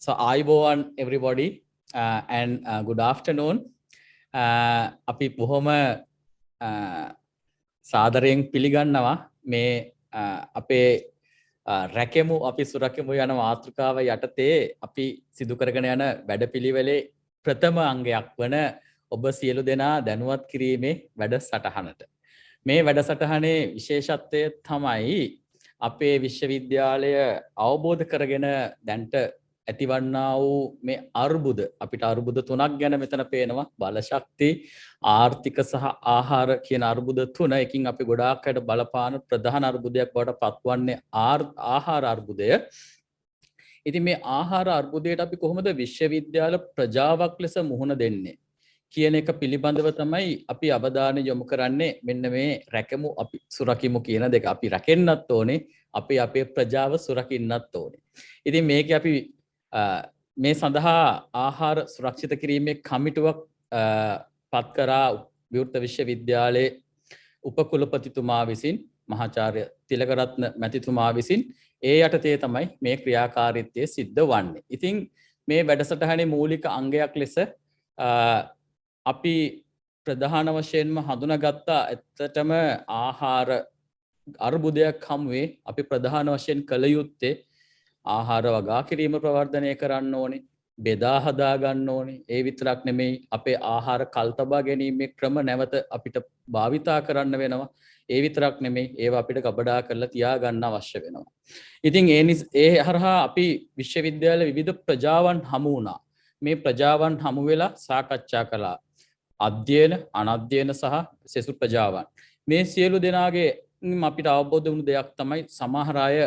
So ayubowan everybody and good afternoon. අපි බොහොම සාදරයෙන් පිළිගන්නවා මේ අපේ රැකෙමු අපි සුරකෙමු යන මාතෘකාව යටතේ අපි සිදු කරගෙන යන වැඩපිළිවෙලේ ප්‍රථම අංගයක් වන ඔබ සියලු දෙනා දැනුවත් කිරීමේ වැඩසටහනට. මේ වැඩසටහනේ විශේෂත්වය තමයි අපේ විශ්වවිද්‍යාලය අවබෝධ කරගෙන දැන්ට ඇතිවන්නා වූ මේ අර්බුද අපිට අර්බුද තුනක් ගැන මෙතන පේනවා බලශක්ති ආර්ථික සහ ආහාර කියන අර්බුද තුන එකින් අපි ගොඩාක් අයට බලපාන ප්‍රධාන අර්බුදයක් බවට පත්වන්නේ ආහාර අර්බුදය. ඉතින් මේ ආහාර අර්බුදයට අපි කොහොමද විශ්වවිද්‍යාල ප්‍රජාවක් ලෙස මුහුණ දෙන්නේ කියන එක පිළිබඳව තමයි අපි අවධානය යොමු කරන්නේ. මෙන්න මේ රැකෙමු අපි සුරකිමු කියන දෙක. අපි රැකෙන්නත් ඕනේ, අපි අපේ ප්‍රජාව සුරකින්නත් ඕනේ. ඉතින් මේක අපි මේ සඳහා ආහාර සුරක්ෂිත කිරීමේ කමිටුවක් පත් කරා විවෘත විශ්වවිද්‍යාලයේ උපකුලපතිතුමා විසින් මහාචාර්ය තිලකරත්න මැතිතුමා විසින් ඒ යටතේ තමයි මේ ක්‍රියාකාරීත්වය සිද්ධ වන්නේ. ඉතින් මේ වැඩසටහනේ මූලික අංගයක් ලෙස අපි ප්‍රධාන වශයෙන්ම හඳුනාගත්තා ඇත්තටම ආහාර අර්බුදයක් හමුවේ අපි ප්‍රධාන වශයෙන් කළ යුත්තේ ආහාර වගා කිරීම ප්‍රවර්ධනය කරන්න ඕනේ, බෙදා හදා ගන්න ඕනේ. ඒ විතරක් නෙමෙයි අපේ ආහාර කල්තබා ගැනීමේ ක්‍රම නැවත අපිට භාවිතා කරන්න වෙනවා. ඒ විතරක් නෙමෙයි ඒවා අපිට කබඩා කරලා තියා ගන්න අවශ්‍ය වෙනවා. ඉතින් ඒ හරහා අපි විශ්වවිද්‍යාල විවිධ ප්‍රජාවන් හමු වුණා. මේ ප්‍රජාවන් හමු වෙලා සාකච්ඡා කළා. අධ්‍යයන, අනධ්‍යයන සහ සෙසු ප්‍රජාවන්. මේ සියලු දෙනාගේ අපිට අවබෝධ වුණු දෙයක් තමයි සමහර අය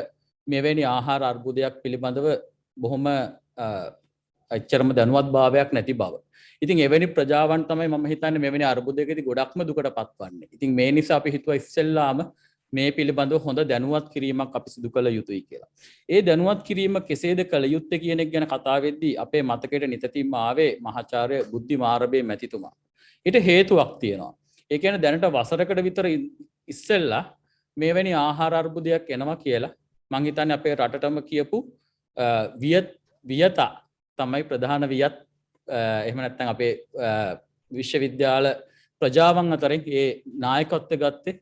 මෙවැනි ආහාර අර්බුදයක් පිළිබඳව බොහොම එච්චරම දැනුවත් භාවයක් නැති බව. ඉතින් එවැනි ප්‍රජාවන් තමයි මම හිතන්නේ මෙවැනි අර්බුදයකදී ගොඩක්ම දුකට පත්වන්නේ. ඉතින් මේ නිසා අපි හිතුවා ඉස්සෙල්ලාම මේ පිළිබඳව හොඳ දැනුවත් කිරීමක් අපි සිදු කළ යුතුයි කියලා. ඒ දැනුවත් කිරීම කෙසේද කළ යුත්තේ කියන එක ගැන කතා වෙද්දී අපේ මතකයට නිතින්ම ආවේ මහාචාර්ය බුද්ධි මාරබේ මැතිතුමා. ඊට හේතුවක් තියෙනවා. ඒ කියන්නේ දැනට වසරකට විතර ඉස්සෙල්ලා මෙවැනි ආහාර අර්බුදයක් එනවා කියලා මං හිතන්නේ අපේ රටටම කියපු වියත තමයි ප්‍රධාන වියත්. එහෙම නැත්නම් අපේ විශ්වවිද්‍යාල ප්‍රජාවන් අතරින් ඒ නායකත්වය ගත්තේ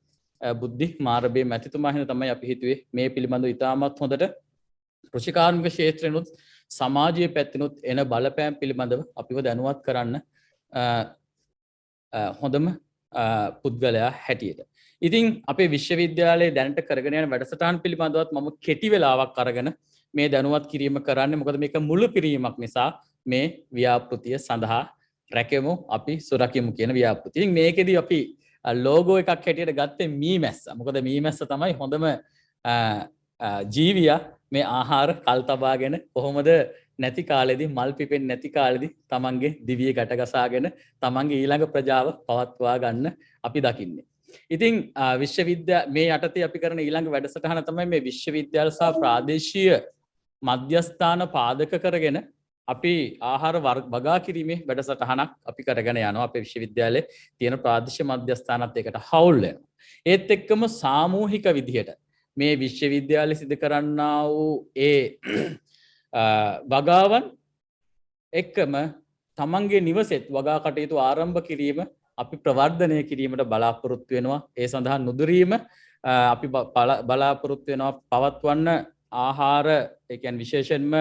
බුද්ධි මාරබේ මැතිතුමා හින්දා තමයි අපි හිතුවේ මේ පිළිබඳව ඉතාමත් හොඳට කෘෂිකාර්මික ක්ෂේත්‍රෙනුත් සමාජීය පැත්තෙනුත් එන බලපෑම් පිළිබඳව අපිව දැනුවත් කරන්න හොඳම පුද්ගලයා හැටියට. ඉතින් අපේ විශ්වවිද්‍යාලයේ දැනට කරගෙන යන වැඩසටහන් පිළිබඳවත් මම කෙටි වෙලාවක් අරගෙන මේ දැනුවත් කිරීම කරන්නේ. මොකද මේක මුළු කිරීමක් නිසා මේ ව්‍යාපෘතිය සඳහා රැකෙමු අපි සුරකිමු කියන ව්‍යාපෘතිය. ඉතින් මේකෙදී අපි ලෝගෝ එකක් හැටියට ගත්තේ මීමැස්ස. මොකද මීමැස්ස තමයි හොඳම ජීවියා මේ ආහාර කල්තබාගෙන කොහොමද නැති කාලෙදී මල් පිපෙන්නේ නැති කාලෙදී තමන්ගේ දිවිය ගැටගසාගෙන තමන්ගේ ඊළඟ ප්‍රජාව පවත්වා ගන්න අපි දකින්නේ. ඉතින් මේ යටතේ අපි කරන ඊළඟ වැඩසටහන තමයි මේ විශ්වවිද්‍යාල සහ ප්‍රාදේශීය මධ්‍යස්ථාන පාදක කරගෙන අපි ආහාර වගා කිරීමේ වැඩසටහනක් අපි කරගෙන යනවා. අපේ විශ්වවිද්‍යාලයේ තියෙන ප්‍රාදේශීය මධ්‍යස්ථානත් එකට හවුල් වෙනවා. ඒත් එක්කම සාමූහික විදිහට මේ විශ්වවිද්‍යාලයේ සිදු කරන්නා වූ ඒ වගාවන් එක්කම තමන්ගේ නිවසෙත් වගා කටයුතු ආරම්භ කිරීම අපි ප්‍රවර්ධනය කිරීමට බලාපොරොත්තු වෙනවා. ඒ සඳහා නුදුරීම අපි බලාපොරොත්තු වෙනවා පවත්වන්න ආහාර ඒ කියන්නේ විශේෂයෙන්ම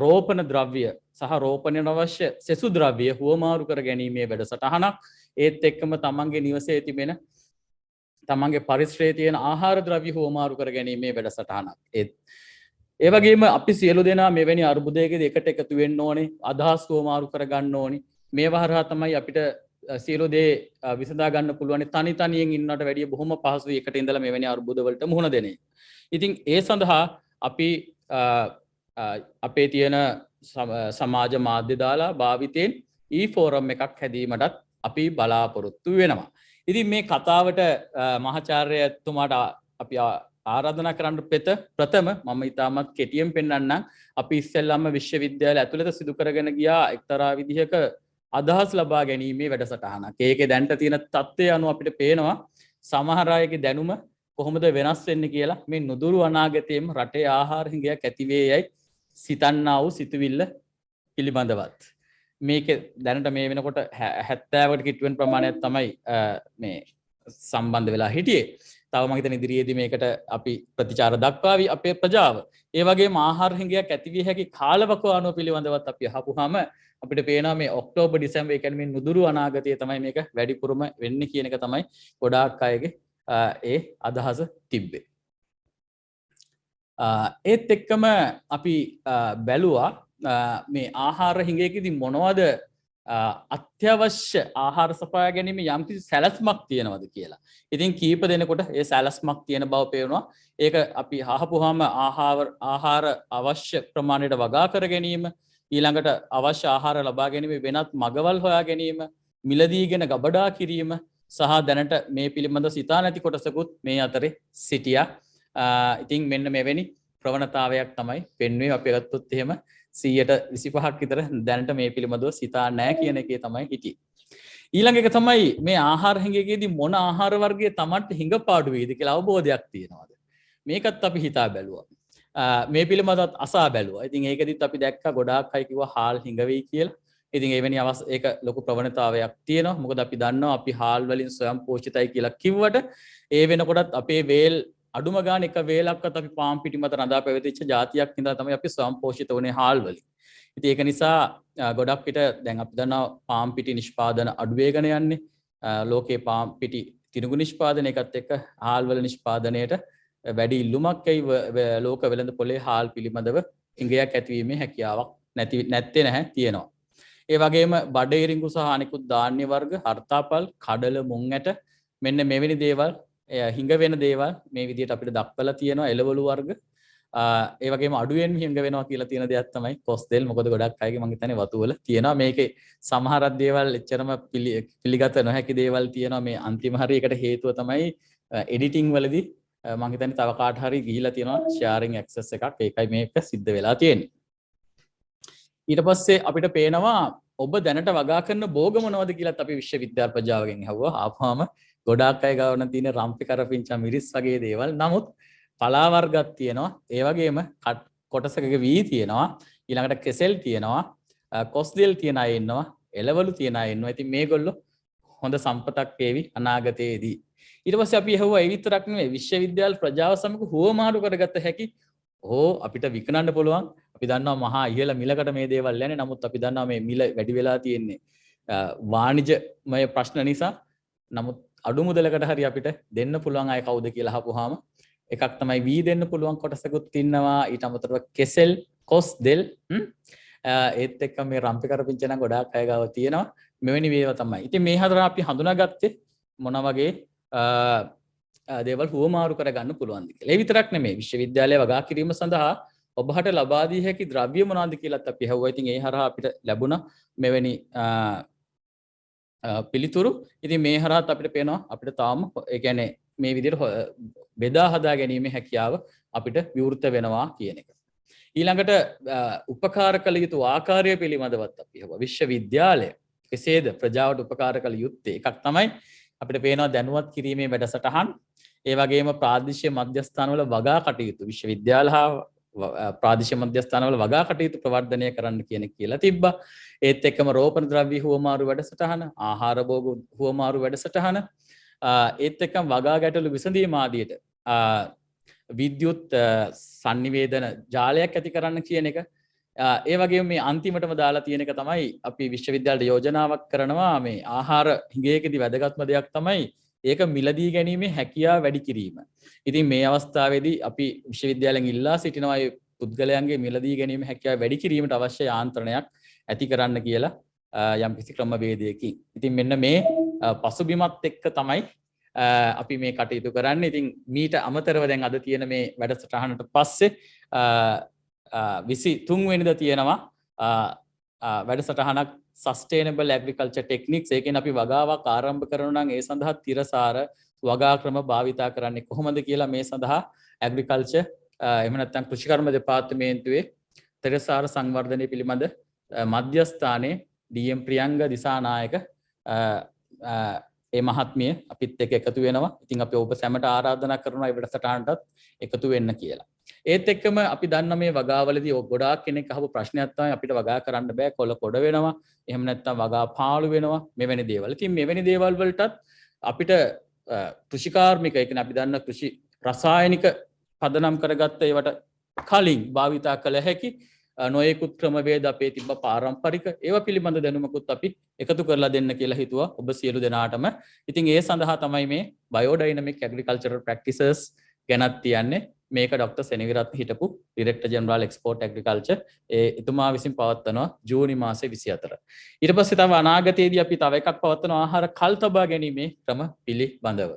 රෝපණ ද්‍රව්‍ය සහ රෝපණයට අවශ්‍ය සෙසු ද්‍රව්‍ය හුවමාරු කර ගැනීමේ වැඩසටහනක්. ඒත් එක්කම තමන්ගේ නිවසේ තිබෙන තමන්ගේ පරිසරයේ තියෙන ආහාර ද්‍රව්‍ය හුවමාරු කර ගැනීමේ වැඩසටහනක්. ඒ වගේම අපි සියලු දෙනා මෙවැනි අර්බුදයකදී එකට එකතු වෙන්න ඕනේ, අදහස් හුවමාරු කර ගන්න ඕනේ. මේවා හරහා තමයි අපිට සියලු දේ විසඳා ගන්න පුළුවන්. තනි තනියෙන් ඉන්නවට වැඩිය බොහොම පහසුයි එකට ඉඳලා මෙවැනි අර්බුද වලට මුහුණ දෙන එක. ඉතින් ඒ සඳහා අපි අපේ තියෙන සමාජ මාධ්‍ය දාලා භාවිතයෙන් ෆෝරම් එකක් හැදීමටත් අපි බලාපොරොත්තු වෙනවා. ඉතින් මේ කතාවට මහාචාර්යතුමාට අපි ආරාධනා කරන්න ප්‍රථම මම ඉතාමත් කෙටියෙන් පෙන්වන්නම්. අපි ඉස්සෙල්ලාම විශ්වවිද්‍යාලය ඇතුළත සිදු කරගෙන ගියා එක්තරා විදිහක අදහස් ලබා ගැනීමේ වැඩසටහනක්. ඒකේ දැන්ට තියෙන තත්ත්වය අනුව අපිට පේනවා සමහර අයගේ දැනුම කොහොමද වෙනස් වෙන්නේ කියලා. මේ නුදුරු අනාගතයේම රටේ ආහාර හිඟයක් ඇති වේයයි සිතන්නා වූ සිතුවිල්ල පිළිබඳවත් මේක දැනට මේ වෙනකොට 70කට කිට්ටු වෙන ප්‍රමාණයක් තමයි මේ සම්බන්ධ වෙලා හිටියේ. තව මම හිතන ඉදිරියේදී මේකට අපි ප්‍රතිචාර දක්වාවි අපේ ප්‍රජාව. ඒ වගේම ආහාර හිඟයක් ඇති විය හැකි කාලවකවානුව පිළිබඳවත් අපි අහපුවාම අපිට පේනවා මේ ඔක්තෝබර් ඩිසැම්බර් ඒ කියන්නේ මේ නුදුරු අනාගතයේ තමයි මේක වැඩිපුරම වෙන්නේ කියන එක තමයි ගොඩාක් අයගේ ඒ අදහස තිබ්බේ. ඒත් එක්කම අපි බැලුවා මේ ආහාර හිඟයකදී මොනවද අත්‍යවශ්‍ය ආහාර සපයා ගැනීම යම්කිසි සැලැස්මක් තියෙනවද කියලා. ඉතින් කීප දෙනෙකුට ඒ සැලැස්මක් තියෙන බව පේනවා. ඒක අපි අහපුවාම ආහාර අවශ්‍ය ප්‍රමාණයට වගා කර ගැනීම, ඊළඟට අවශ්‍ය ආහාර ලබා ගැනීම වෙනත් මගවල් හොයා ගැනීම, මිලදීගෙන ගබඩා කිරීම සහ දැනට මේ පිළිබඳ සිතා නැති කොටසකුත් මේ අතරේ සිටියා. ඉතින් මෙන්න මෙවැනි ප්‍රවණතාවයක් තමයි පෙන්වුවේ. අපි ගත්තොත් එහෙම 125ක් විතර දැනට මේ පිළිබඳව සිතා නැහැ කියන එකේ තමයි හිටියේ. ඊළඟ එක තමයි මේ ආහාර හිඟයකදී මොන ආහාර වර්ගයේ Tamanට හිඟපාඩු වේද කියලා අවබෝධයක් තියෙනවද? මේකත් අපි හිතා බැලුවා. මේ පිළිබඳවත් අසා බැලුවා. ඉතින් ඒකෙදිත් අපි දැක්කා ගොඩාක් අය කිව්වා හාල් හිඟ වෙයි කියලා. ඉතින් එවැනි ඒක ලොකු ප්‍රවණතාවයක් තියෙනවා. මොකද අපි දන්නවා අපි හාල් වලින් ස්වයං පෝෂිතයි කියලා කිව්වට ඒ වෙනකොටත් අපේ වේල් අඩුම ගාන එක වේලක්වත් අපි පාම් පිටි මත රඳා පැවතිච්ච જાතියක් ඉඳලා තමයි අපි ස්වයං පෝෂිත වුණේ හාල් වලින්. ඉතින් ඒක නිසා ගොඩක් පිට දැන් අපි දන්නවා පාම් පිටි නිෂ්පාදන අඩු වෙගෙන යන්නේ. ලෝකේ පාම් පිටි තිනුගු නිෂ්පාදනයකත් එක්ක හාල් වල නිෂ්පාදනයට වැඩි ඉල්ලුමක් ඇයි ලෝක වෙළඳ පොලේ හාල් පිළිබඳව හිඟයක් ඇතිවීමේ හැකියාවක් නැත්තේ නැහැ තියෙනවා. ඒ වගේම බඩ ඉරිඟු සහ අනිකුත් ධාන්‍ය වර්ග, හර්තාපල්, කඩල, මුං ඇට මෙන්න මෙවැනි දේවල් හිඟ වෙන දේවල් මේ විදිහට අපිට දක්වලා තියෙනවා. එළවලු වර්ග ඒ වගේම අඩුවෙන් හිඟ වෙනවා කියලා තියෙන දෙයක් තමයි කොස් තෙල්. මොකද ගොඩක් අයගේ මම හිතන්නේ වතු වල තියෙනවා. මේකේ සමහරක් දේවල් එච්චරම පිළිගත නොහැකි දේවල් තියෙනවා. මේ අන්තිම හරියකට හේතුව තමයි එඩිටිං වලදී මම හිතන්නේ තව කාට හරි ගිහිලා තියෙනවා ෂෙයාරින් ඇක්සස් එකක්. ඒකයි මේක සිද්ධ වෙලා තියෙන්නේ. ඊට පස්සේ අපිට පේනවා ඔබ දැනට වගා කරන භෝග මොනවද කියලාත් අපි විශ්වවිද්‍යාල ප්‍රජාවගෙන් අහුවා. ආපුවාම ගොඩාක් අය ගාවන තියෙන රම්පි කරපිංචා මිරිස් වගේ දේවල්. නමුත් පලා වර්ගත් තියෙනවා. ඒ වගේම කොටසක වී තියෙනවා. ඊළඟට කෙසෙල් තියෙනවා. කොස් දෙල් තියන අය ඉන්නවා. එළවලු තියන අය ඉන්නවා. ඉතින් මේගොල්ලෝ හොඳ සම්පතක් වේවි අනාගතයේදී. ඊට පස්සේ අපි අහුවා ඒ විතරක් නෙවෙයි විශ්වවිද්‍යාල ප්‍රජාව සමග හුවමාරු කරගත්ත හැකි අපිට විකනන්න පුළුවන්. අපි දන්නවා මහා ඉහළ මිලකට මේ දේවල් යන්නේ. නමුත් අපි දන්නවා මේ මිල වැඩි වෙලා තියෙන්නේ වාණිජමය ප්‍රශ්න නිසා. නමුත් අඩු මුදලකට හරි අපිට දෙන්න පුළුවන් අය කවුද කියලා අහපුවාම එකක් තමයි වී දෙන්න පුළුවන් කොටසකුත් ඉන්නවා. ඊට අමතරව කෙසෙල්, කොස් දෙල් ඒත් එක්ක මේ රම්පි කරපිංචන ගොඩාක් අය ගාව තියෙනවා. මෙවැනි වේවා තමයි. ඉතින් මේ හතර අපි හඳුනාගත්තේ මොන වගේ දේවල් හුවමාරු කරගන්න පුළුවන්ද කියලා. ඒ විතරක් නෙමෙයි විශ්වවිද්‍යාලය වගා කිරීම සඳහා ඔබට ලබා දී හැකි ද්‍රව්‍ය මොනවාද කියලාත් අපි අහුවා. ඉතින් ඒ හරහා අපිට ලැබුණා මෙවැනි පිළිතුරු. ඉතින් මේ හරහාත් අපිට පේනවා අපිට තාම ඒ කියන්නේ මේ විදිහට බෙදා හදා ගැනීමේ හැකියාව අපිට විවෘත වෙනවා කියන එක. ඊළඟට උපකාර කළ යුතු ආකාරය පිළිබඳවත් අපි අහුවා. විශ්වවිද්‍යාලය කෙසේද ප්‍රජාවට උපකාර කළ යුත්තේ? එකක් තමයි අපිට පේනවා දැනුවත් කිරීමේ වැඩසටහන්. ඒ වගේම ප්‍රාදේශීය මධ්‍යස්ථානවල වගා කටයුතු විශ්වවිද්‍යාල හා ප්‍රාදේශීය මධ්‍යස්ථානවල වගා කටයුතු ප්‍රවර්ධනය කරන්න කියන කියලා තිබ්බා. ඒත් එක්කම රෝපණ ද්‍රව්‍ය හුවමාරු වැඩසටහන, ආහාර භෝග හුවමාරු වැඩසටහන, ඒත් එක්කම වගා ගැටලු විසඳීම ආදියට විද්‍යුත් sannivedana ජාලයක් ඇති කරන්න කියන එක. ඒ වගේම මේ අන්තිමටම දාලා තියෙන එක තමයි අපි විශ්වවිද්‍යාලයට යෝජනාවක් කරනවා මේ ආහාර හිඟයකදී වැදගත්ම දෙයක් තමයි ඒක මිලදී ගැනීමේ හැකියාව වැඩි කිරීම. ඉතින් මේ අවස්ථාවේදී අපි විශ්වවිද්‍යාලයෙන් ඉල්ලා සිටිනවා මේ පුද්ගලයන්ගේ මිලදී ගැනීමේ හැකියාව වැඩි කිරීමට අවශ්‍ය යාන්ත්‍රණයක් ඇති කරන්න කියලා යම්කිසි ක්‍රමවේදයකින්. ඉතින් මෙන්න මේ පසුබිමත් එක්ක තමයි අපි මේ කටයුතු කරන්නේ. ඉතින් මීට අමතරව දැන් අද තියෙන මේ වැඩසටහනට පස්සේ 23 වෙනිදා තියෙනවා වැඩසටහනක් sustainable agriculture techniques. ඒකෙන් අපි වගාවක් ආරම්භ කරනවා නම් ඒ සඳහා තිරසාර වගා ක්‍රම භාවිතා කරන්නේ කොහොමද කියලා මේ සඳහා agriculture එහෙම නැත්නම් කෘෂිකර්ම දෙපාර්තමේන්තුවේ තිරසාර සංවර්ධනය පිළිබඳ මධ්‍යස්ථානයේ DM ප්‍රියංග දිසානායක ඒ මහත්මිය අපිත් එක්ක එකතු වෙනවා. ඉතින් අපි ඔබ සැමට ආරාධනා කරනවා මේ වැඩසටහනටත් එකතු වෙන්න කියලා. ඒත් එක්කම අපි දන්න මේ වගාවලදී ගොඩාක් කෙනෙක් අහපු ප්‍රශ්නයක් තමයි අපිට වගා කරන්න බෑ කොළ කොට වෙනවා. එහෙම නැත්නම් වගා පාළු වෙනවා. මෙවැනි දේවල්. ඉතින් මෙවැනි දේවල් වලටත් අපිට කෘෂිකාර්මික ඒ කියන්නේ අපි දන්න කෘෂි රසායනික පදනම් කරගත්ත ඒවට කලින් භාවිතා කළ හැකි නොයෙකුත් ක්‍රමවේද අපේ තිබ්බ පාරම්පරික ඒවා පිළිබඳ දැනුමකුත් අපි එකතු කරලා දෙන්න කියලා හිතුවා ඔබ සියලු දෙනාටම. ඉතින් ඒ සඳහා තමයි මේ බයෝඩයිනමික් ඇග්‍රිකල්චරල් ප්‍රැක්ටිසස් ගැනත් තියන්නේ. මේක ඩොක්ටර් සෙනවිරත්න හිටපු ඩිරෙක්ටර් ජෙනරල් එක්ස්පෝර්ට් ඇග්‍රිකල්චර් එතුමා විසින් පවත්වනවා ජූනි මාසේ 24. ඊට පස්සේ තව අනාගතයේදී අපි තව එකක් පවත්වනවා ආහාර කල් තබා ගැනීමේ ක්‍රම පිළිබඳව.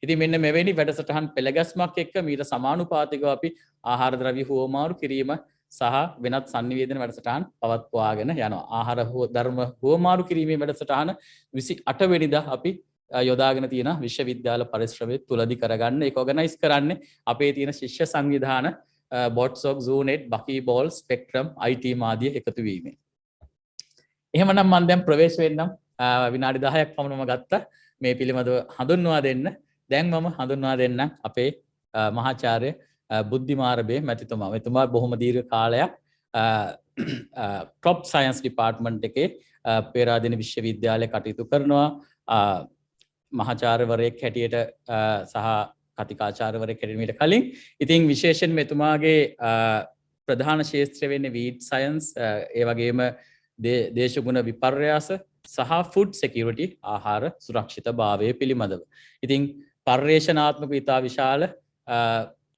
ඉතින් මෙන්න මෙවැනි වැඩසටහන් පෙළගැස්මක් එක්ක මීට සමානුපාතිකව අපි ආහාර ද්‍රව්‍ය හුවමාරු කිරීම සහ වෙනත් sannivedana වැඩසටහන් පවත්වාගෙන යනවා. ආහාර ධර්ම හුවමාරු කිරීමේ වැඩසටහන 28 වෙනිදා අපි යොදාගෙන තියෙන විශ්වවිද්‍යාල පරිශ්‍රමයේ තුලදී කරගන්න ඒක ඕගනයිස් කරන්නේ අපේ තියෙන ශිෂ්‍ය සංවිධාන බොට්සොක් Zoonet Buckyball Spectrum IT මාධ්‍ය එකතු වීමෙන්. එහෙමනම් මම දැන් ප්‍රවේශ වෙන්නම් විනාඩි 10ක් පමණම ගත්තා මේ පිළිබඳව හඳුන්වා දෙන්න. දැන් මම හඳුන්වා දෙන්නම් අපේ මහාචාර්ය බුද්ධිමාරබේ මැතිතුමා. මෙතුමා බොහොම දීර්ඝ කාලයක් ක්‍රොප් සයන්ස් ඩිපාර්ට්මන්ට් එකේ පේරාදෙණි විශ්වවිද්‍යාලයේ කටයුතු කරනවා. මහාචාර්යවරයෙක් හැටියට සහ කතිකාචාර්යවරයෙක් හැටියට මීට කලින්. ඉතින් විශේෂයෙන් මෙතුමාගේ ප්‍රධාන ක්ෂේත්‍රය වෙන්නේ වීඩ් සයන්ස්, ඒ වගේම දේශගුණ විපර්යාස සහ ෆුඩ් සිකියුරිටි ආහාර සුරක්ෂිතභාවය පිළිබඳව. ඉතින් පර්යේෂණාත්මක ඉතා විශාල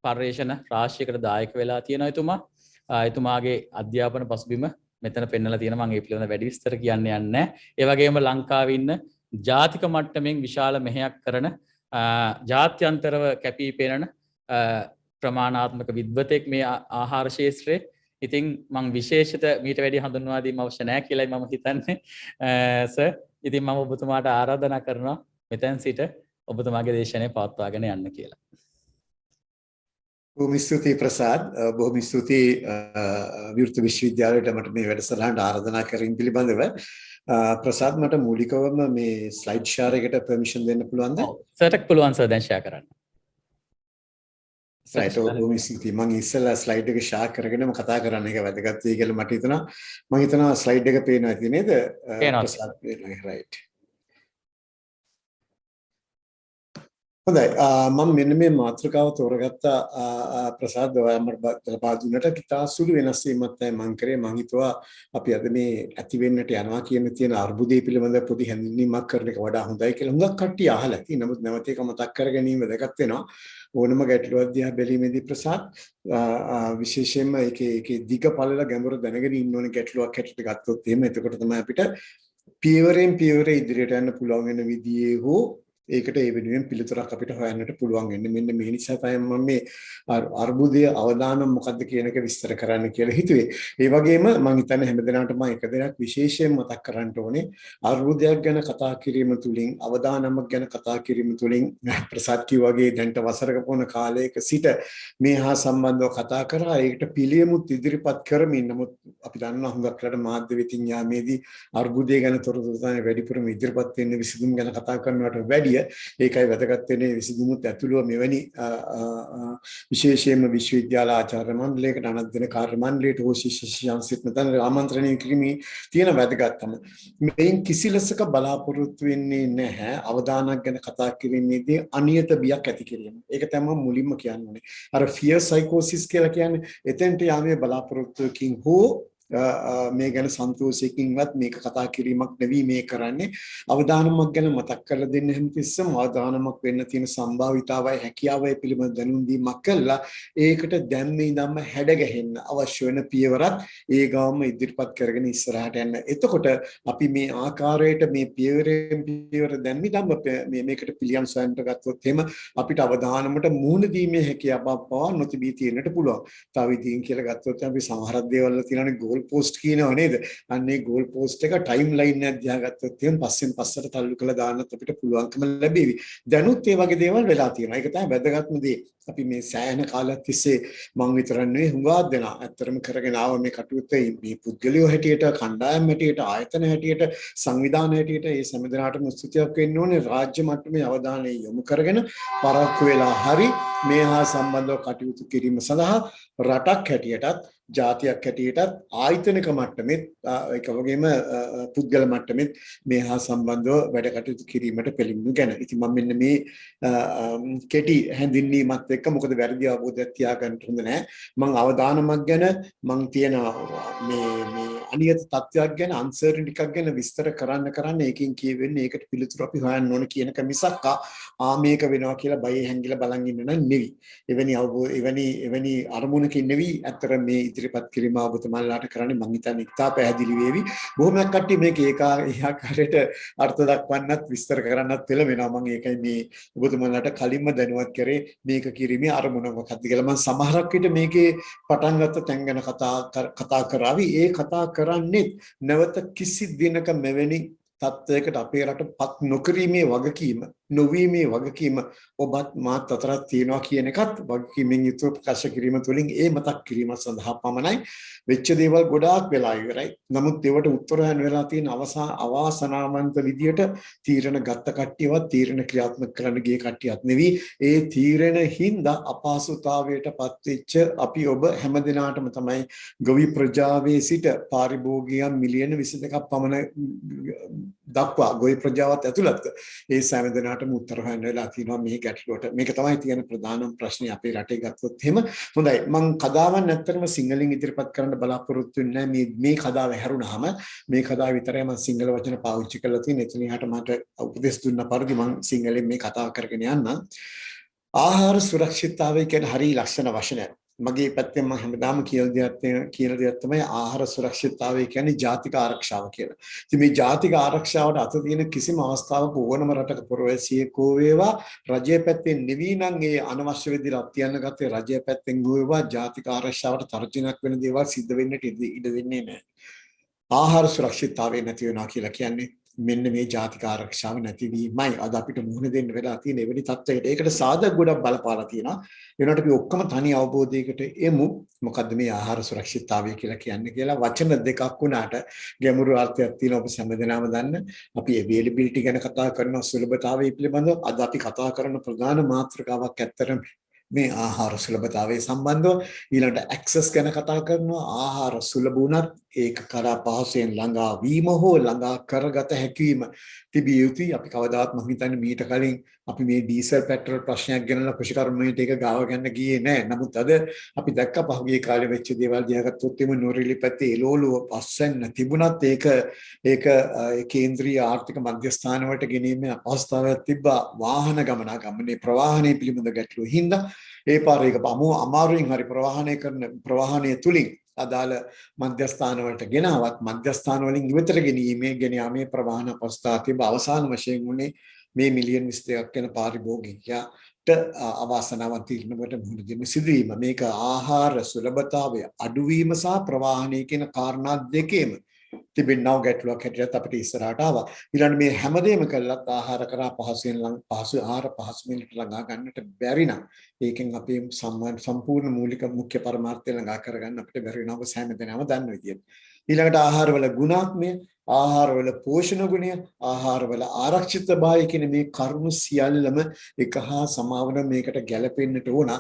පර්යේෂණ රාශියකට දායක වෙලා තියෙනවා එතුමා. එතුමාගේ අධ්‍යාපන පසුබිම මෙතන පෙන්නලා තියෙනවා. මම ඒ පිළිබඳව වැඩි විස්තර කියන්න යන්නේ නැහැ. ඒ වගේම ලංකාවේ ඉන්න ජාතික මට්ටමින් විශාල මෙහෙයක් කරන ජාත්‍යන්තරව කැපී පෙනෙන ප්‍රමාණාත්මක විද්වතෙක් මේ ආහාර ශාස්ත්‍රයේ. ඉතින් මම විශේෂිත මීට වැඩි හඳුන්වා දීම අවශ්‍ය නැහැ කියලායි මම හිතන්නේ. සර් ඉතින් මම ඔබතුමාට ආරාධනා කරනවා මෙතෙන් සිට ඔබතුමාගේ දේශනය පවත්වාගෙන යන්න කියලා. බොහොම ස්තුතියි ප්‍රසාද්. බොහොම ස්තුතියි විවෘත විශ්වවිද්‍යාලයට මට මේ වැඩසටහනට ආරාධනා කිරීම පිළිබඳව. ප්‍රසාද් මට මූලිකවම මේ ස්ලයිඩ් ෂෙයාර් එකට පර්මිෂන් දෙන්න පුළුවන්ද? සර්ටක් පුළුවන් සර් දැන් ෂෙයා කරන්න. බොහොම ස්තුතියි. මම ඉස්සෙල්ලා ස්ලයිඩ් එක ෂෙයාර් කරගෙනම කතා කරන්න එක වැදගත් වෙයි කියලා මට හිතුණා. මම හිතනවා ස්ලයිඩ් එක පේනවා ඇති නේද? ප්‍රසාද් පේනවා. රයිට්. හොඳයි මම මෙන්න මේ මාතෘකාව තෝරගත්තා ප්‍රසාද් ඔයා මට ලබා දුන්නට කිතා සුළු වෙනස් වීමක් තමයි මම කරේ. මම හිතුවා අපි අද මේ ඇති වෙන්නට යනවා කියන තියෙන අර්බුදයේ පිළිබඳ පොඩි හැඳින්වීමක් කරන එක වඩා හොඳයි කියලා. හුඟක් කට්ටිය අහලා තියෙනවා. නමුත් නැවත ඒක මතක් කර ගැනීම වැදගත් වෙනවා. ඕනම ගැටලුවක් දිහා බැලීමේදී ප්‍රසාද් විශේෂයෙන්ම ඒකේ දිග පළල ගැඹුර දැනගෙන ඉන්න ඕනේ ගැටලුවක් හැටියට ගත්තොත් එහෙම එතකොට තමයි අපිට පියවරෙන් පියවර ඉදිරියට යන්න පුළුවන් වෙන විදිහේ හෝ ඒකට ඒ වෙනුවෙන් පිළිතුරක් අපිට හොයන්නට පුළුවන් වෙන්නේ. මෙන්න මේ නිසා තමයි මම මේ අර්බුදයේ අවදානම් මොකක්ද කියන එක විස්තර කරන්න කියලා හිතුවේ. ඒ වගේම මම හිතන්නේ හැමදෙනාටම එක දෙයක් විශේෂයෙන් මතක් කරන්න ඕනේ. අර්බුදයක් ගැන කතා කිරීම තුළින් අවදානමක් ගැන කතා කිරීම තුළින් ප්‍රසාද් කිව්වාගේ දැන්ට වසරක පොන කාලයක සිට මේ හා සම්බන්ධව කතා කරා. ඒකට පිළියමුත් ඉදිරිපත් කරමින් නමුත් අපි දන්නවා හුඟක් රට මාධ්‍ය වෙතින් යාමේදී අර්බුදය ගැන තොරතුරු තමයි වැඩිපුරම ඉදිරිපත් වෙන්නේ විසඳුම් ගැන කතා කරනවට වැඩිය. ඒකයි වැදගත් වෙන්නේ විසඳුමුත් ඇතුළුව මෙවැනි විශේෂයෙන්ම විශ්වවිද්‍යාල ආචාර්ය මණ්ඩලයකට අනත් දෙන කාර්ය මණ්ඩලයට හෝ ශිෂ්‍යයන්සිට මෙතන ආමන්ත්‍රණය කිරීමේ තියෙන වැදගත්කම මේන් කිසි ලෙසක බලාපොරොත්තු වෙන්නේ නැහැ අවදානක් ගැන කතා කිරීමේදී අනියත බියක් ඇති කිරීම. ඒක තමයි මුලින්ම කියන්නේ. අර fear psychosis කියලා කියන්නේ එතෙන්ට යාමේ බලාපොරොත්තුකින් හෝ මේ ගැන සන්තෝෂයකින්වත් මේක කතා කිරීමක් නෙවෙයි මේ කරන්නේ අවදානමක් ගැන මතක් කරලා දෙන්න හැමතිස්සම අවදානමක් වෙන්න තියෙන සම්භාවිතාවයි හැකියාවයි පිළිබඳ දැනුම් දීමක් කළා ඒකට දැන් මේ ඉඳන්ම හැඩ ගැහෙන්න අවශ්‍ය වෙන පියවරක් ඒ ගාම ඉදිරිපත් කරගෙන ඉස්සරහට යන්න. එතකොට අපි මේ ආකාරයට මේ පියවරෙන් පියවර දැන් ඉඳන්ම මේකට පිළියම් සොයන්නට ගත්තොත් එහෙම අපිට අවදානමට මූණ දීමේ හැකියාව පවා නොතිබී තියෙන්නට පුළුවන්. තව ඉතින් කියලා ගත්තොත් අපි සමහර දේවල් තියෙනවානේ ගෝල් පෝස්ට් කියනව නේද? අන්නේ ගෝල් පෝස්ට් එක ටයිම් ලයින් එකක් දිහාගත්තොත් එහෙනම් පස්සෙන් පස්සට තල්ලු කරලා දාන්නත් අපිට පුළුවන්කම ලැබෙවි. දැනුත් ඒ වගේ දේවල් වෙලා තියෙනවා. ඒක තමයි වැදගත්ම දේ. අපි මේ සෑහෙන කාලයක් තිස්සේ මං විතරක් නෙවෙයි හුඟක් දෙනා ඇත්තටම කරගෙන ආව මේ කටයුත්ත මේ පුද්ගලයෝ හැටියට, කණ්ඩායම් හැටියට, ආයතන හැටියට, සංවිධාන හැටියට මේ සෑම දිනාටම ස්තුතියක් වෙන්න ඕනේ. රාජ්‍ය මට්ටමේ අවධානය යොමු කරගෙන පරක්කු වෙලා හරි මේ හා සම්බන්ධව කටයුතු කිරීම සඳහා රටක් හැටියටත් ජාතියක් හැටියටත් ආයතනික මට්ටමෙත් ඒක වගේම පුද්ගල මට්ටමෙත් මේ හා සම්බන්ධව වැඩ කටයුතු කිරීමට පෙළඹුණු ගැන. ඉතින් මම මෙන්න මේ කෙටි හැඳින්වීමත් එක්ක මොකද වැරදි අවබෝධයක් තියාගන්න හොඳ නැහැ. මම අවදානමක් ගැන මම තියෙන මේ අනියත තත්ත්වයක් ගැන අන්සර්ටනිටි එකක් ගැන විස්තර කරන්න ඒකෙන් කියවෙන්නේ ඒකට පිළිතුරු අපි හොයන්න ඕන කියන එක මිසක් මේක වෙනවා කියලා බය හැංගිලා බලන් ඉන්න නන් නෙවෙයි. එවැනි අරමුණකින් නෙවෙයි අතර මේ ඉදිරිපත් කිරීම ඔබතුමාලාට කරන්නේ මම හිතන්නේ ඉතා පැහැදිලි වේවි. බොහොමයක් කට්ටිය මේක ඒකාකාරයට අර්ථ දක්වන්නත් විස්තර කරන්නත් පෙළඹෙනවා. මම ඒකයි මේ ඔබතුමාලාට කලින්ම දැනුවත් කරේ මේක කිරීමේ අරමුණ මොකක්ද කියලා. මම සමහරක් විට මේකේ පටන් ගත්ත තැන් ගැන කතා කරાવી. ඒ කතා කරන්නේ නැවත කිසි දිනක මෙවැනි තත්වයකට අපේ රටපත් නොකිරීමේ වගකීම නොවීමේ වගකීම ඔබත් මාත් අතරත් තියෙනවා කියන එකත් වගකීමෙන් යුතුව ප්‍රකාශ කිරීම තුළින් ඒ මතක් කිරීම සඳහා පමණයි. වෙච්ච දේවල් ගොඩාක් වෙලා ඉවරයි. නමුත් ඒවට උත්තර හොයන්න වෙලා තියෙන අවාසනාවන්ත විදියට තීරණ ගත්ත කට්ටියවත් තීරණ ක්‍රියාත්මක කරන්න ගිය කට්ටියක් නෙවෙයි. ඒ තීරණ හින්දා අපහසුතාවයටපත් වෙච්ච අපි ඔබ හැමදිනාටම තමයි ගොවි ප්‍රජාවේ සිට පාරිභෝගිකයන් මිලියන 22ක් පමණ දක්වා ගොවි ප්‍රජාවත් ඇතුළත් ඒ සෑම දිනකටම උත්තර හොයන්න වෙලා තියෙනවා මේ ගැටලුවට. මේක තමයි තියෙන ප්‍රධානම ප්‍රශ්නේ අපේ රටේ ගත්තොත් එහෙම. හොඳයි මම කතාවන් ඇත්තටම සිංහලෙන් ඉදිරිපත් කරන්න බලාපොරොත්තු වෙන්නේ මේ කතාව හැරුණාම මේ කතාව විතරයි මම සිංහල වචන පාවිච්චි කරලා තියෙන්නේ. එතන එහාට මට උපදෙස් දුන්න පරිදි මම සිංහලෙන් මේ කතාව කරගෙන යන්නම්. ආහාර සුරක්ෂිතතාවය කියන්නේ හරිය ලක්ෂණ වචනයක්. මගේ පැත්තෙන් මම හැමදාම කියන දෙයක් තමයි ආහාර සුරක්ෂිතතාවය කියන්නේ ජාතික ආරක්ෂාව කියලා. ඉතින් මේ ජාතික ආරක්ෂාවට අත තියෙන කිසිම අවස්ථාවක ඕනම රටක පුරවැසියෙකෝ වේවා රජයේ පැත්තෙන් නෙවී නම් ඒ අනවශ්‍ය විදිහට තියන්න ගත්තේ රජයේ පැත්තෙන් වේවා ජාතික ආරක්ෂාවට තර්ජනයක් වෙන දේවල් සිද්ධ වෙන්නට ඉඩ දෙන්නේ නැහැ. ආහාර සුරක්ෂිතතාවය නැති වෙනවා කියලා කියන්නේ මෙන්න මේ ජාතික ආරක්ෂාව නැතිවීමයි අද අපිට මුහුණ දෙන්න වෙලා තියෙන එවැනි තත්ත්වයකට. ඒකට සාධක ගොඩක් බලපාලා තියෙනවා. ඒනට අපි ඔක්කොම තනි අවබෝධයකට එමු. මොකද්ද මේ ආහාර සුරක්ෂිතතාවය කියලා කියන්නේ කියලා වචන දෙකක් වුණාට ගැඹුරු අර්ථයක් තියෙනවා. ඔබ හැමදෙනාම දන්න. අපි availability ගැන කතා කරනවා සුලභතාවය පිළිබඳව. අද අපි කතා කරන ප්‍රධාන මාතෘකාවක් ඇත්තටම මේ ආහාර සුලභතාවය සම්බන්ධව ඊළඟට ඇක්සස් ගැන කතා කරනවා. ආහාර සුලභ වුණත් ඒක කරා පහසෙන් ළඟා වීම හෝ ළඟා කරගත හැකිවීම තිබිය යුතුයි. අපි කවදාවත් මම හිතන්නේ මීට කලින් අපි මේ ඩීසල් පෙට්‍රල් ප්‍රශ්නයක් ගැනලා කෘෂිකර්මයට ඒක ගාව ගන්න ගියේ නැහැ. නමුත් අද අපි දැක්ක පහුගිය කාලේ වෙච්ච දේවල් දිහා ගත්තොත් එimhe නොරිලි පැත්තේ එළවලු පස්සෙන් තිබුණත් ඒක කේන්ද්‍රීය ආර්ථික මධ්‍යස්ථාන වලට ගෙනීමේ අපහසුතාවයක් තිබ්බා. වාහන ගමනාගමනේ ප්‍රවාහනයේ පිළිබඳ ගැටලු හින්දා ඒ පාර එක අමාරුවෙන් හරි ප්‍රවාහනය තුලින් අදාළ මධ්‍යස්ථාන වලට ගෙනාවත් මධ්‍යස්ථාන වලින් ඉවතර ගෙන යාමේ ප්‍රවාහන අපහසුතාව තිබ අවසාන වශයෙන් උනේ මේ මිලියන් 22ක් වෙන පාරිභෝගිකයාට අවාසනාවන්ත තීරණයකට මුහුණ දෙන්න සිදුවීම. මේක ආහාර සුලභතාවය අඩුවීම සහ ප්‍රවාහනය කියන කාරණා දෙකේම තිබෙනව ගැටලුවක් හැටියට අපිට ඉස්සරහට ආවා. ඊළඟ මේ හැමදේම කළත් ආහාර කරා පහසු මිනිට ළඟා ගන්නට බැරි නම් ඒකෙන් අපේ සම්පූර්ණ මූලික මුඛ්‍ය පරමාර්ථය ළඟා කරගන්න අපිට බැරි වෙනවා. සෑම දෙනාම දන්න විදියට. ඊළඟට ආහාරවල ගුණාත්මය, ආහාරවල පෝෂණ ගුණය, ආහාරවල ආරක්ෂිතභාවය කියන මේ කරුණු සියල්ලම එක හා සමාවන මේකට ගැලපෙන්නට ඕන.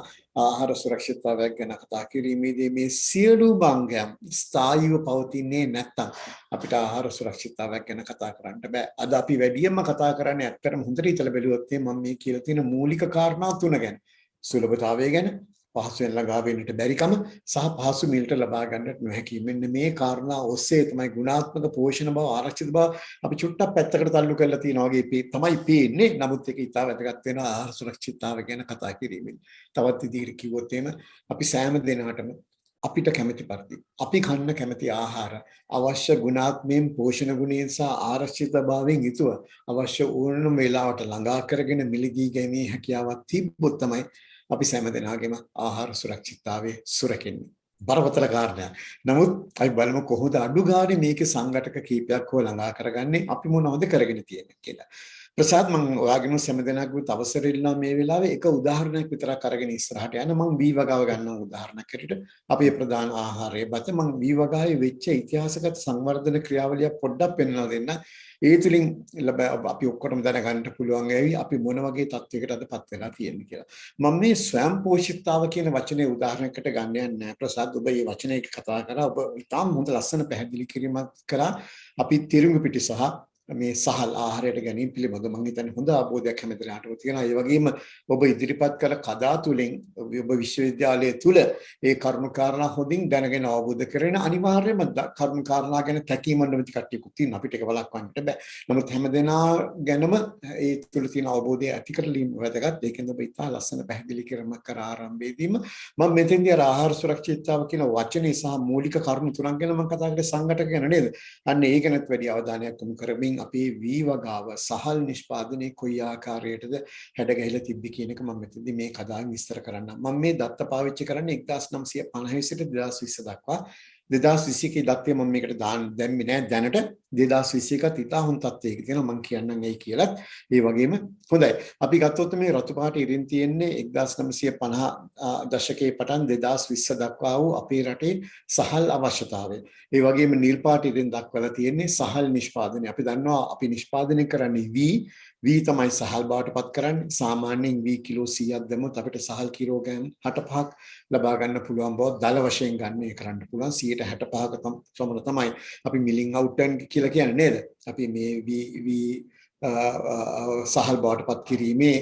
ආහාර සුරක්ෂිතතාවයක් ගැන කතා කිරීමේදී මේ සියලු භංගයන් ස්ථායීව පවතින්නේ නැත්නම් අපිට ආහාර සුරක්ෂිතතාවයක් ගැන කතා කරන්න බෑ. අද අපි වැඩියෙන්ම කතා කරන්නේ ඇත්තටම හොඳට හිතලා බැලුවොත් මම මේ කියලා තියෙන මූලික කාරණා තුන ගැන. සුලභතාවය ගැන, පහසුවෙන් ළඟා වෙන්නට බැරිකම සහ පහසු මිලට ලබා ගන්නට නොහැකි. මෙන්න මේ කාරණා ඔස්සේ තමයි ගුණාත්මක පෝෂණ බව ආරක්ෂිත බව අපි චුට්ටක් පැත්තකට තල්ලු කරලා තියෙනවා වගේ තමයි පේන්නේ. නමුත් ඒක ඉතාල වැදගත් වෙනවා ආහාර සුරක්ෂිතතාවය ගැන කතා කිරීමෙන්. තවත් ඉදිරියට කිව්වොත් එහෙම අපි සෑම දිනකටම අපිට කැමති පරිදි අපි කන්න කැමති ආහාර අවශ්‍ය ගුණාත්මයෙන් පෝෂණ ගුණයෙන් සහ ආරක්ෂිතභාවයෙන් යුතුව අවශ්‍ය ඕනම වේලාවට ළඟා කරගෙන මිලදී ගැනීමේ හැකියාවක් තිබ්බොත් තමයි අපි සෑම දෙනාගේම ආහාර සුරක්ෂිතතාවය සුරකින්නේ. බරපතල කාරණයක්. නමුත් අපි බලමු කොහොමද අඩු ගානේ මේකේ සංඝටක කීපයක් හෝ ළඟා කරගන්නේ අපි මොනවද කරගෙන තියෙන්නේ කියලා. ප්‍රසාද් මම ඔයාගෙන සම්මදනාගුත් අවසර ඉල්ලනවා මේ වෙලාවේ එක උදාහරණයක් විතරක් අරගෙන ඉස්සරහට යන මම වී වගාව ගන්නවා උදාහරණයක් හැටියට අපේ ප්‍රධාන ආහාරයේ බත මම වී වගාවේ වෙච්ච ඉතිහාසගත සංවර්ධන ක්‍රියාවලිය පොඩ්ඩක් පෙන්වලා දෙන්න. ඒ තුලින් අපි ඔක්කොටම දැනගන්න පුළුවන් ඇවි අපි මොන වගේ තත්යකට අදපත් වෙලා තියෙන්නේ කියලා. මම මේ ස්වයං පෝෂිතතාව කියන වචනේ උදාහරණයකට ගන්න යන්නේ නැහැ. ප්‍රසාද් ඔබ මේ වචනේ කතා කරා ඔබ ඉතාම හොඳ ලස්සන පැහැදිලි කිරීමක් කරා. අපි තිරුඟු පිටි සහ මේ සහල් ආහාරයට ගැනීම පිළිබඳව මම හිතන්නේ හොඳ අවබෝධයක් හැමදෙනාටම තියෙනවා. ඒ වගේම ඔබ ඉදිරිපත් කළ කදා තුලින් ඔබ විශ්වවිද්‍යාලය තුල ඒ කරුණු කාරණා හොඳින් දැනගෙන අවබෝධ කරගෙන අනිවාර්යයෙන්ම කරුණු කාරණා ගැන තැකීම නැති කට්ටියකුත් තියෙනවා. අපිට ඒක වළක්වන්නට බෑ. නමුත් හැමදෙනා ගැනම ඒ තුල තියෙන අවබෝධය ඇති කරලීම වැදගත්. ඒකෙන්ද ඔබ ඉතා ලස්සන පැහැදිලි කිරීමක් කර ආරම්භයේදීම මම මෙතෙන්දී ආහාර සුරක්ෂිතතාව කියන වචනේ සහ මූලික කරුණු තුනක් ගැන මම කතා කරේ සංඝටක ගැන නේද? අන්න ඒ ගැනත් වැඩි අවධානයක් යොමු කරමින් අපේ වී වගාව සහල් නිෂ්පාදනයේ කොයි ආකාරයටද හැඩගැහිලා තිබ්බි කියන එක මම මෙතනදී මේ කතාවෙන් විස්තර කරන්නම්. මම මේ දත්ත පාවිච්චි කරන්නේ 1950 සිට 2020 දක්වා. 2021 ගේ දත්තය මම මේකට දැම්මේ නෑ දැනට 2021ත් ඉතා හොඳ තත්ත්වයක තියෙනවා මම කියන්නම් ඇයි කියලාත්. ඒ වගේම හොඳයි. අපි ගත්තොත් මේ රතු පාට ඉරින් තියෙන්නේ 1950 දශකයේ පටන් 2020 දක්වා වූ අපේ රටේ සහල් අවශ්‍යතාවය. ඒ වගේම නිල් පාට ඉරින් දක්වලා තියෙන්නේ සහල් නිෂ්පාදනය. අපි දන්නවා අපි නිෂ්පාදනය කරන්නේ වී තමයි සහල් බවට පත් කරන්නේ. සාමාන්‍යයෙන් වී කිලෝ 100ක් දැම්මොත් අපිට සහල් කිලෝග්‍රෑම් 65ක් ලබා ගන්න පුළුවන් බව දල වශයෙන් ගන්න ඒ කරන්න පුළුවන් 65ක සමන තමයි අපි මිලින් අවුට්ටන් කියලා කියන්නේ නේද? අපි මේ වී සහල් බවට පත් කිරීමේ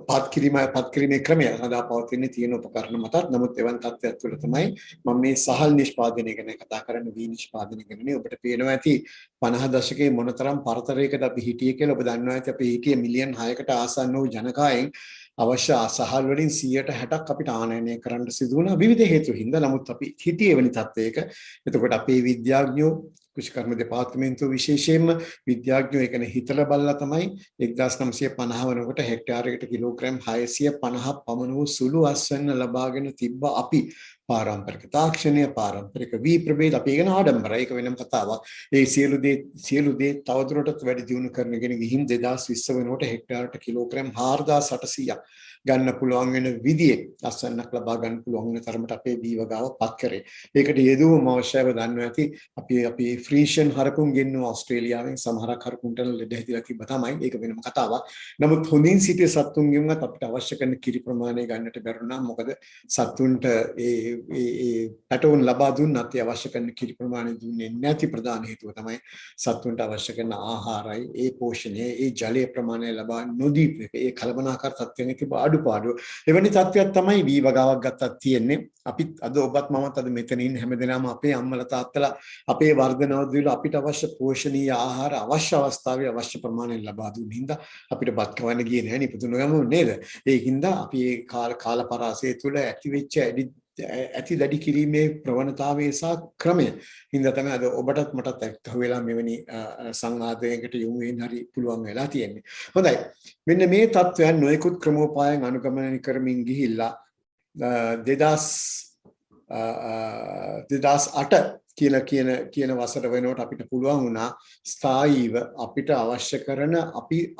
පත් කිරීමේ ක්‍රමය සඳහා පවතින තියෙන උපකරණ මතත්. නමුත් එවන් තත්ත්වයක් තුළ තමයි මම මේ සහල් නිෂ්පාදනය ගැන කතා කරන්නේ වී නිෂ්පාදනය ගැන නේ. ඔබට පේනවා ඇති 50 දශකයේ මොනතරම් පරතරයකට අපි හිටියේ කියලා. ඔබ දන්නවා ඇති අපි හිටියේ මිලියන් 6කට ආසන්න වූ ජනකායෙන් අවශ්‍ය සහල් වලින් 160ක් අපිට ආනයනය කරන්න සිදු වුණා විවිධ හේතු හින්දා. නමුත් අපි හිටියේ වෙනි තත්ත්වයක. එතකොට අපේ විද්‍යාඥයෝ කෘෂිකර්ම දෙපාර්තමේන්තුව විශේෂයෙන්ම විද්‍යාඥයෝ ඒක හිතලා බලලා තමයි 1950 වනකොට හෙක්ටාරයකට කිලෝග්‍රෑම් 650ක් පමණ වූ සුළු අස්වැන්න ලබාගෙන තිබ්බ අපි පාරම්පරික තාක්ෂණය පාරම්පරික වී ප්‍රභේද අපි ගැන ආඩම්බරයි. ඒක වෙනම කතාවක්. ඒ සියලු දේ තවදුරටත් වැඩි දියුණු කරනගෙන ගිහින් 2020 වෙනකොට හෙක්ටාරයට කිලෝග්‍රෑම් 4800ක් ගන්න පුළුවන් වෙන විදිහේ අස්වැන්නක් ලබා ගන්න පුළුවන් වෙන තරමට අපේ වී වගාව පත් කරේ. ඒකට යෙදුවම අවශ්‍යව දන්නවා ඇති අපි ෆ්‍රීෂන් හරකුන් ගෙන්නුවා ඕස්ට්‍රේලියාවෙන්. සමහරක් හරකුන්ට ලෙඩ හැදිලා තිබ්බ තමයි. ඒක වෙනම කතාවක්. නමුත් හොඳින් සිටිය සත්තුන්ගෙන්වත් අපිට අවශ්‍ය කරන කිරි ප්‍රමාණය ගන්නට බැරුණා. මොකද සත්තුන්ට ඒ පැටවුන් ලබා දුන්නත් ඒ අවශ්‍ය කරන කිරි ප්‍රමාණය දුන්නේ නැති ප්‍රධාන හේතුව තමයි සත්තුන්ට අවශ්‍ය කරන ආහාරයි ඒ පෝෂණය ඒ ජලයේ ප්‍රමාණය ලබා නොදී ඒ කලබනාකාර තත්ත්වයන් තිබ්බ අඩුපාඩු. එවැනි තත්ත්වයක් තමයි වී වගාවක් ගත්තත් තියෙන්නේ. අපි අද ඔබත් මමත් අද මෙතන ඉන්න හැමදෙනාම අපේ අම්මලා තාත්තලා අපේ වර්ධනවල අපිට අවශ්‍ය පෝෂණීය ආහාර අවශ්‍ය අවස්ථාවේ අවශ්‍ය ප්‍රමාණය ලබා දුන්න හින්දා අපිට බත් කවන්න ගියේ නැහැ නිපුතුන ගම නේද? ඒ හින්දා අපි ඒ කාල පරාසය තුළ ඇතිවෙච්ච ඇති දැඩි කිරීමේ ප්‍රවණතාවය සහ ක්‍රමය හින්දා තමයි අද ඔබටත් මටත් එක්ක වෙලා මෙවැනි සංවාදයකට යොමු වෙන්න හරි පුළුවන් වෙලා තියෙන්නේ. හොඳයි. මෙන්න මේ තත්ත්වයන් නොයෙකුත් ක්‍රමෝපායන් අනුගමනය කරමින් ගිහිල්ලා 2008 කියන වසර වෙනකොට අපිට පුළුවන් වුණා ස්ථායීව අපිට අවශ්‍ය කරන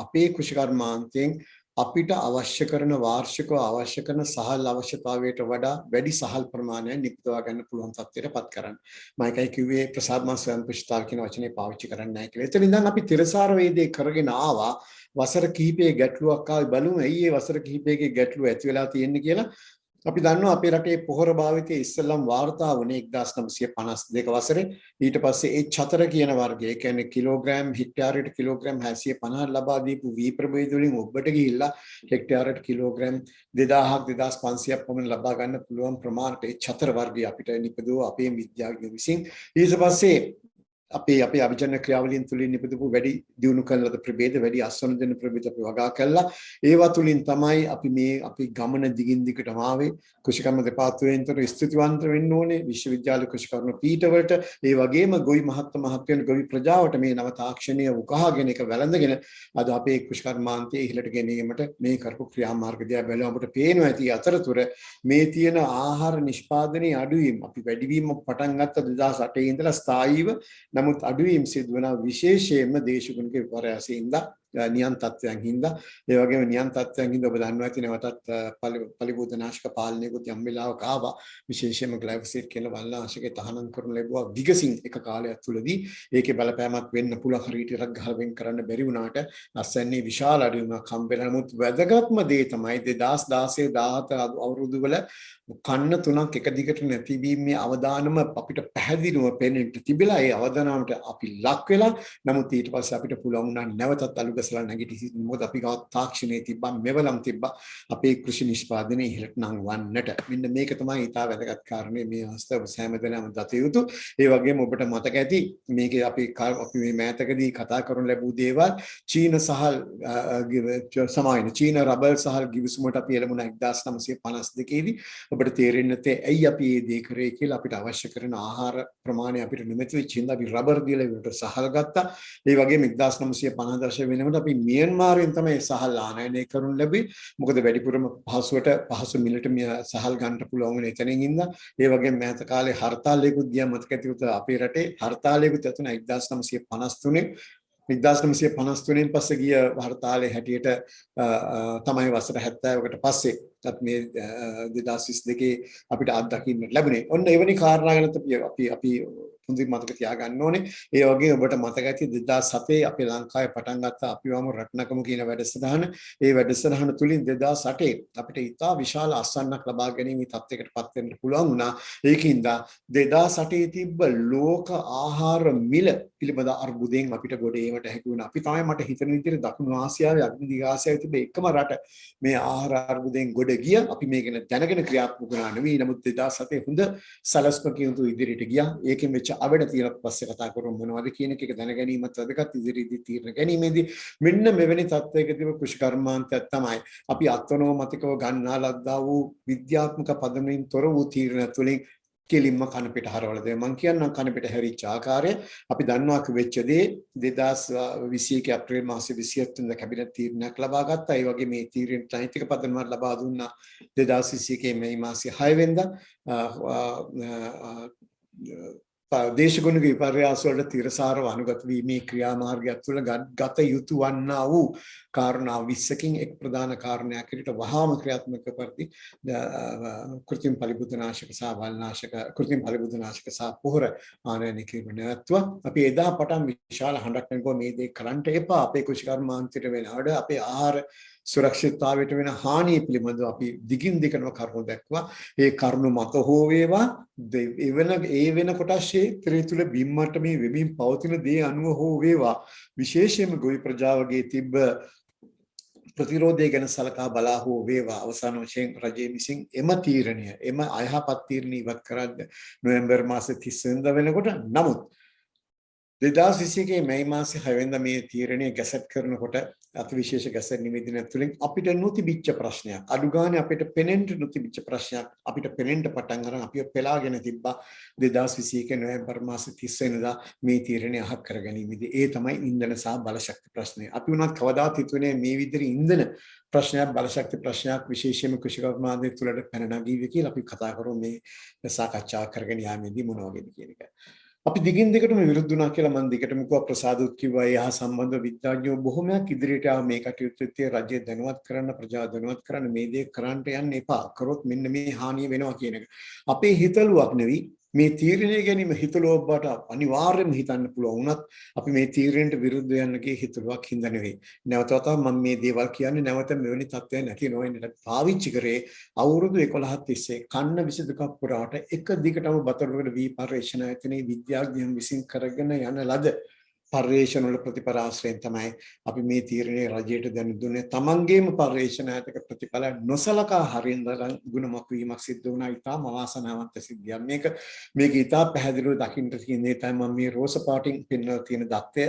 අපේ කෘෂිකර්මාන්තයෙන් අපිට අවශ්‍ය කරන වාර්ෂිකව අවශ්‍ය කරන සහල් අවශ්‍යතාවයට වඩා වැඩි සහල් ප්‍රමාණයක් නිපදවා ගන්න පුළුවන් තත්ත්වයට පත් කරන්න. මම ඒකයි කිව්වේ ප්‍රසාද් මා ස්වයං පුෂ්ඨාව කියන වචනේ පාවිච්චි කරන්නේ නැහැ කියලා. එතන ඉඳන් අපි තිරසාර වේදේ කරගෙන ආවා. වසර කිහිපයේ ගැටලුවක් ආවි බලමු ඇයි ඒ වසර කිහිපයක ගැටලුව ඇති වෙලා තියෙන්නේ කියලා. අපි දන්නවා අපේ රටේ පොහොර භාවිතයේ ඉස්සෙල්ලම වාර්තා වුණේ 1952 වසරේ. ඊට පස්සේ ඒ චතර කියන වර්ගය, ඒ කියන්නේ කිලෝග්‍රෑම් හෙක්ටාරයට කිලෝග්‍රෑම් 650 ලබා දීපු වී ප්‍රභේද වලින් ඔබට ගිහිල්ලා හෙක්ටාරයට කිලෝග්‍රෑම් 2000ක් 2500ක් පමණ ලබා ගන්න පුළුවන් ප්‍රමාණයට ඒ චතර වර්ගය අපිට නිපදවුවා අපේ විද්‍යාඥයෝ විසින්. ඊට පස්සේ අපේ අභිජන ක්‍රියාවලියන් තුලින් නිපදපු වැඩි දියුණු කරන ලද ප්‍රභේද වැඩි අස්වන දෙන ප්‍රභේද අපි වගා කළා. ඒවා තුලින් තමයි අපි ගමන දිගින් දිගටම ආවේ. කෘෂිකර්ම දෙපාර්තමේන්තුවට ස්තුතිවන්ත වෙන්න ඕනේ. විශ්වවිද්‍යාල කෘෂිකර්ම පීඨවලට ඒ වගේම ගොවි මහත්මයන් ගොවි ප්‍රජාවට මේ නව තාක්ෂණීය උකහාගෙන එක වැළඳගෙන අද අපේ කෘෂිකර්මාන්තයේ ඉහළට ගෙනීමට මේ කරපු ක්‍රියාමාර්ග දිහා බැලුවම අපට පේනවා ඇති අතරතුර මේ තියෙන ආහාර නිෂ්පාදනයේ අඩුවීම අපි වැඩිවීම පටන් ගත්ත 2008 ඉඳලා ස්ථායීව නමුත් අඩුවීම් සිදු වෙන විශේෂයෙන්ම දේශගුණික විපර්යාසයෙන් නියම් තත්ත්වයන් හින්දා ඒ වගේම නියම් තත්ත්වයන් හින්දා ඔබ දන්නවා ඇති නැවතත් පලිබෝධනාශක පාලනයකුත් යම් වෙලාවක ආවා විශේෂයෙන්ම ග්ලයිෆොසේට් කියන වල්නාශකේ තහනම් කරනු ලැබුවා විගසින් එක කාලයක් තුලදී ඒකේ බලපෑමක් වෙන්න පුළුවන් හරියට ඉරක් ගහලා වෙන් කරන්න බැරි වුණාට අස්සන්නේ විශාල අඩුවීමක් හම්බෙලා නමුත් වැදගත්ම දේ තමයි 2016 17 අවුරුදු වල කන්න තුනක් එක දිගට නැතිවීමේ අවදානම අපිට පැහැදිලිව පේනෙන්න තිබිලා ඒ අවදානමට අපි ලක් වෙලා නමුත් ඊට පස්සේ අපිට පුළුවන් වුණා නැවතත් අලුගසලා නැගිටි මොකද අපි ගාව තාක්ෂණයේ තිබ්බා මෙවලම් තිබ්බා අපේ කෘෂි නිෂ්පාදනයේ ඉහළට නම් වන්නට මෙන්න මේක තමයි ඊට වැදගත් කාරණේ මේ අවස්ථාව සෑමදෙනාම දත යුතු ඒ වගේම ඔබට මතක ඇති මේකේ අපි මේ මෑතකදී කතා කරන ලැබූ දේවල් චීන සහල් සමායන චීන රබර් සහල් ගිවිසුමට අපි එළමුණ 1952 දී ඔබට තේරෙන්නේ නැතේ ඇයි අපි මේ දේ කරේ කියලා අපිට අවශ්‍ය කරන ආහාර ප්‍රමාණය අපිට නිමැති වෙච්ච හින්දා අපි රබර් දීලා ඒකට සහල් ගත්තා. ඒ වගේම 1950 දශකයේ වෙනකොට අපි මියන්මාරයෙන් තමයි සහල් ආනයනය කරනු ලැබුවේ. මොකද වැඩිපුරම පහසු මිලට සහල් ගන්න පුළුවන් වෙන එතනින් ඉඳලා. ඒ වගේම මෑත කාලේ හර්තාලයකුත් ගියා මතක ඇතිවත අපේ රටේ හර්තාලයකුත් ඇතුණ 1953 1953න් පස්සේ ගිය හර්තාලයේ හැටියට තමයි වසර 70කට පස්සේ මේ 2022 අපිට අත්දකින්න ලැබුණේ. ඔන්න එවැනි කාරණා ගැන අපි හොඳින් මතක තියාගන්න ඕනේ. ඒ වගේ ඔබට මතක ඇති 2007 අපේ ලංකාවේ පටන් ගත්ත අපි වම රත්නකම කියන වැඩසටහන. ඒ වැඩසටහන තුලින් 2008 අපිට ඉතා විශාල අස්වැන්නක් ලබා ගැනීමේ තත්යකට පත් වෙන්න පුළුවන් වුණා. ඒකින්ද 2008 තිබ්බ ලෝක ආහාර මිල පිළිබඳ අර්බුදයෙන් අපිට ගොඩ ඒවට හැකි වුණා. අපි තමයි මට හිතෙන විදිහට දකුණු ආසියාවේ අග්නිදිග ආසියාවේ තිබ්බ එකම රට මේ ආහාර අර්බුදයෙන් ගොඩ ගියා. අපි මේක දැනගෙන ක්‍රියාත්මක කරනා නෙවෙයි. නමුත් 2007 හොඳ සලස්මක යුතු ඉදිරියට ගියා. ඒකෙන් වෙච්ච අවඩ තියෙනත් පස්සේ කතා කරමු මොනවද කියන එක දැන ගැනීමත් වැදගත්. ඉදිරියේදී තීරණ ගැනීමේදී මෙන්න මෙවැනි තත්ත්වයකදී කෘෂිකර්මාන්තයක් තමයි අපි අත්නෝමතිකව ගන්නා ලද්දා වූ විද්‍යාත්මක පදනමින් තොර වූ තීරණ තුළින් කෙලින්ම කන පිට හරවලා දෙනවා. මම කියන්නම් කන පිට හැරිච්ච ආකාරය අපි දන්නවා කිවෙච්ච දේ 2021 අප්‍රේල් මාසේ 27 වෙනිදා කැබිනට් තීරණයක් ලබා ගත්තා. ඒ වගේ මේ තීරණ නෛතික පදනමක් ලබා දුන්නා 2021 මේ මාසේ 6 වෙනිදා දේශගුණික විපර්යාස වලට තිරසාරව අනුගත වීමේ ක්‍රියාමාර්ගයක් තුළ ගත යුතු වන්නා වූ කාරණා 20කින් එක් ප්‍රධාන කාරණයක් හැටියට වහාම ක්‍රියාත්මක කරති කෘත්‍රිම පලිබුද්ධනාශක සහ වල්නාශක කෘත්‍රිම පලිබුද්ධනාශක සහ පොහොර ආනයනය කිරීම නැවැත්තුවා. අපි එදා පටන් විශාල හඬක් නැගුවා මේ දේ කරන්න එපා. අපේ කෘෂිකර්මාන්තයට වෙනවට අපේ ආහාර සුරක්ෂිතතාවයට වෙන හානිය පිළිබඳව අපි දිගින් දිගටම කරුණු දැක්වා. ඒ කරුණු මත හෝ වේවා ඒ වෙන කොටස් ක්ෂේත්‍රය තුළ බිම්මට මේ වෙමින් පවතින දේ අනුව හෝ වේවා විශේෂයෙන්ම ගොවි ප්‍රජාවගේ තිබ්බ ප්‍රතිරෝධය ගැන සලකා බලා හෝ වේවා අවසාන වශයෙන් රජයේ විසින් එම තීරණය එම අයහපත් තීරණ ඉවත් කරද්ද නොවැම්බර් මාසේ 30 වෙනිදා වෙනකොට නමුත් 2021 මැයි මාසේ 6 වෙනිදා මේ තීරණය ගැසට් කරනකොට අතිවිශේෂ ගැසට් නිවේදනය තුළින් අපිට නොතිබිච්ච ප්‍රශ්නයක් අඩු ගානේ අපිට පෙනෙන්න නොතිබිච්ච ප්‍රශ්නයක් අපිට පෙනෙන්න පටන් ගන්න අපිව පෙලාගෙන තිබ්බා 2021 නොවැම්බර් මාසේ 30 වෙනිදා මේ තීරණය අහක් කරගැනීමේදී ඒ තමයි ඉන්ධන සහ බලශක්ති ප්‍රශ්නය. අපි උනත් කවදාත් හිතුවේ මේ විදිහට ඉන්ධන ප්‍රශ්නයක් බලශක්ති ප්‍රශ්නයක් විශේෂයෙන්ම කෘෂිකර්මාන්තය තුළට පැන නගීවි කියලා අපි කතා කරමු මේ සාකච්ඡා කරගෙන යාමේදී මොන වගේද කියන එක. අපි දිගින් දිගටම විරුද්ධ වුණා කියලා මම දිගටම කිව්වා ප්‍රසාදුත් කිව්වා ඒ හා සම්බන්ධ විද්‍යාඥයෝ බොහොමයක් ඉදිරියට ආව මේ කටයුත්තේ රජය දැනුවත් කරන්න ප්‍රජාව දැනුවත් කරන්න මේ දේ කරන්න යන්න එපා කරොත් මෙන්න මේ හානිය වෙනවා කියන එක. අපේ හිතලුවක් නෙවෙයි මේ තීරණය ගැනීම හිතලුවක් බට අනිවාර්යයෙන්ම හිතන්න පුළුවන් වුණත් අපි මේ තීරණයට විරුද්ධ යන්නගේ හිතලුවක් හින්දා නෙවෙයි. නැවතත් මම මේ දේවල් කියන්නේ නැවත මෙවැනි තත්ත්වයක් නැති නොවෙන්නට පාවිච්චි කරේ අවුරුදු 11ක් තිස්සේ කන්න 22ක් පුරාට එක දිගටම බතරවල වී පර්යේෂණ ආයතනයේ විද්‍යාඥයන් විසින් කරගෙන යන ලද පර්යේෂණ වල ප්‍රතිඵල ආශ්‍රයෙන් තමයි අපි මේ තීරණය රජයට දැන දුන්නේ. තමන්ගේම පර්යේෂණාත්මක ප්‍රතිඵල නොසලකා හරින්දලා ගුණමක් වීමක් සිද්ධ වුණා. ඉතාම අවාසනාවන්ත සිද්ධියක්. මේක ඉතා පැහැදිලිව දකින්න තියෙන්නේ තමයි මම මේ රෝස පාටින් පෙන්වලා තියෙන தත්ත්වය.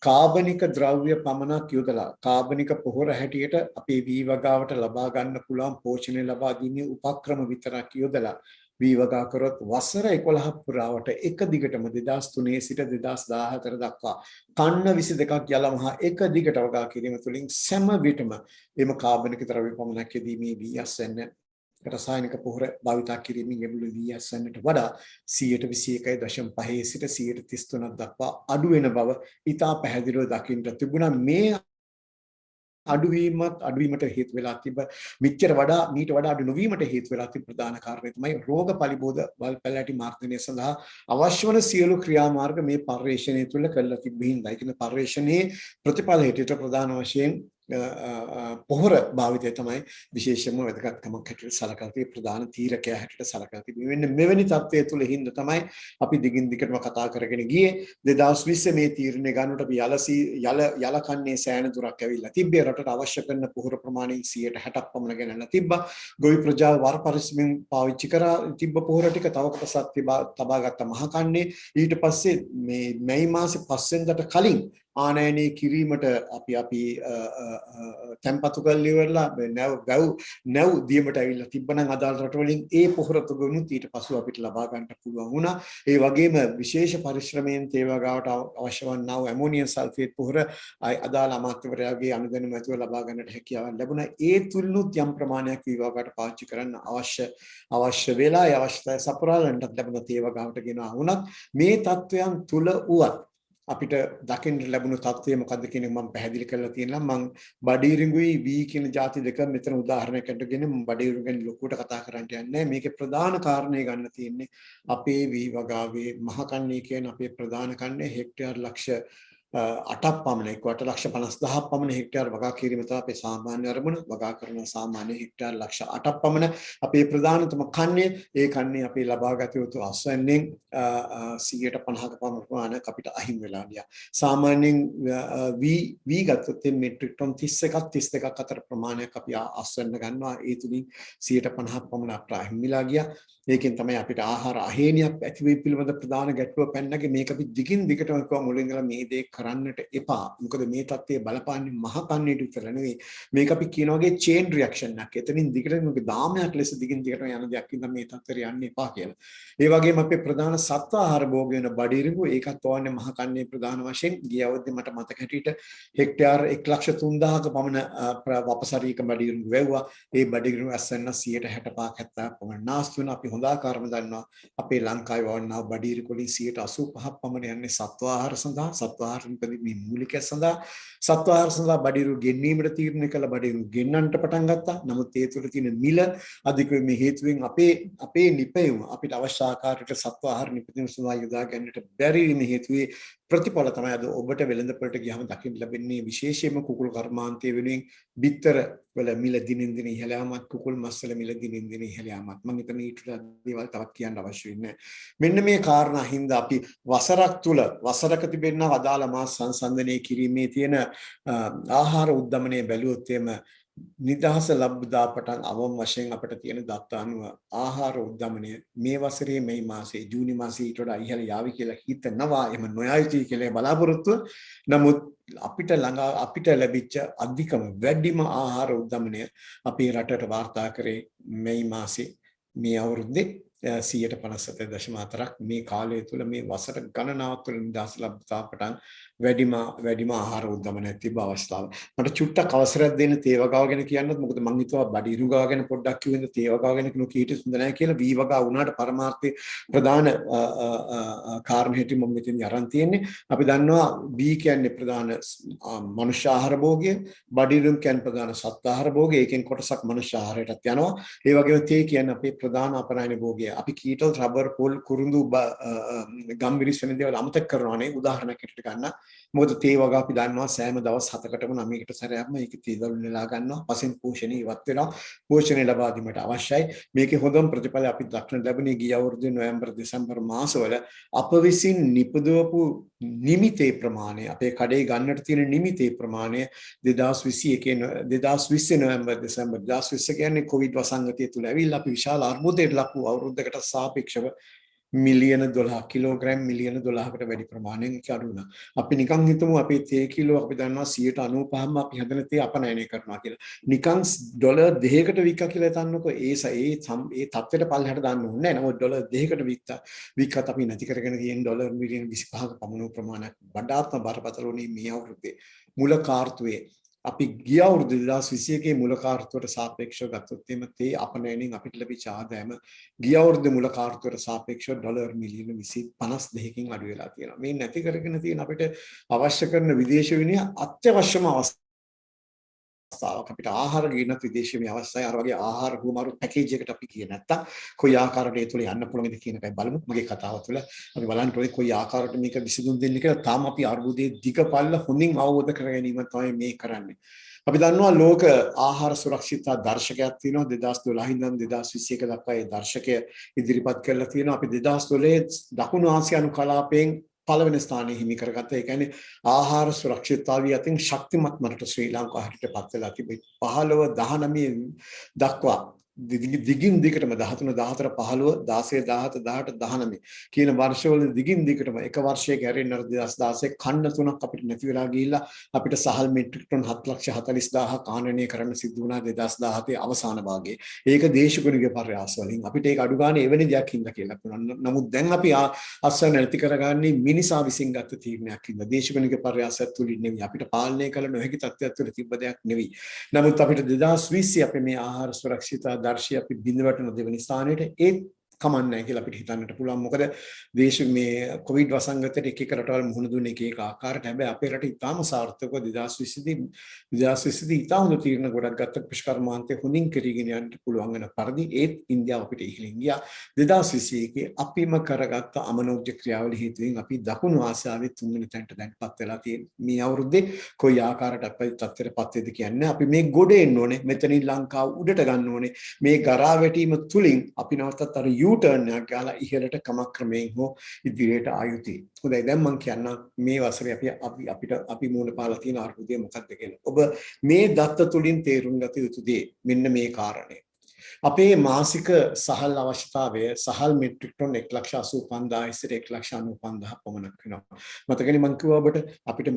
කාබනික ද්‍රව්‍ය පමණක් යොදලා කාබනික පොහොර හැටියට අපේ වී වගාවට ලබා ගන්න පුළුවන් පෝෂණය ලබා දීමේ උපක්‍රම විතරක් යොදලා වී වගා කරොත් වසර 11ක් පුරාවට එක දිගටම 2003 සිට 2014 දක්වා කන්න 22ක් යලමහා එක දිගට වගා කිරීම තුළින් සෑම විටම එම කාබනික ද්‍රව්‍ය පමණක් යෙදීමේ VSN රසායනික පොහොර භාවිතා කිරීමෙන් ලැබුණු VSNට වඩා 21.5 සිට 33% දක්වා අඩු වෙන බව ඉතා පැහැදිලිව දකින්න තිබුණා. මේ අඩුවීමට හේතු වෙලා තිබ්බ මෙච්චර වඩා මීට වඩා අඩු නොවීමට හේතු වෙලා තිබ්බ ප්‍රධාන කාරණය තමයි රෝග පරිබෝධ වල්පැලෑටි මාර්ධනය සඳහා අවශ්‍ය වන සියලු ක්‍රියාමාර්ග මේ පර්යේෂණය තුළ කළා තිබෙහිඳයි. ඒ කියන්නේ පර්යේෂණයේ ප්‍රතිඵල හැටියට ප්‍රධාන වශයෙන් පොහොර භාවිතය තමයි විශේෂම වැදගත්කමක් හැටියට සලකලා තියෙන ප්‍රධාන තීරකයා හැටියට සලකලා තිබෙන්නේ. මෙවැනි තත්ත්වයේ තුල හින්ද තමයි අපි දිගින් දිගටම කතා කරගෙන ගියේ. 2020 මේ තීරණය ගන්නට අපි යල කන්නේ සෑහෙන දුරක් ඇවිල්ලා තිබ්බේ. රටට අවශ්‍ය කරන පොහොර ප්‍රමාණය 160ක් පමණ ගෙනල්ලා තිබ්බා. ගොවි ප්‍රජාව වර පරිස්සමෙන් පාවිච්චි කරා තිබ්බ පොහොර ටික තව කොටසක් තබා ගත්ත මහ කන්නේ. ඊට පස්සේ මේ මැයි මාසේ 5 වෙනිදාට කලින් ආනයනය කිරීමට අපි තැන්පතු කරලා ඉවරලා නැව් දියමට ඇවිල්ලා තිබ්බනම් අදාළ රටවලින් ඒ පොහොර තුගුණුත් ඊට පස්ව අපිට ලබා ගන්නට පුළුවන් වුණා. ඒ වගේම විශේෂ පරිශ්‍රමයෙන් තේවා ගාවට අවශ්‍ය වන්නා වූ ඇමෝනියම් සල්ෆේට් පොහොර අදාළ අමාත්‍යවරයාගේ අනුදැනුම ඇතුව ලබා ගන්නට හැකියාවක් ලැබුණා. ඒ තුලිනුත් යම් ප්‍රමාණයක් විවාහකට පාවිච්චි කරන්න අවශ්‍ය වෙලා ඒ අවශ්‍යතාවය සපුරාලන්නට ලැබුණ තේවා ගාවට ගෙනවා වුණත් මේ තත්වයන් තුල උවත් අපිට දකින්න ලැබුණු තත්ත්වය මොකද්ද කියන එක මම පැහැදිලි කරලා තියෙනවා. මම බඩීරිඟුයි වී කියන ಜಾති දෙක මෙතන උදාහරණයකට ගෙන මම බඩීරිඟු ගැන ලොකුට කතා කරන්න යන්නේ. මේකේ ප්‍රධාන කාරණේ ගන්න තියෙන්නේ අපේ වී වගාවේ මහ කන්නේ කියන අපේ ප්‍රධාන කන්නේ හෙක්ටයාර් ලක්ෂ 8ක් පමණ 1,50,000ක් පමණ හෙක්ටයාර් වගා කිරීම තමයි අපේ සාමාන්‍ය අරමුණ. වගා කරන සාමාන්‍ය හෙක්ටයාර් ලක්ෂ 8ක් පමණ අපේ ප්‍රධානතම කන්නේ. ඒ කන්නේ අපි ලබාගත යුතු අස්වැන්නෙන් 150ක පමණ ප්‍රමාණයක් අපිට අහිමි වෙලා ගියා. සාමාන්‍යයෙන් වී ගත්තොත් මෙට්‍රික් ටන් 31ක් 32ක් අතර ප්‍රමාණයක් අපි අස්වැන්න ගන්නවා. ඒ තුලින් 150ක් පමණ අපට අහිමිලා ගියා. ඒකෙන් තමයි අපිට ආහාර අහේනියක් ඇතිවෙයි පිළිබඳ ප්‍රධාන ගැටලුව පැන්නගේ. මේක අපි දිගින් දිගටම කිව්වා මුලින් ඉඳලා මේ දේ කරන්නට එපා. මොකද මේ තත්ත්වය බලපාන්නේ මහ කන්නේට විතර නෙවෙයි. මේක අපි කියන වගේ චේන් රියැක්ෂන් එකක්. එතනින් දිගටම මේක දාමයක් ලෙස දිගින් දිගටම යන දෙයක් ඉඳන් මේ තත්ත්වයට යන්න එපා කියලා. ඒ වගේම අපේ ප්‍රධාන සත්ව ආහාර භෝග වෙන බඩිරිඟු ඒකත් ඕන්නේ මහ කන්නේ ප්‍රධාන වශයෙන් ගිය අවුරුද්දේ මට මතක හැටියට හෙක්ටයාර් 1,30,000ක පමණ වපසරීක බඩිරිඟු වැව්වා. ඒ බඩිරිඟු ඇස්සන්න 165ක් 70ක් පමණ නාස්ති වෙන අපි හොඳ ආකාරම දන්නවා අපේ ලංකාවේ වවන්නා බඩිරිඟු වලින් 85ක් පමණ යන්නේ සත්ව ආහාර සඳහා. සත්ව ආහාර මේ මූලික සඳහා සත්ව ආහාර සඳහා බඩිරු ගෙන්වීමට තීරණය කළ බඩිරු ගෙන්නන්නට පටන් ගත්තා. නමුත් ඒ තුළ තියෙන මිල අධික මේ හේතුවෙන් අපේ නිපැයුම අපිට අවශ්‍ය ආකාරයට සත්ව ආහාර නිපැයුම සඳහා යොදා ගන්නට බැරි වීම හේතුවේ ප්‍රතිඵල තමයි අද ඔබට වෙළඳපොළට ගියාම දකින්න ලැබෙන්නේ. විශේෂයෙන්ම කුකුල් කර්මාන්තය වෙනුවෙන් බිත්තර වල මිල දිනින් දින ඉහළ යාමත්, කුකුල් මස් වල මිල දිනින් දින ඉහළ යාමත්. මම හිතන්නේ ඊට දේවල් තවත් කියන්න අවශ්‍ය වෙන්නේ. මෙන්න මේ කාරණා හින්දා අපි වසරක් තුල වසරක තිබෙනා අදාළ මාස සංසන්දනය කිරීමේ තියෙන ආහාර උද්දමනය බැලුවොත් එම නිදහස ලබ්ධා පටන් අවම වශයෙන් අපිට තියෙන දත්ත අනුව ආහාර උද්දමනය මේ වසරේ මේ මාසේ ජූනි මාසේ ඊට වඩා ඉහළ යාවි කියලා හිතනවා. එහෙම නොයයිති කියලා බලාපොරොත්තුව. නමුත් අපිට ලැබිච්ච අධිකම වැඩිම ආහාර උද්දමනය අපේ රටට වාර්තා කරේ මේ මාසේ මේ අවුරුද්දේ 157.4ක් මේ කාලය තුල මේ වසර ගණනාවක් තුළ නිදහස් ලබ්ධතා පටන් වැඩිම ආහාර උද්දමනයක් තිබ්බ අවස්ථාව. මට චුට්ටක් අවසරයක් දෙන්න තේවගාව ගැන කියන්නත්. මොකද මං හිතුවා බඩිරුගාව ගැන පොඩ්ඩක් කියවෙන්න තේවගාව ගැන කිනු කීට හොඳ නැහැ කියලා. වී වගා වුණාට පරමාර්ථයේ ප්‍රධාන කාරණා හිටින් මම මෙතන අරන් තියෙන්නේ. අපි දන්නවා වී කියන්නේ ප්‍රධාන මනුෂ්‍ය ආහාර භෝගය, බඩිරුම් කියන්නේ ප්‍රධාන සත්ත්ව ආහාර භෝගය. ඒකෙන් කොටසක් මනුෂ්‍ය ආහාරයටත් යනවා. ඒ වගේම තේ කියන්නේ අපේ ප්‍රධාන අපනයන භෝගය. අපි කීටල් රබර් පොල් කුරුඳු ගම් මිරිස් වෙන දේවල් අමතක කරනවානේ උදාහරණයක් හැටියට ගන්න. මොකද තේ වගා අපි දන්නවා සෑම දවස් 7කටම 9කට සැරයක්ම ඒක තේ දළු නෙලා ගන්නවා. පසෙන් පෝෂණය ඉවත් වෙනවා. පෝෂණය ලබා දීමට අවශ්‍යයි. මේකේ හොඳම ප්‍රතිඵල අපි දක්න ලැබුණේ ගිය අවුරුද්දේ නොවැම්බර් දෙසැම්බර් මාසවල අප විසින් නිපදවපු නිමිතේ ප්‍රමාණය අපේ කඩේ ගන්නට තියෙන නිමිතේ ප්‍රමාණය 2020 නොවැම්බර් දෙසැම්බර් 2020 කියන්නේ කොවිඩ් වසංගතය තුල ඇවිල්ලා අපි විශාල අර්බුදයකට ලක් වූ අවුරුද්දකට සාපේක්ෂව මිලියන 12 කිලෝග්‍රෑම් මිලියන 12කට වැඩි ප්‍රමාණයක් අඩු වුණා. අපි නිකන් හිතමු අපේ තේ කිලෝ අපි දන්නවා 95ම අපි හදන තේ අපනයනය කරනවා කියලා. නිකන් ඩොලර් 2කට වික්කා කියලා හිතන්නකො ඒ තත්ත්වයට පල්ලෙහාට දාන්න ඕනේ නැහැ. නමුත් ඩොලර් 2කට වික්කත් අපි නැති කරගෙන තියෙන ඩොලර් මිලියන 25ක පමණ ප්‍රමාණයක් වඩාත්ම බරපතල වුණේ මේ අවුරුද්දේ මුල කාර්තුවේ. අපි ගිය අවුරුදු 2021 මුල කාර්තුවට සාපේක්ෂව ගත්තොත් එimhe තේ අපනයනින් අපිට ලැබිච්ච ආදායම ගිය අවුරුදු මුල කාර්තුවට සාපේක්ෂව ඩොලර් මිලියන 52කින් අඩු වෙලා තියෙනවා. මේ නැති කරගෙන තියෙන අපිට අවශ්‍ය කරන විදේශ විනිමය අත්‍යවශ්‍යම අවස්ථාවක්. අපිට ආහාර ගේනත් විදේශ විනිමය අවශ්‍යයි. අර වගේ ආහාර හුවමාරු පැකේජ් එකකට අපි ගියේ නැත්තම් කොයි ආකාරයට ඒ තුල යන්න පුළුවන්ද කියන එකයි බලමු. මගේ කතාව තුළ අපි බලන්න ඕනේ කොයි ආකාරයට මේක විසඳුම් දෙන්න කියලා. තාම අපි අර්බුදයේ දිගපල්ල හොඳින් අවබෝධ කර ගැනීම තමයි මේ කරන්නේ. අපි දන්නවා ලෝක ආහාර සුරක්ෂිතතා දර්ශකයක් තියෙනවා 2012 ඉඳන් 2021 දක්වා ඒ දර්ශකය ඉදිරිපත් කරලා තියෙනවා. අපි 2012 දකුණු ආසියානු කලාපයෙන් පළවෙනි ස්ථානයේ හිමි කරගත්තා. ඒ කියන්නේ ආහාර සුරක්ෂිතතාවය අතින් ශක්තිමත් මරට ශ්‍රී ලංකාවට පත් වෙලා තිබේ. 15 19 දක්වා දිගින් දිගටම 13 14 15 16 17 18 19 කියන වර්ෂවල දිගින් දිගටම එක වර්ෂයක හැරෙන්න 2016 ඛණ්ඩ තුනක් අපිට නැති වෙලා ගිහිල්ලා අපිට සහල් මෙට්‍රික් ටන් 7,40,000ක් ආනයනය කරන්න සිදු වුණා 2017 අවසාන භාගයේ. ඒක දේශගුණික පර්යාස වලින් අපිට ඒක අඩු ගන්න එවැනි දෙයක් හින්දා කියලා කියනවා. නමුත් දැන් අපි අස්වැ නැති කරගන්නේ මිනිසා විසින් ගත්ත තීරණයක් හින්දා. දේශගුණික පර්යාසය තුලින් නෙවෙයි අපිට පාලනය කළ නොහැකි තත්ත්වයක් තුළ තිබ්බ දෙයක් නෙවෙයි. නමුත් අපිට 2020 අපේ මේ ආහාර සුරක්ෂිතතා දර්ශය අපි බිඳවට නොදෙවනි ස්ථානයට ඒ කමන්නේ කියලා අපිට හිතන්නට පුළුවන්. මොකද මේ කොවිඩ් වසංගතයට එක එක රටවල් මුහුණ දුන්නේ එක එක ආකාරයට. හැබැයි අපේ රට ඉතාම සාර්ථකව 2020 ඉතා හොඳ තීරණ ගොඩක් ගත්ත පුෂ්කර්මාන්තය හොඳින් කරගෙන යන්න පුළුවන් වෙන පරිදි ඒත් ඉන්දියාව අපිට ඉහළින් ගියා. 2021 අපිම කරගත්ත අමනෝජ්‍ය ක්‍රියාවලිය හේතුවෙන් අපි දකුණු ආසියාවේ තුන්වෙනි තැනට දැන්පත් වෙලා තියෙන මේ අවුරුද්දේ කොයි ආකාරයට අපි තත්ත්වයටපත් වෙද කියන්නේ අපි මේ ගොඩ එන්න ඕනේ. මෙතනින් ලංකාව උඩට ගන්න ඕනේ. මේ ගරා වැටීම තුලින් අපි නැවතත් අර U-turn එකක් ගාලා ඉහළට ක්‍රමයෙන් හෝ ඉදිරියට ආයුතුයි. හොඳයි දැන් මම කියන්න මේ වසරේ අපි මූණ පාලා තියෙන අර්බුදය මොකක්ද කියලා. ඔබ මේ දත්ත තුලින් තේරුම් ගත යුතු දේ මෙන්න මේ කාරණේ. අපේ මාසික සහල් අවශ්‍යතාවය සහල් මෙට්‍රික් ටන් 1,85,000 සිට 1,95,000 පමණක් වෙනවා. මතකනේ මම කිව්වා ඔබට අපිට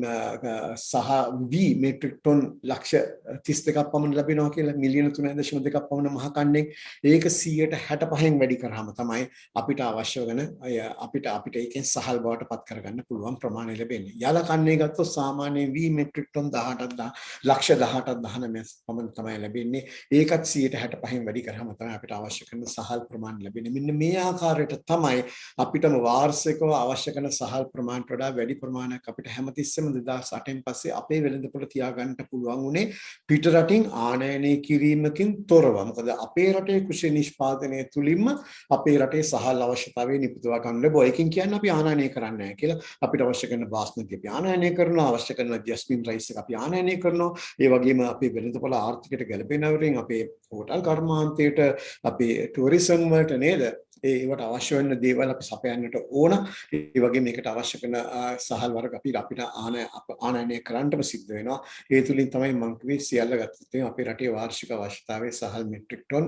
සහ V මෙට්‍රික් ටන් 1,32ක් පමණ ලැබෙනවා කියලා මිලියන 3.2ක් පමණ මහ කණ්ඩෙන් ඒක 165න් වැඩි කරාම තමයි අපිට අවශ්‍ය වෙන අපිට ඒකෙන් සහල් බවට පත් කරගන්න පුළුවන් ප්‍රමාණය ලැබෙන්නේ. යාල කන්නේ ගත්තොත් සාමාන්‍ය V මෙට්‍රික් ටන් 18,19 පමණ තමයි ලැබෙන්නේ. ඒකත් 165න් වැඩි කරාම තමයි අපිට අවශ්‍ය කරන සහල් ප්‍රමාණය ලැබෙන්නේ. මෙන්න මේ ආකාරයට තමයි අපිටම වාර්ෂිකව අවශ්‍ය කරන සහල් ප්‍රමාණයට වඩා වැඩි ප්‍රමාණයක් අපිට හැමතිස්සෙම 2008න් පස්සේ අපේ වෙළඳපොළ තියාගන්න පුළුවන් උනේ පිට රටින් ආනයනය කිරීමකින් තොරව. මොකද අපේ රටේ කෘෂි නිෂ්පාදනය තුලින්ම අපේ රටේ සහල් අවශ්‍යතාවය නිපදවා ගන්න ලැබුවා. ඒකින් කියන්නේ අපි ආනයනය කරන්නේ නැහැ කියලා. අපිට අවශ්‍ය කරන බාස්මති අපි ආනයනය කරනවා, අවශ්‍ය කරන ජස්මින් රයිස් එක අපි ආනයනය කරනවා. ඒ වගේම අපේ වෙළඳපොළ ආර්ථිකයට ගැලපෙනවරින් අපේ හෝටල් කර්මාන්තයට අපේ ටුවරිසම් වලට නේද ඒවට අවශ්‍ය වෙන දේවල් අපි සපයන්නට ඕන. ඒ වගේ මේකට අවශ්‍ය කරන සහල් වර්ග අපිට ආනයනය කරන්නම සිද්ධ වෙනවා. ඒ තුලින් තමයි මම කිව්වේ සියල්ල ගත්තොත් අපේ රටේ වාර්ෂික අවශ්‍යතාවය සහල් මෙට්‍රික් ටන්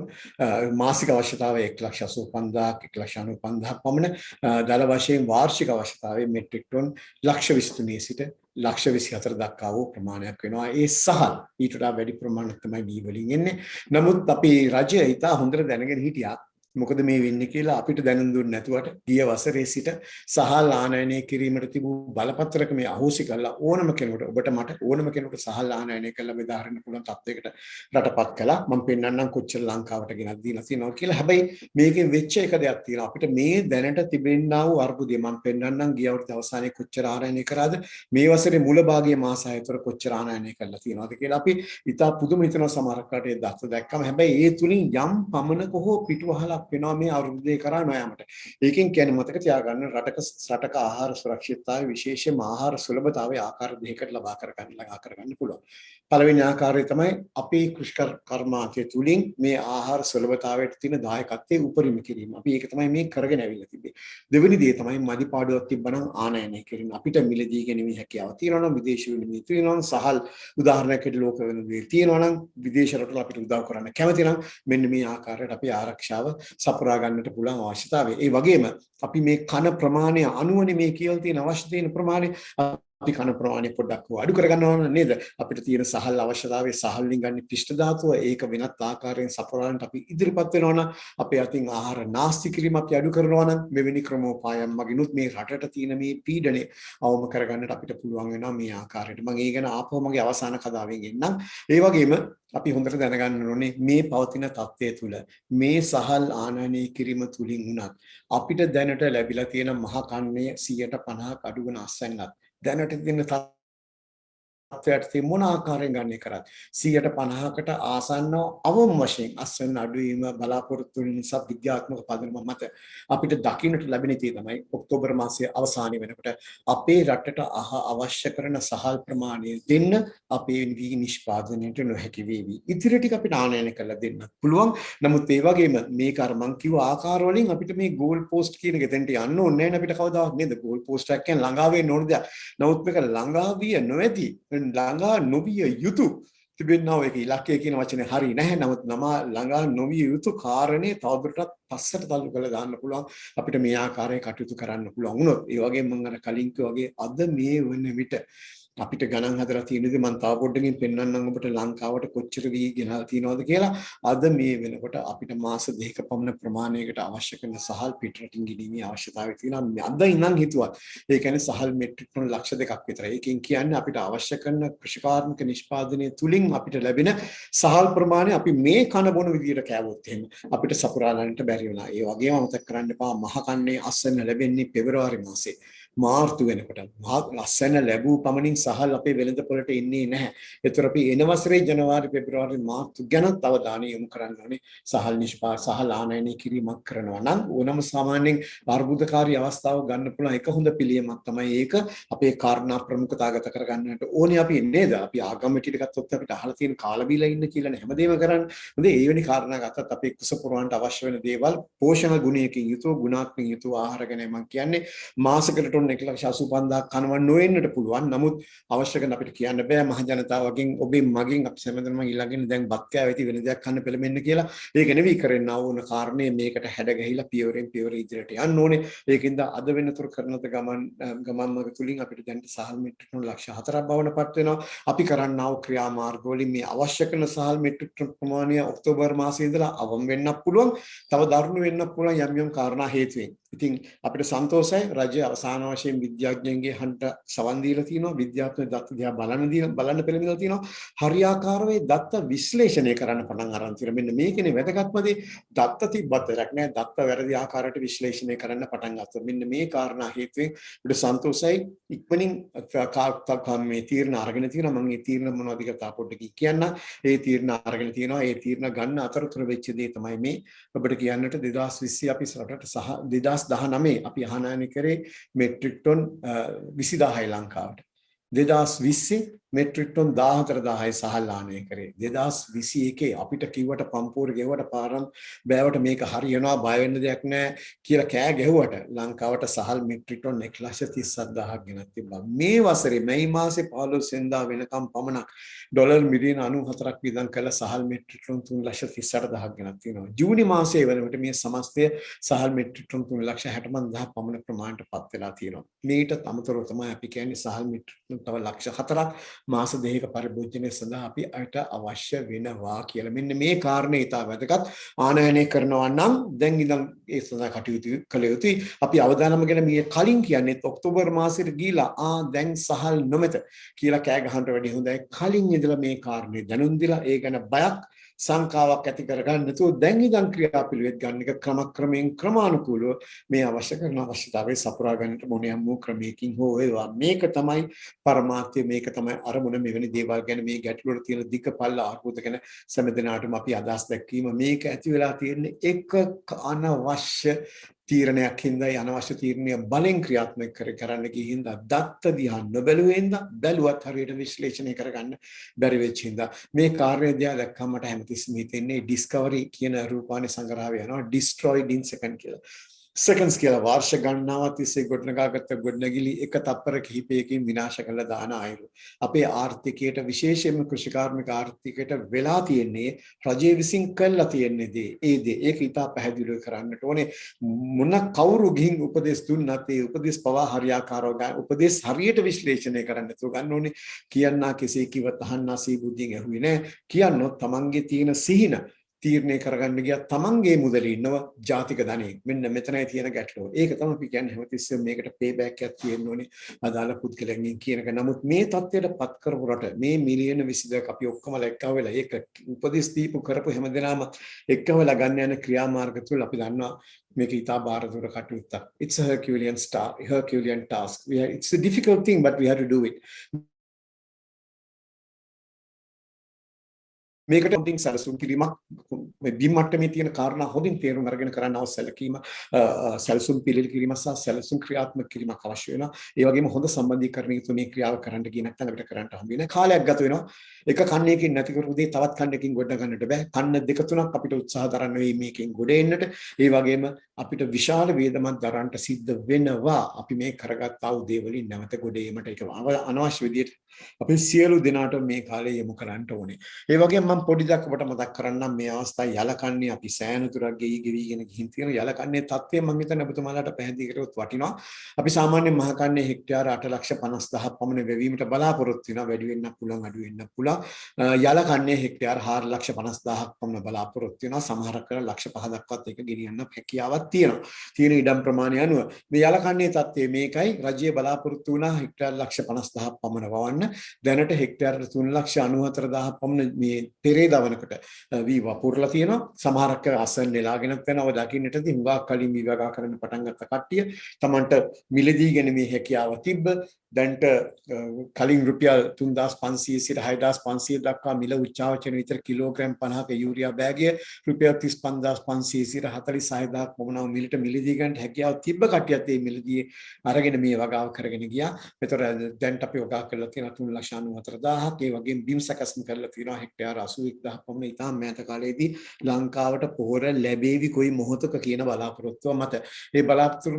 මාසික අවශ්‍යතාවය 1,85,000 1,95,000 පමණ. දල වශයෙන් වාර්ෂික අවශ්‍යතාවය මෙට්‍රික් ටන් 1,23 සිට 1,24 දක්වා වූ ප්‍රමාණයක් වෙනවා. ඒ සහල් ඊට වඩා වැඩි ප්‍රමාණයක් තමයි දී වලින් එන්නේ. නමුත් අපි රජය ඉතා හොඳට දැනගෙන හිටියා මොකද මේ වෙන්නේ කියලා අපිට දැනුම් දුන්නේ නැතුවට ගිය වසරේ සිට සහල් ආනයනය කිරීමට තිබූ බලපත්‍රක මේ අහෝසි කරලා ඕනම කෙනෙකුට ඔබට මට ඕනම කෙනෙකුට සහල් ආනයනය කරලා බෙදා හරින්න පුළුවන් තත්යකට රටපත් කළා. මම පෙන්නන්නම් කොච්චර ලංකාවට ගෙනත් දීලා තියෙනවා කියලා. හැබැයි මේකෙන් වෙච්ච එක දෙයක් තියෙනවා. අපිට මේ දැනට තිබෙන්නා වූ අර්බුදය මම පෙන්නන්නම් ගිය අවුරුද්ද අවසානයේ කොච්චර ආනයනය කරාද මේ වසරේ මුල භාගයේ මාස 6 තුර කොච්චර ආනයනය කරලා තියෙනවද කියලා අපි ඉතා පුදුම හිතන සමහර රටේ දත්ත දැක්කම හැබැයි ඒ තුලින් යම් පමණක හෝ පිටුවහලක් වෙනවා මේ අවුරුද්දේ කරා නොයාමට. ඒකෙන් කියන්නේ මතක තියාගන්න රටක ආහාර සුරක්ෂිතතාවය විශේෂයෙන්ම ආහාර සුලභතාවය ආකාර දෙකකට ළඟා කරගන්න පුළුවන්. පළවෙනි ආකාරය තමයි අපේ කෘෂිකර්මාන්තය තුලින් මේ ආහාර සුලභතාවයට තියෙන දායකත්වයේ උපරිම කිරීම. අපි ඒක තමයි මේ කරගෙන ඇවිල්ලා තිබේ. දෙවෙනි දේ තමයි මදිපාඩුවක් තිබ්බනම් ආනයනය කිරීම. අපිට මිලදී ගැනීමේ හැකියාව තියෙනවා නම් විදේශ විනිමය තියෙනවා නම් සහල් උදාහරණයකට ලෝක වෙන දේ තියෙනවා නම් විදේශ රටවල අපිට උදව් කරන්න කැමති නම් මෙන්න මේ ආකාරයට අපි ආරක්ෂාව සපුරා ගන්නට පුළුවන් අවශ්‍යතාවය. ඒ වගේම අපි මේ කන ප්‍රමාණය අනුවනේ මේ කියලා තියෙන අවශ්‍ය තියෙන ප්‍රමාණය අපි කන ප්‍රමාණය පොඩ්ඩක් අඩු කරගන්න ඕන නේද? අපිට තියෙන සහල් අවශ්‍යතාවයේ සහල් වලින් ගන්න පිෂ්ඨ ධාතුව ඒක වෙනත් ආකාරයෙන් සපුරාලන්ට අපි ඉදිරිපත් වෙනවා නම් අපේ අතින් ආහාර නාස්ති කිරීම අපි අඩු කරනවා නම් මෙවැනි ක්‍රමෝපායන් මගිනුත් මේ රටට තියෙන මේ පීඩනය අවම කරගන්නට අපිට පුළුවන් වෙනවා මේ ආකාරයට. මම ඒ ගැන ආපහු මගේ අවසාන කතාවෙන් එන්නම්. ඒ වගේම අපි හොඳට දැනගන්න ඕනේ මේ පවතින තත්ත්වය තුළ මේ සහල් ආනයනය කිරීම තුලින් උනත් අපිට දැනට ලැබිලා තියෙන මහ කන්නේ 150ක් අඩු වෙන අස්වැන්නත් දැනට තියෙන තත්ත්වයට මොන ආකාරයෙන් ගන්නේ කරත් 150කට ආසන්නව අවම වශයෙන් අස්වැන්න අඩුවීම බලාපොරොත්තු වෙන නිසා විද්‍යාත්මක පදනම මත අපිට දකින්නට ලැබෙන තේ තමයි ඔක්තෝබර් මාසයේ අවසානය වෙනකොට අපේ රටට අවශ්‍ය කරන සහල් ප්‍රමාණය දෙන්න අපේ වී නිෂ්පාදනයට නොහැකි වේවි. ඉතිරි ටික අපිට ආනයනය කරලා දෙන්න පුළුවන්. නමුත් ඒ වගේම මේක අර මං කිව්ව ආකාර වලින් අපිට මේ ගෝල් පෝස්ට් කියන එක දෙන්න යන්න ඕනේ නැහැ අපිට කවදාවත් නේද? ගෝල් පෝස්ට් එකක් කියන්නේ ළඟා වෙන්න ඕන දෙයක්. නමුත් මේක ළඟා විය නොඇති ළඟා නොවිය යුතු තිබෙනවා. ඒක ඉලක්කය කියන වචනේ හරි නැහැ. නමුත් ළඟා නොවිය යුතු කාරණේ තවදුරටත් පස්සට තල්ලු කරලා දාන්න පුළුවන්. අපිට මේ ආකාරයෙන් කටයුතු කරන්න පුළුවන් වුණොත් ඒ වගේම මම අර කලින් වගේ අද මේ වන විට අපිට ගණන් හදලා තියෙනදී මම තව පොඩ්ඩකින් පෙන්වන්නම් ඔබට ලංකාවට කොච්චර වී ගෙනලා තියෙනවද කියලා. අද මේ වෙනකොට අපිට මාස දෙකක පමණ ප්‍රමාණයකට අවශ්‍ය කරන සහල් පිටරටින් ගෙනීමේ අවශ්‍යතාවය තියෙනවා. අද ඉඳන් හිතුවත් ඒ කියන්නේ සහල් මෙට්‍රික් ටන් ලක්ෂ 2ක් විතරයි. ඒකෙන් කියන්නේ අපිට අවශ්‍ය කරන කෘෂිකාර්මික නිෂ්පාදනය තුලින් අපිට ලැබෙන සහල් ප්‍රමාණය අපි මේ කන බොන විදියට කෑවොත් එහෙම අපිට සපුරාලන්නට බැරි වෙනවා. ඒ වගේම අමතක කරන්න එපා මහ කන්නේ අස්වැන්න ලැබෙන්නේ පෙබරවාරි මාසේ. මාර්තු වෙනකොට ලස්සන ලැබූ පමණින් සහල් අපේ වෙළඳ පොළට එන්නේ නැහැ. ඒතර අපි එන වසරේ ජනවාරි පෙබරවාරි මාර්තු ගැන අවධානය යොමු කරන්න ඕනේ. සහල් ආනයනය කිරීමක් කරනවා නම් ඕනම සාමාන්‍යයෙන් අර්බුදකාරී අවස්ථාවක් ගන්න පුළුවන් එක හොඳ පිළියමක් තමයි ඒක. අපේ කාරණා ප්‍රමුඛතාවගත කරගන්නට ඕනේ අපි නේද? අපි ආගමිටියට ගත්තොත් අපිට අහලා තියෙන කාලා බීලා ඉන්න කියලා නේ හැමදේම කරන්නේ. හොඳ ඒ වෙනි කාරණා ගත්තත් අපේ කුස පුරවන්නට අවශ්‍ය වෙන දේවල් පෝෂණ ගුණයකින් යුතුව ගුණාත්මක යුතුව ආහාර ගැන මම කියන්නේ මාසයකට 1,85,000 කනවන්න නොවෙන්නට පුළුවන්. නමුත් අවශ්‍ය කරන අපිට කියන්න බෑ මහ ජනතාවගෙන් ඔබේ මගෙන් අපි සැමදෙනම ඊළඟින් දැන් බත් කෑවෙති වෙන දෙයක් කන්න පෙළඹෙන්න කියලා. ඒක නෙවෙයි කරන්න ඕන කාරණේ මේකට හැඩ ගැහිලා පියවරෙන් පියවර ඉදිරියට යන්න ඕනේ. ඒකින්ද අද වෙනතුරු කරනත ගමන් මග තුලින් අපිට දැන් සහල් මෙට්‍රික් ටන් ලක්ෂ 4ක් බවටපත් වෙනවා. අපි කරන්නා වූ ක්‍රියාමාර්ග වලින් මේ අවශ්‍ය කරන සහල් මෙට්‍රික් ටන් ප්‍රමාණය ඔක්තෝබර් මාසයේ ඉඳලා අවම වෙන්නත් පුළුවන්. තව දරුණු වෙන්නත් පුළුවන් යම් කාරණා හේතුවෙන්. ඉතින් අපිට සන්තෝෂයි රජය අවසාන වශයෙන් විද්‍යාඥයන්ගේ හන්ට සවන් දීලා තියෙනවා. විද්‍යාත්මක දත්ත දිහා බලන්න පෙළඹිලා තියෙනවා. හරියාකාරව දත්ත විශ්ලේෂණය කරන්න පටන් අරන් තියෙනවා. මෙන්න මේකනේ වැදගත්ම දේ. දත්ත තිබ්බත් වැඩක් නැහැ. දත්ත වැරදි ආකාරයට විශ්ලේෂණය කරන්න පටන් ගත්තා. මෙන්න මේ කාරණා හේතුවෙන් අපිට සන්තෝෂයි ඉක්මනින් මේ තීරණ අරගෙන තියෙනවා. මම මේ තීරණ මොනවද කියලා පොඩ්ඩක් කියන්න. ඒ තීරණ අරගෙන තියෙනවා. ඒ තීරණ ගන්න අතරතුර වෙච්ච දේ තමයි මේ ඔබට කියන්නට 2020 අපි රටට සහ 2019 අපි ආනයනය කරේ මෙට්‍රික් ටන් 20000යි ලංකාවට. 2020 මෙට්‍රික් ටන් 14000යි සහල් ආනයනය කරේ. 2021 අපිට කිව්වට පම්පෝර ගෙවුවට පාරම් බෑවට මේක හරියනවා බය වෙන්න දෙයක් නැහැ කියලා කෑ ගැහුවට ලංකාවට සහල් මෙට්‍රික් ටන් 1,37,000ක් ගෙනත් තිබ්බා. මේ වසරේ මැයි මාසේ 15 වෙනිදා වෙනකම් පමණක් ඩොලර් මිලියන 94ක් වියදම් කළ සහල් මෙට්‍රික් ටන් 3,38,000ක් ගෙනත් තියෙනවා. ජූනි මාසයේ වෙනකොට මේ සමස්තය සහල් මෙට්‍රික් ටන් 3,65,000 පමණ ප්‍රමාණයටපත් වෙලා තියෙනවා. මේකට අමතරව තමයි අපි කියන්නේ සහල් මෙට්‍රික් ටන් තව ලක්ෂ 4ක් මාස දෙකක පරිභෝජනය සඳහා අපි අයට අවශ්‍ය වෙනවා කියලා. මෙන්න මේ කාරණේ ඉතා වැදගත්. ආනයනය කරනවා නම් දැන් ඉඳන් ඒ සඳහා කටයුතු කළ යුතුයි. අපි අවදානම ගැන මේ කලින් කියන්නේ ඔක්තෝබර් මාසෙට ගිහිලා දැන් සහල් නොමැත කියලා කෑ ගහන්නට වැඩි හොඳයි. කලින් ඉඳලා මේ කාරණේ දැනුම් දීලා ඒ ගැන බයක් සංකාවක් ඇති කරගන්න නැතුව දැන් ඉඳන් ක්‍රියාපිළිවෙත් ගන්න එක ක්‍රමක්‍රමයෙන් ක්‍රමානුකූලව මේ අවශ්‍ය කරන අවශ්‍යතාවය සපුරා ගන්නට මොනියම් වූ ක්‍රමයකින් හෝ වේවා. මේක තමයි පරමාර්ථය, මේක තමයි අරමුණ. මෙවැනි දේවල් ගැන මේ ගැටලු වල තියෙන දික පල්ල ආර්බුද ගැන සෑම අපි අදහස් දැක්වීම මේක ඇති වෙලා තියෙන්නේ එක අනවශ්‍ය තීරණයක් හින්දායි, අනවශ්‍ය තීරණය බලෙන් ක්‍රියාත්මක කරන්න ගිහින් දත්ත දිහා නොබැලුවෙන්ද බැලුවත් හරියට විශ්ලේෂණය කරගන්න බැරි වෙච්ච හින්දා මේ කාර්යය දිහා දැක්කම මට හැමතිස්සෙම හිතෙන්නේ ඩිස්කවරි කියන රූපානේ සංග්‍රහය යනවා destroyed in second කියලා. seconds කියලා වර්ෂ ගණනාවක් තිස්සේ ගොඩනගාගත්ත ගොඩනැගිලි එක තප්පර කිහිපයකින් විනාශ කරලා දාන අයුරු. අපේ ආර්ථිකයට විශේෂයෙන්ම කෘෂිකාර්මික ආර්ථිකයට වෙලා තියෙන්නේ රජය විසින් කළා තියෙන්නේ ඒ දේ. ඒක ඉතා පැහැදිලිව කරන්නට ඕනේ. මොන කවුරු ගිහින් උපදෙස් දුන්නත් ඒ උපදෙස් පවා හරියාකාරව ගන්න උපදෙස් හරියට විශ්ලේෂණය කරන්න තු ගන්න ඕනේ. කියන්නා කෙසේ කිව්වත් අහන්නා සී බුද්ධියෙන් ඇහුවේ නෑ. කියන්නොත් තමන්ගේ තියෙන සිහින තීරණය කරගන්න ගියා තමන්ගේ මුදලේ ඉන්නව ජාතික ධනෙ. මෙන්න මෙතනයි තියෙන ගැටලුව. ඒක තමයි අපි කියන්නේ හැමතිස්සෙම මේකට පේ බෑක් එකක් තියෙන්න ඕනේ අදාළ පුද්ගලයන්ගෙන් කියන එක. නමුත් මේ தත්ත්වයට පත් කරපු රට මේ මිලියන 22ක් අපි ඔක්කොම එක්කව වෙලා ඒක උපදෙස් දීපු කරපු හැමදෙනාම එක්කව වෙලා ගන්න යන ක්‍රියාමාර්ග තුල අපි දන්නවා මේක ඉතා බාරදුර කටයුත්තක්. It's a Herculean task. It's a difficult thing but we have to do it. මේකට හොඳින් සැලසුම් කිරීමක් මේ බිම් මට්ටමේ තියෙන කාරණා හොඳින් තේරුම් අරගෙන කරන්න අවශ්‍ය සැලකීම සැලසුම් පිළිල කිරීම සහ සැලසුම් ක්‍රියාත්මක කිරීමක් අවශ්‍ය වෙනවා. ඒ වගේම හොඳ සම්බන්ධීකරණයක මේ ක්‍රියාව කරන්න ගියේ නැත්නම් අපිට කරන්න හම්බ වෙන්නේ කාලයක් ගත වෙනවා. එක කන්නේකින් නැති කරපු දේ තවත් කන්නකින් ගොඩ ගන්නට බෑ. කන්න දෙක තුනක් අපිට උත්සාහ දරන්න වෙයි මේකෙන් ගොඩ එන්නට. ඒ වගේම අපිට විශාල වේදමක් දරන්න සිද්ධ වෙනවා. අපි මේ කරගත් ආ උදේ වලින් නැවත ගොඩ ඒමට ඒක අනවශ්‍ය විදියට අපි සියලු දෙනාට මේ කාලේ යොමු කරන්න ඕනේ. ඒ වගේම මම පොඩි දක් ඔබට මතක් කරන්නම් මේ අවස්ථාවේ යලකන්නේ අපි සෑනුතුරක් ගෙවිගෙන ගිහින් තියෙන යලකන්නේ තත්ත්වය මම හිතන්නේ ඔබතුමාලාට පැහැදිලි කරොත් වටිනවා. අපි සාමාන්‍යයෙන් මහකන්නේ හෙක්ටයාර 8,50,000ක් පමණ වැවීමට බලාපොරොත්තු වෙනවා. වැඩි වෙන්නත් පුළුවන් අඩු වෙන්නත් පුළුවන්. යලකන්නේ හෙක්ටයාර 4,50,000ක් පමණ බලාපොරොත්තු වෙනවා. සමහරක් කරලා 5,00,000 දක්වත් ඒක ගෙනියන්න හැකියාවක් තියෙනවා. තියෙන ඉඩම් ප්‍රමාණය අනුව මේ යලකන්නේ තත්ත්වය මේකයි. රජය බලාපොරොත්තු වුණා හෙක්ටයාර 50,000ක් පමණ වවන්න. දැනට හෙක්ටයාර 3,94,000ක් පමණ මේ පෙරේදා වනකොට වී වපුරලා තියෙනවා. සමහරක් අසන් නෙලාගෙනත් වෙනවා. දකින්නටදී හුඟක් කලින් වී වගා කරන්න පටන් ගත්ත කට්ටිය තමන්ට මිලදී ගැනීමේ හැකියාව තිබ්බ. දැන්ට කලින් රුපියල් 3,500 සිට 6,500 දක්වා මිල උච්චාවචන විතර කිලෝග්‍රෑම් 50ක යූරියා බෑගය රුපියල් 35,500 සිට 46,000ක් පමණ මිලට මිලදී ගන්නට හැකියාව තිබ්බ කට්ටියත් මේ මිලදී අරගෙන මේ වගාව කරගෙන ගියා. ඒතර දැන්ට අපි වගා කරලා තියෙන 3,94,000ක්. ඒ වගේම බිම් සැකස්ම කරලා තියෙනවා හෙක්ටයාර 81,000 පමණ. ඉතාම මෑත කාලයේදී ලංකාවට පොහොර ලැබේවි කොයි මොහොතක කියන බලාපොරොත්තුව මත. ඒ බලාපොරොත්තු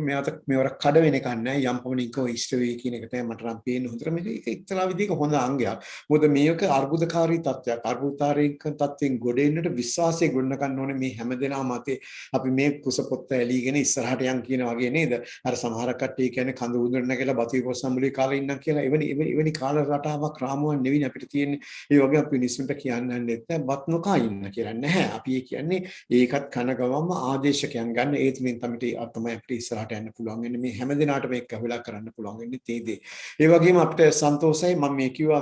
මේවර කඩ වෙන එකක් නෑ. යම් පමණින් කෝ ඉෂ්ට වේ කියන එක තමයි මට නම් පේන්නේ. හොඳට මේක එක්තරා විදිහක හොඳ අංගයක්. මොකද මේක අර්බුදකාරී තත්ත්වයක්. අර්බුදකාරී තත්ත්වෙන් ගොඩ එන්නට විශ්වාසය ගොඩ ගන්න ඕනේ මේ හැමදෙනාම මතේ. අපි මේ කුස පොත්ත ඇලීගෙන ඉස්සරහට යන් කියන වගේ නේද? අර සමහර කට්ටිය කියන්නේ කඳ උදුරන කියලා බතුයි පොස්සම්බුලේ කාලේ ඉන්නම් කියලා. එවැනි කාල රටාවක් රාමුවක් නෙවෙයි අපිට තියෙන්නේ. ඒ වගේ අපි මිනිස්සුන්ට කියන්න නැත්නම් බත් නොකා ඉන්න කියලා නැහැ. අපි කියන්නේ ඒකත් කන ගවම ආදේශකයන් ගන්න. ඒ තුලින් තමයි අපිට ඉස්සරහට යන්න පුළුවන් වෙන්නේ. මේ හැමදෙනාටම එක්ක අහුලා කරන්න පුළුවන් වෙන්නේ තේ දේ. ඒ වගේම අපිට සන්තෝෂයි මම මේ කිව්වා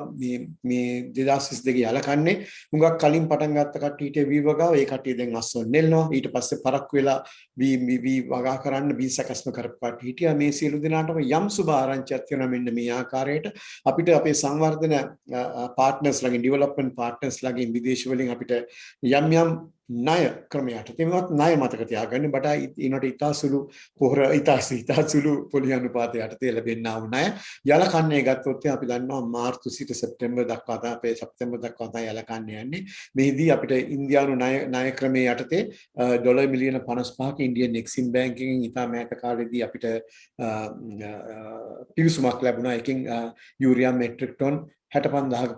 මේ 2022 යලකන්නේ හුඟක් කලින් පටන් ගත්ත කට්ටියට වී වගාව ඒ කට්ටිය දැන් අස්සොන් නෙල්නවා. ඊට පස්සේ පරක්කු වෙලා වී වගා කරන්න බී සැකස්ම කරපු කට්ටිය හිටියා. මේ සියලු දෙනාටම යම් සුබ ආරංචියක් තියෙනවා. මෙන්න මේ ආකාරයට අපිට අපේ සංවර්ධන පාර්ට්නර්ස් ළඟින් ඩෙවලොප්මන්ට් පාර්ට්නර්ස් ළඟින් විදේශ වලින් අපිට යම් ණය ක්‍රමයට තේමවත් ණය මතක තියාගන්න බට ඊනට ඉතාසුළු පොහොර ඉතාසුළු පොලි අනුපාතයට තේ ලැබෙන්නා වූ ණය යලකන්නේ ගත්තොත් අපි දන්නවා මාර්තු සිට සැප්තැම්බර් දක්වා තමයි අපේ සැප්තැම්බර් දක්වා තමයි යලකන්නේ යන්නේ. මෙහිදී අපිට ඉන්දියානු ණය ක්‍රමයේ යටතේ ඩොලර් මිලියන 55ක ඉන්දියන් එක්සිම් බැංකුවෙන් ඉතා මෑත කාලෙදී අපිට පිවිසුමක් ලැබුණා. එකකින් යූරියා මෙට්‍රික් ටොන් 65,000ක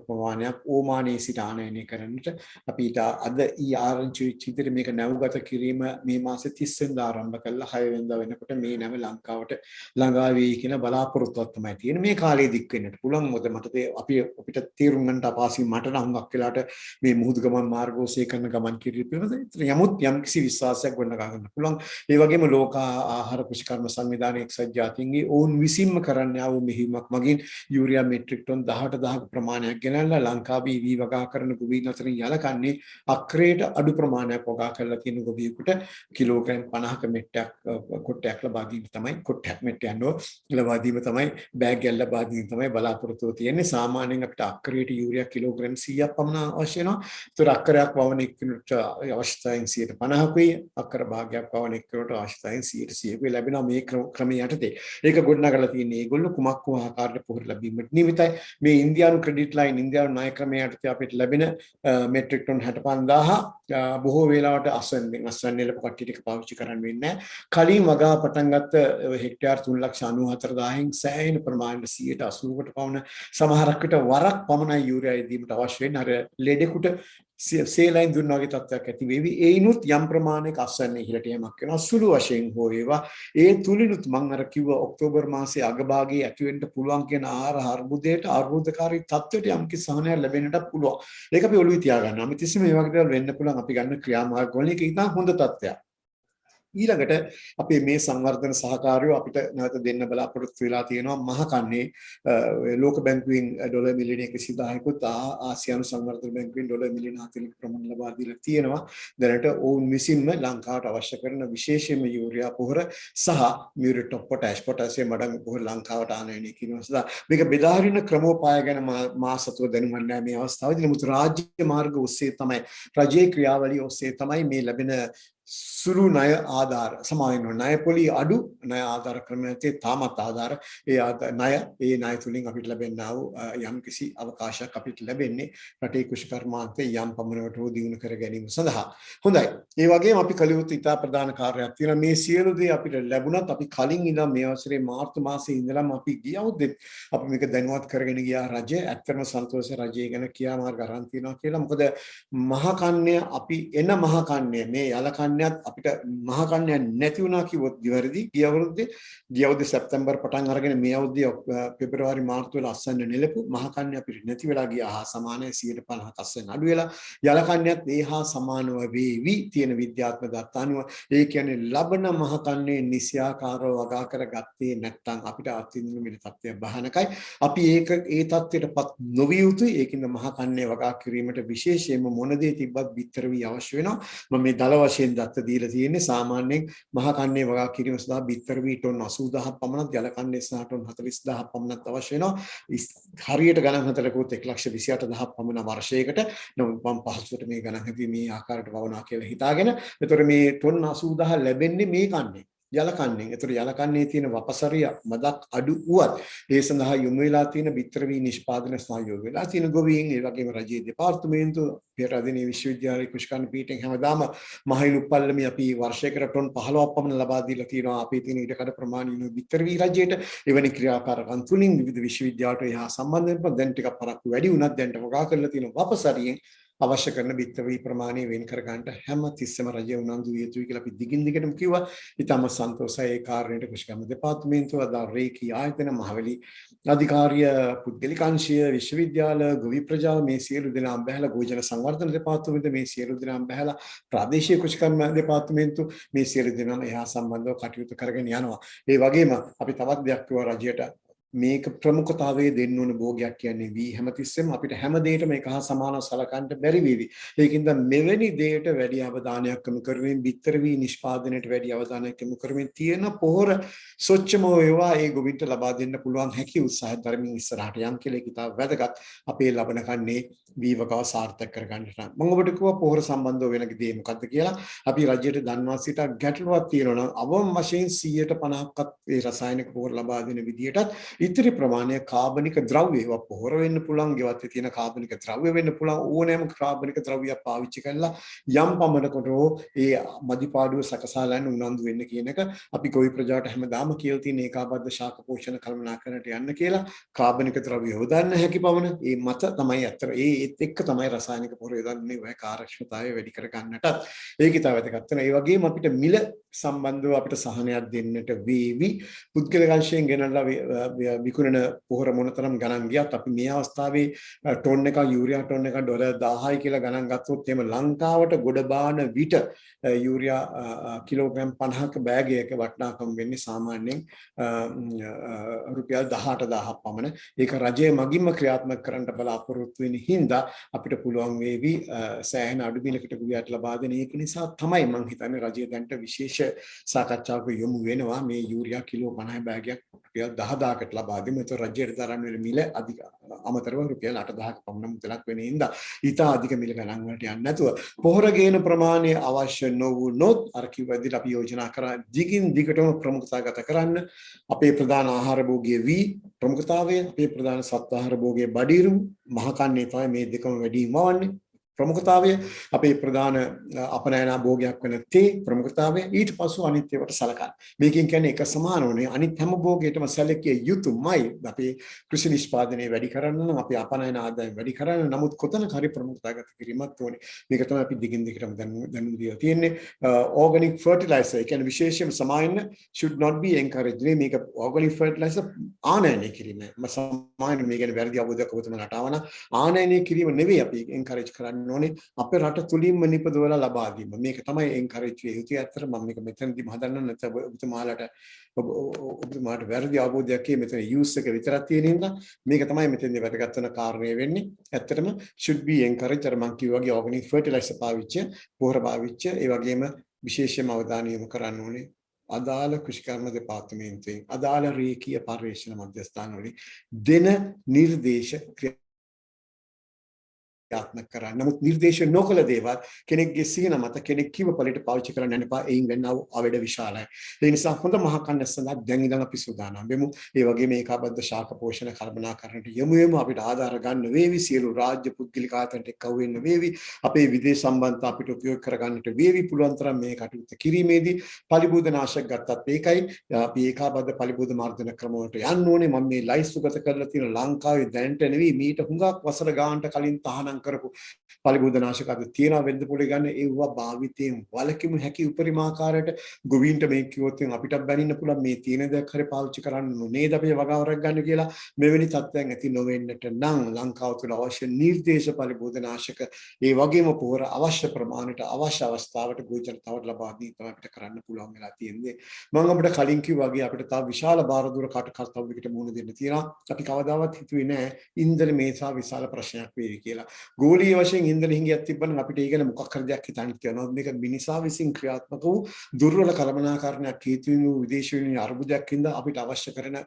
ප්‍රමාණයක් ඕමානයේ සිට ආනයනය කරන්නට අපිට අද ඊ ආරංචි වෙච්ච විදිහට මේක නැවගත කිරීම මේ මාසේ 30 වෙනිදා ආරම්භ කළා. 6 වෙනිදා වෙනකොට මේ නැව ලංකාවට ළඟා වෙයි කියන බලාපොරොත්තුවක් තමයි තියෙන්නේ. මේ කාලේ දික් වෙන්නට පුළුවන්. මොකද මට අපිට තීරුම් ගන්නට අපහසුයි. මට නම් හුඟක් වෙලාට මේ මුහුදු ගමන් මාර්ග ඔස්සේ කරන ගමන් කිරීම පිළිබඳ යම්කිසි විශ්වාසයක් ගොඩනගා ගන්න පුළුවන්. ඒ වගේම ලෝක ආහාර කෘෂිකර්ම සංවිධානයේ එක්සත් ජාතීන්ගේ ඔවුන් විසින්ම කරන්න ආව මෙහිමක් මගින් යූරියා මෙට්‍රික් මෙට්‍රික් ටන් 18000ක ප්‍රමාණයක් ගෙනල්ලා ලංකාවේ වී වගා කරන ගොවීන් අතරින් යලකන්නේ අක්‍රේට අඩු ප්‍රමාණයක් වගා කරලා තියෙන ගොවියෙකුට කිලෝග්‍රෑම් 50ක මෙට්ටයක් කොටයක් ලබා දීම තමයි කොටයක් මෙට්ටයක් නෝ ලබා දීම තමයි බෑග් එකක් ලබා දීම තමයි බලාපොරොත්තු තියෙන්නේ. සාමාන්‍යයෙන් අපිට අක්‍රේට යූරියා කිලෝග්‍රෑම් 100ක් පමණ අවශ්‍ය වෙනවා. ඒතර අක්‍රයක් වවන එක්කිනුට අවශ්‍යතාවයෙන් 50%කුයි අක්‍ර භාගයක් වවන එක්කිනුට අවශ්‍යතාවයෙන් 100%කුයි ලැබෙනවා මේ ක්‍රමයේ යටතේ. ඒක ගොඩනගලා තියෙන්නේ ඒගොල්ලෝ කුමක් වූ ආකාරයට පොහොර ලැබීමට නියමිතයි. මේ ඉන්දියානු ක්‍රෙඩිට් ලයින් ඉන්දියානු ණය ක්‍රමයේ යටතේ අපිට ලැබෙන මෙට්‍රික් ටන් 65000 බොහෝ වේලාවට අස්වැන්න නෙලප කට්ටිය ටික පාවිච්චි කරන්න වෙන්නේ නැහැ. කලින් වගා පටන් ගත්ත හෙක්ටයාර් 3,94,000න් සෑහෙන ප්‍රමාණයට 80%කට පමණ සමහරක් විට වරක් පමණයි යූරියා දීමට අවශ්‍ය වෙන්නේ. අර ලෙඩෙකුට සේලයින් දුන්නා වගේ තත්ත්වයක් ඇති වෙවි. ඒිනුත් යම් ප්‍රමාණයක අස්වැන්න ඉහළට යෑමක් වෙනවා. සුළු වශයෙන් හෝ ඒවා ඒ තුලිනුත් මම අර කිව්ව ඔක්තෝබර් මාසයේ අගභාගයේ ඇති වෙන්න පුළුවන් කියන ආහාර අර්බුදයට අර්බුදකාරී තත්ත්වයට යම් කිසි සහනයක් ලැබෙන්නට පුළුවන්. ඒක අපි ඔළුවේ තියාගන්න. අමිතිස්සම මේ වගේ දේවල් වෙන්න පුළුවන්. අපි ගන්න ක්‍රියාමාර්ග වලින් ඒක ඉතාම හොඳ තත්ත්වයක්. ඊළඟට අපේ මේ සංවර්ධන සහකාරියෝ අපිට නැවත දෙන්න බලාපොරොත්තු වෙලා තියෙනවා මහ කන්නේ ලෝක බැංකුවෙන් ඩොලර් මිලියන 110කුත් ආසියානු සංවර්ධන බැංකුවෙන් ඩොලර් මිලියන 40ක ප්‍රමාණ ලබා දීලා තියෙනවා. දැනට ඔවුන් විසින්ම ලංකාවට අවශ්‍ය කරන විශේෂයෙන්ම යූරියා පොහොර සහ මියුරේට් ඔෆ් පොටෑසියම් මඩංගු පොහොර ලංකාවට ආනයනය කිරීම සඳහා මේක බෙදා හරින ක්‍රමෝපාය ගැන මා සතුව දැනුම් ගන්න මේ අවස්ථාවේදී නමුත් රාජ්‍ය මාර්ග ඔස්සේ තමයි රජයේ ක්‍රියාවලිය ඔස්සේ තමයි මේ ලැබෙන සුළු ණය ආධාර සමාවෙන්න ණය පොලි අඩු ණය ආධාර ක්‍රමයේ තාමත් ආධාර ඒ ණය තුලින් අපිට ලැබෙනා වූ යම් කිසි අවකාශයක් අපිට ලැබෙන්නේ රටේ කෘෂිකර්මාන්තයේ යම් පමණකට හෝ දියුණු කර ගැනීම සඳහා. හොඳයි. ඒ වගේම අපි කලියුත් ඉතා ප්‍රධාන කාර්යයක් තියෙනවා. මේ සියලු දේ අපිට ලැබුණත් අපි කලින් ඉඳන් මේ අවසරේ මාර්තු මාසයේ ඉඳලම අපි ගිය අවුරුද්දේ අපි මේක දැනුවත් කරගෙන ගියා රජය. ඇත්තටම සන්තෝෂ රජය ගැන ක්‍රියාමාර්ග අරන් තියෙනවා කියලා. මොකද මහා කන්‍ය අපි එන මහා කන්‍ය මේ යලකන්‍ය අපිට මහා කන්‍යා නැති වුණා කිව්වොත් දිවැරදි. ගිය අවුරුද්දේ සැප්තැම්බර් පටන් අරගෙන මේ අවුරුද්දේ පෙබරවාරි මාර්තු වල අස්වැන්න නෙලපු මහා කන්‍යා අපිට නැති වෙලා ගියා. හා සමානයි 150ක් අස්වැන්න අඩු වෙලා යල කන්‍යාත් ඒ හා සමානව වේවි තියෙන විද්‍යාත්මක දත්ත අනුව. ඒ කියන්නේ ලබන මහා කන්‍යේ නිසියාකාරව වගා කරගත්තේ නැත්නම් අපිට අත්විඳින මේ තත්ත්වය භයානකයි. අපි ඒ තත්ත්වයටපත් නොවිය යුතුයි. ඒකින්ද මහා කන්‍යේ වගා කිරීමට විශේෂයෙන්ම මොන දේ තිබ්බත් බිත්තර වී අවශ්‍ය වෙනවා. මම මේ දල වශයෙන් දත්ත දීලා තියෙන්නේ සාමාන්‍යයෙන් මහා කන්නේ වගා කිරීම සඳහා බිත්තර වී ටොන් 80000ක් පමණක් ජල කන්නේ සහ ටොන් 40000ක් පමණක් අවශ්‍ය වෙනවා. හරියට ගණන් හතරකුත් 1,28,000ක් පමණ වර්ෂයකට. නමුත් මම පහසුවට මේ ගණන් හිතුවේ මේ ආකාරයට වවනවා කියලා හිතාගෙන. ඒතර මේ ටොන් 80000 ලැබෙන්නේ මේ කන්නේ යල කන්නේ. ඒතර යල කන්නේ තියෙන වපසරිය මදක් අඩු වුවත් ඒ සඳහා යොමු වෙලා තියෙන බිත්තර වී නිෂ්පාදන සහයෝග වෙලා තියෙන ගොවීන් ඒ වගේම රජයේ දෙපාර්තමේන්තුව පෙරදිනේ විශ්වවිද්‍යාලය කුෂ්කර්ණ පීඨයෙන් හැමදාම මහයිලු පල්ලමේ අපි වර්ෂයකට ටොන් 15ක් පමණ ලබා දීලා තියෙනවා. අපේ තියෙන ඊටකඩ ප්‍රමාණය බිත්තර වී රජයට එවැනි ක්‍රියාකාරකම් තුලින් විවිධ විශ්වවිද්‍යාලට එහා සම්බන්ධ වෙනවා. දැන් ටිකක් පරක්කු වැඩි වුණත් දැන්ට වගා කරලා තියෙන වපසරියෙන් අවශ්‍ය කරන බිත්තර වී ප්‍රමාණය වෙන් කර ගන්නට හැම තිස්සෙම රජය උනන්දු විය යුතුයි කියලා අපි දිගින් දිගටම කිව්වා. ඊටම සන්තෝෂයි ඒ කාර්යයට කුෂ්කර්ම දෙපාර්තමේන්තුව අදා රේකී ආයතන මහවැලි අධිකාරිය පුද්ගලික අංශය විශ්වවිද්‍යාල ගොවි ප්‍රජාව මේ සියලු දෙනාම බැහැලා ගෝජන සංවර්ධන දෙපාර්තමේන්තුව මේ සියලු දෙනාම බැහැලා ප්‍රාදේශීය කුෂ්කර්ම දෙපාර්තමේන්තුව මේ සියලු දෙනාම එහා සම්බන්ධව කටයුතු කරගෙන යනවා. ඒ වගේම අපි තවත් දෙයක් කිව්වා රජයට මේක ප්‍රමුඛතාවයේ දෙන්න ඕන භෝගයක් කියන්නේ වී හැමතිස්සෙම අපිට හැම දෙයකම එක හා සමානව සලකන්න බැරි වේවි. ඒකින්ද මෙවැනි දෙයට වැඩි අවධානයක් යොමු කරමින් බිත්තර වී නිෂ්පාදනයට වැඩි අවධානයක් යොමු කරමින් තියෙන පොහොර ස්වච්ඡම වේවා ඒ ගොවින්ට ලබා දෙන්න පුළුවන් හැකි උත්සාහ ධර්මින් ඉස්සරහට යම් කියලා කිතාව වැදගත් අපේ ලබන කන්නේ වී වගාව සාර්ථක කරගන්නට. මම ඔබට කිව්වා පොහොර සම්බන්ධව වෙන දේ මොකද්ද කියලා. අපි රජයට දන්වා සිට ගැටලුවක් තියෙනවා නම් අවම වශයෙන් 150ක්වත් ඒ රසායනික පොහොර ලබා දෙන විදියටත් ඉතිරි ප්‍රමාණය කාබනික ද්‍රව්‍ය ඒවා පොහොර වෙන්න පුළුවන් ගෙවත්තේ තියෙන කාබනික ද්‍රව්‍ය වෙන්න පුළුවන් ඕනෑම කාබනික ද්‍රව්‍යයක් පාවිච්චි කරලා යම් පමණකට ඒ මදිපාඩුව සකසාලන්න උනන්දු වෙන්න කියන එක අපි ගොවි ප්‍රජාවට හැමදාම කියලා තියෙන ඒකාබද්ධ ශාක පෝෂණ කළමනාකරණයට යන්න කියලා කාබනික ද්‍රව්‍ය යොදන්න හැකි පමණ ඒ මත තමයි අතර ඒත් එක්ක තමයි රසායනික පොහොර යොදන්නේ ඔය කාර්යක්ෂමතාවය වැඩි කර ගන්නට ඒකේ තව වැදගත් වෙනවා. ඒ වගේම අපිට මිල සම්බන්ධව අපිට සහනයක් දෙන්නට වේවි. පුද්ගලික අංශයෙන් ගෙනල්ලා විකුණන පොහොර මොනතරම් ගණන් ගියත් අපි මේ අවස්ථාවේ ටොන් එක යූරියා ටොන් එක ඩොලර් 1000යි කියලා ගණන් ගත්තොත් එහෙම ලංකාවට ගොඩ බාන විට යූරියා කිලෝග්‍රෑම් 50ක බෑගයක වටිනාකම වෙන්නේ සාමාන්‍යයෙන් රුපියල් 18000ක් පමණ. ඒක රජය මගින්ම ක්‍රියාත්මක කරන්න බලාපොරොත්තු වෙන හින්දා අපිට පුළුවන් වේවි සෑහෙන අඩු බිලකට ගුලියට ලබා දෙන. ඒක නිසා තමයි මම හිතන්නේ රජය දැන්ට විශේෂ සාකච්ඡාවක යොමු වෙනවා මේ යූරියා කිලෝ 50 බෑගයක් රුපියල් 10000කට ලබා දෙමු. ඒතර රජයට දරන්න වෙන මිල අධික අමතරව රුපියල් 8000ක පමණ මුදලක් වෙන හින්දා ඊට අධික මිල ගණන් වලට යන්නේ නැතුව පොහොර ගේන ප්‍රමාණය අවශ්‍ය නොවුනොත් අර කිව්ව විදිහට අපි යෝජනා කරා දිගින් දිගටම ප්‍රමුඛතාවගත කරන්න. අපේ ප්‍රධාන ආහාර භෝගයේ වී ප්‍රමුඛතාවය, අපේ ප්‍රධාන සත්ව ආහාර භෝගයේ බඩිරු මහකන්නේ තමයි මේ දෙකම වැඩිම වන්නේ. ප්‍රමුඛතාවය අපේ ප්‍රධාන අපනයන භෝගයක් වෙන තේ ප්‍රමුඛතාවය ඊට පස්සෙ අනිත් ඒවාට සලකන්න. මේකෙන් කියන්නේ එක සමානෝනේ අනිත් හැම භෝගයකටම සැලකිය යුතුමයි. අපේ කෘෂි නිෂ්පාදනය වැඩි කරන්න නම් අපේ අපනයන ආදායම වැඩි කරන්න. නමුත් කොතනක හරි ප්‍රමුඛතාවගත කිරීමක් ඕනේ. මේක තමයි අපි දිගින් දිගටම දැනුම් දීලා තියෙන්නේ. ඕගනික් ෆර්ටිලයිසර් ඒ කියන්නේ විශේෂයෙන්ම සමායන should not be encouraged. මේක ඕගනික් ෆර්ටිලයිසර් ආනයනය කිරීම. සමායන මේ කියන්නේ වැරදි අවබෝධයක් ඔබතුමාලට ආවන ආනයනය කිරීම නෙවෙයි අපි එන්කරේජ් කරන්නේ. අපේ රට තුලින්ම නිපදවලා ලබා දීම. මේක තමයි එන්කරේජ් වෙ යුතු. ඇත්තට මම මේක මෙතනදී මහදන්න නැත්නම් ඔබතුමාලට වැරදි අවබෝධයක් මෙතන යූස් එක විතරක් තියෙන හින්දා මේක තමයි මෙතනදී වැදගත් වෙන කාරණේ වෙන්නේ. ඇත්තටම should be encouraged අර මම කිව්වා වගේ ඕගනික් ෆර්ටිලයිසර් පාවිච්චය, පොහොර පාවිච්චය, ඒ වගේම විශේෂයෙන්ම අවධානය යොමු කරන්න ඕනේ අදාළ කෘෂිකර්ම දෙපාර්තමේන්තුවෙන් අදාළ රේඛීය පර්යේෂණ මධ්‍යස්ථානවලින් දෙන නිර්දේශ ක්‍රියාත්මක කරන්න. නමුත් නිර්දේශ නොකළ දේවල් කෙනෙක්ගේ සීන මත කෙනෙක් කිව පළිට පාවිච්චි කරන්න යන්න එපා. එයින් වෙන්නව අවඩ විශාලයි. ඒ නිසා හොඳ මහකන්න සඳහා දැන් ඉඳන් අපි සූදානම් වෙමු. ඒ වගේම ඒකාබද්ධ ශාක පෝෂණ කළමනාකරණයට යමු අපිට ආධාර ගන්න වේවි. සියලු රාජ්‍ය පුද්ගලික ආයතනට එක්ව වෙන්න වේවි. අපේ විදේශ සම්බන්ධතා අපිට උපයෝග කරගන්නට වේවි. පුළුවන් තරම් මේ කටයුතු කිරීමේදී පලිබෝධ නාශක ගත්තත් ඒකයි. අපි ඒකාබද්ධ පලිබෝධ මාර්ධන ක්‍රම වලට යන්න ඕනේ. මම මේ ලයිස්තුගත කරලා තියෙන ලංකාවේ දැනට නෙවෙයි මීට හුඟක් වසර ගානට කලින් තහනම් කරපු පලිබෝධනාශක අද තියෙනවා වෙන්ද පොලේ ගන්න ඒවා භාවිතයෙන් වලකිමු හැකි උපරිමාකාරයට ගොවීන්ට මේ කිව්වොත් අපිට බැනින්න පුළුවන් මේ තියෙන දයක් හරි පාවිච්චි කරන්න නේද අපි වගවරක් ගන්න කියලා මෙවැනි තත්ත්වයන් ඇති නොවෙන්නට නම් ලංකාව තුළ අවශ්‍ය නිර්දේශ පලිබෝධනාශක ඒ වගේම පොහොර අවශ්‍ය ප්‍රමාණයට අවශ්‍ය අවස්ථාවට ගොවි ජනතාවට ලබා දී තමයි අපිට කරන්න පුළුවන් වෙලා තියෙන්නේ. මම අපිට කලින් කිව්වා වගේ අපිට තව විශාල බාරදූර කර්තව්‍යයකට මුහුණ දෙන්න තියෙනවා. අපි කවදාවත් හිතුවේ නෑ ඉන්ධන මේසා විශාල ප්‍රශ්නයක් වේවි කියලා. ගෝලීය වශයෙන් ඉන්ධන හිඟයක් තිබ්බනම් අපිට ඒක ගැන මොකක් හරි දෙයක් හිතන්න කියනවා. මේක මිනිසා විසින් ක්‍රියාත්මක වූ දුර්වල කළමනාකරණයක් හේතු වූ විදේශ විනිමය අර්බුදයක් හින්දා අපිට අවශ්‍ය කරන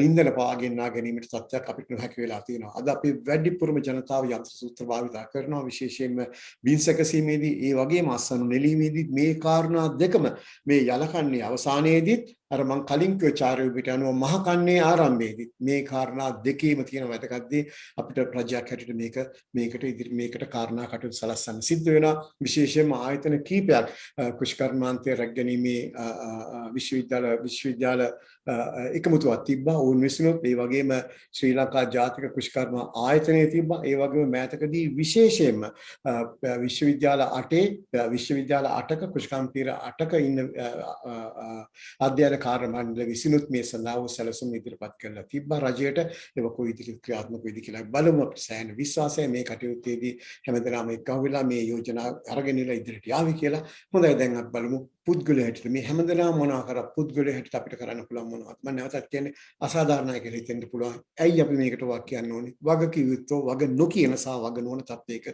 ඉන්ධන පාගෙන්නා ගැනීමට තත්ත්වයක් අපිට නොහැකි වෙලා තියෙනවා. අද අපි වැඩිපුරම ජනතාව යන්ත්‍ර සූත්‍ර භාවිත කරනවා. විශේෂයෙන්ම බින් සැකසීමේදී ඒ වගේම අස්වනු නෙලීමේදී මේ කාරණා දෙකම මේ යලකන්නේ අවසානයේදී අර මං කලින් කිව්ව චාරිත්‍රයට අනුව මහකන්නේ ආරම්භයේදී මේ කාරණා දෙකේම තියෙන වැදගත් දේ අපිට රජයක් හැටියට මේකට කාරණා කටයුතු සලස්සන්න සිද්ධ වෙනවා. විශේෂයෙන්ම ආයතන කීපයක් කෘෂිකර්මාන්තයේ රැකගැනීමේ විශ්වවිද්‍යාල එකමුතුවක් තිබ්බා. ඕන් විසිනුත් ඒ වගේම ශ්‍රී ලංකා ජාතික කෘෂිකර්ම ආයතනය තිබ්බා. ඒ වගේම මෑතකදී විශේෂයෙන්ම විශ්වවිද්‍යාල 8ක කෘෂිකර්ම පීර 8ක ඉන්න අධ්‍යයන කාර්ය මණ්ඩල විසිනුත් මේ සඳහා සැලසුම් ඉදිරිපත් කරලා තිබ්බා. රජයට ඒක කොයි විදිහට ක්‍රියාත්මක වෙයිද කියලා බලමු. අපිට සෑහෙන විශ්වාසය මේ කටයුත්තේදී හැමදෙනාම එක්ව වෙලා මේ යෝජනා අරගෙන ඉදිරියට යාවි කියලා. හොඳයි දැන් අපි බලමු පුද්ගලයා හැටියට මේ හැමදෙනාම මොනවා කරා පුද්ගලයා හැටියට අපිට කරන්න පුළුවන් මොනවද? මම නැවතත් කියන්නේ අසාධාරණයි කියලා හිතෙන්න පුළුවන්. ඇයි අපි මේකට වක් කියන්න ඕනේ? වග කිව්වොත් වග නොකියන සහ වග නොවන තත්ත්වයක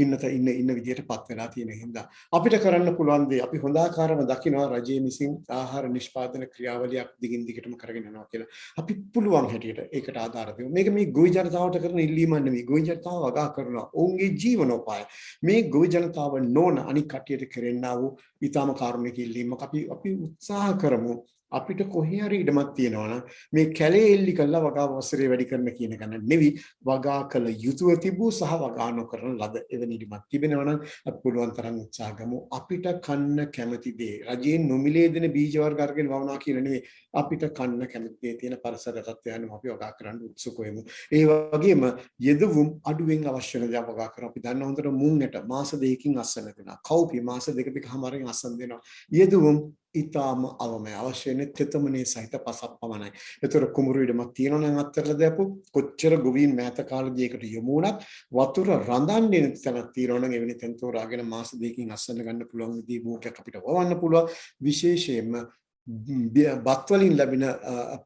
ඉන්න විදිහටපත් වෙලා තියෙන හින්දා අපිට කරන්න පුළුවන් දේ අපි හොඳ ආකාරව දකිනවා රජයේ විසින් ආහාර නිෂ්පාදන ක්‍රියාවලියක් දිගින් දිගටම කරගෙන යනවා කියලා. අපි පුළුවන් හැටියට ඒකට ආධාර දෙමු. මේක මේ ගොවි ජනතාවට කරන ඉල්ලීමක් නෙවෙයි. ගොවි ජනතාව වගා කරනවා. ඔවුන්ගේ ජීවනෝපාය. මේ ගොවි ජනතාව නොවන අනික් කටියට කෙරෙන්නා වූ ඊටම කාරුණික ඉල්ලීමක් අපි උත්සාහ කරමු. අපිට කොහේ හරි ඉඩමක් තියෙනවා නම් මේ කැලේ එල්ලි කළා වගා වසරේ වැඩි කරන කියන එක නෙවෙයි වගා කළ යුතුව තිබූ සහ වගා නොකරන ලද එවැනි ඉඩමක් තිබෙනවා නම් අපි පුළුවන් තරම් උත්සාහ ගමු. අපිට කන්න කැමති දේ රජයෙන් නොමිලේ දෙන බීජ වර්ග අරගෙන වවනවා කියන නෙවෙයි අපිට කන්න කැමති දේ තියෙන පරිසර තත්ත්වයන් අපි වගා කරන්න උත්සුක වෙමු. ඒ වගේම යෙදවුම් අඩුවෙන් අවශ්‍ය වෙන දේ වගා කරමු. අපි දන්න හොඳට මුංගට මාස දෙකකින් අස්සන දෙනවා. කව්පි මාස දෙකකමාරෙන් අස්සන දෙනවා. යෙදවුම් ඊටාම අවමයි අවශ්‍ය වෙන්නේ තෙතමනේ සහිත පසක් පමණයි. ඒතර කුඹුරු ඉඩමක් තියෙනවා නම් අත්තරලා දාපු කොච්චර ගොවීන් මෑත කාලෙදීකට යමු වුණත් වතුර රඳන්නේ නැති තැනක් තියෙනවා නම් එවැනි තැන් තෝරාගෙන මාස දෙකකින් අස්සන්න ගන්න පුළුවන් විදිහේ භූකයක් අපිට වවන්න පුළුවන්. විශේෂයෙන්ම බත් වලින් ලැබෙන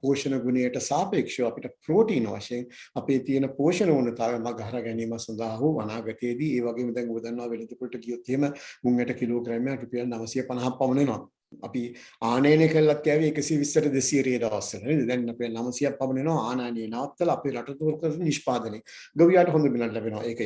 පෝෂණ ගුණයට සාපේක්ෂව අපිට ප්‍රෝටීන වශයෙන් අපේ තියෙන පෝෂණ වුණතාවය මගහර ගැනීම සඳහා හෝ අනාගතයේදී ඒ වගේම දැන් ඔබ දන්නවා වෙළඳපොළට ගියොත් එහෙම මුංගට කිලෝග්‍රෑමයක් රුපියල් 950ක් පමණ වෙනවා. අපි ආනයනය කළත් කෑවේ 120ට 200 රේ දවස්වල නේද? දැන් අපේ 900ක් පමණ වෙනවා ආනයනය නවත්තලා අපේ රට තුල කරන නිෂ්පාදනය. ගොවියාට හොඳ බිලක් ලැබෙනවා. ඒක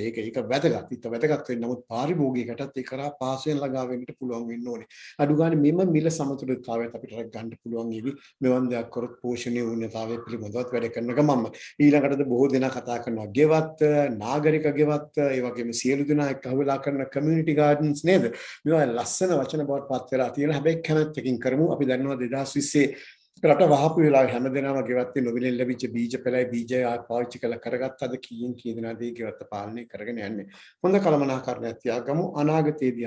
වැදගත්. ඒක වැදගත් වෙන්නේ නමුත් පාරිභෝගිකයටත් ඒ කරා පාසයෙන් ළඟා වෙන්නට පුළුවන් වෙන්න ඕනේ. අඩු ගානේ මෙම මිල සමතුලිතතාවයත් අපිට ගන්න පුළුවන් ඉවි මෙවන් දෙයක් කරොත් පෝෂණීය වුණතාවය පිළිබඳවත් වැඩ කරන ගමන්ම ඊළඟටද බොහෝ දෙනා කතා කරනවා ගෙවත් නාගරික ගෙවත් ඒ වගේම සියලු දෙනා එක්ක අහුවෙලා කරන කමියුනිටි ගාඩන්ස් නේද? මේවා ලස්සන වචන බවට පත් වෙලා තියෙන හැබැයි කැමැත්තකින් කරමු. අපි දන්නවා 2020 රට වහපු වෙලාවේ හැමදේනම ගෙවත් නොමිලෙන් ලැබිච්ච බීජ පෙළයි බීජය පාවිච්චි කරලා කරගත්තද කීයෙන් කී දෙනාද ඒ ගෙවත්ත පාලනය කරගෙන යන්නේ. හොඳ කළමනාකරණයක් තියාගමු. අනාගතයේදී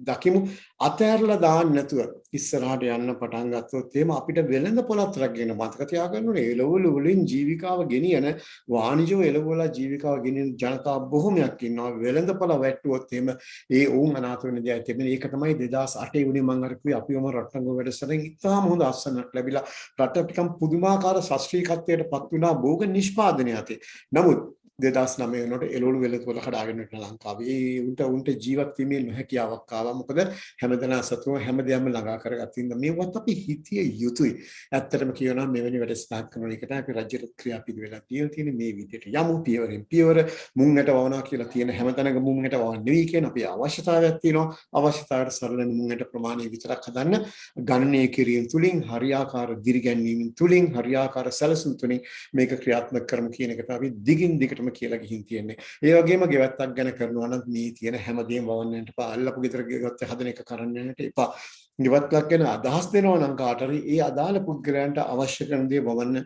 දකිමු. අතහැරලා දාන්න නැතුව ඉස්සරහට යන්න පටන් ගත්තොත් එහෙම අපිට වෙළඳ පොළත් රැගෙන මතක තියාගන්න ඕනේ. එළවලු වලින් ජීවිකාව ගෙනියන වාණිජව එළවල ජීවිකාව ගෙනියන ජනතාව බොහොමයක් ඉන්නවා. වෙළඳ පොළ වැට්ටුවොත් එහෙම ඒ වුන් අනාථ වෙන දේ තිබෙන. ඒක තමයි 2008 වුණේ මම අර කිව්වේ අපිවම රත්නගම වැඩසටහන ඉතාම හොඳ අස්සනක් ලැබිලා රට ටිකක් පුදුමාකාර ශාස්ත්‍රීයත්වයට පත් වුණා භෝග නිෂ්පාදනය ඇති. නමුත් 2009 වෙනකොට එළවලු වෙළඳපොළ කඩාගෙන යන ලංකාවේ උන්ට ජීවත් වීමේ නොහැකියාවක් ආවා. මොකද හැමදෙනා සතුව හැමදේම ළඟා කරගත්තින්ද මේවත් අපි හිතිය යුතුයි. ඇත්තටම කියනවා මෙවැනි වැඩසටහන් කරන එකට අපි රජයට ක්‍රියාපිළිවෙලක් තියලා තියෙන මේ විදිහට යමු පියවරෙන් පියවර මුංගට වවනවා කියලා තියෙන හැමතැනක මුංගට වවන්න නෙවෙයි කියන අපේ අවශ්‍යතාවයක් තියෙනවා. අවශ්‍යතාවයට සරලන මුංගට ප්‍රමාණය විතරක් හදන්න ගණනය කිරීම තුලින් හරියාකාර දිරිගැන්වීම තුලින් හරියාකාර සැලසුම් තුලින් මේක ක්‍රියාත්මක කරමු කියන එකට අපි දිගින් දිගටම කියලා ගිහින් තියෙන්නේ. ඒ වගේම ගෙවත්තක් ගැන කරනවා නම් මේ තියෙන හැමදේම වවන්න යන්න එපා. අල්ලපු ගෙදර ගෙවත්ත හදන එක කරන්න යන්න එපා. ගෙවත්තක් ගැන අදහස් දෙනවා නම් කාට හරි ඒ අදාළ පුද්ගලයන්ට අවශ්‍ය කරන දේ වවන්න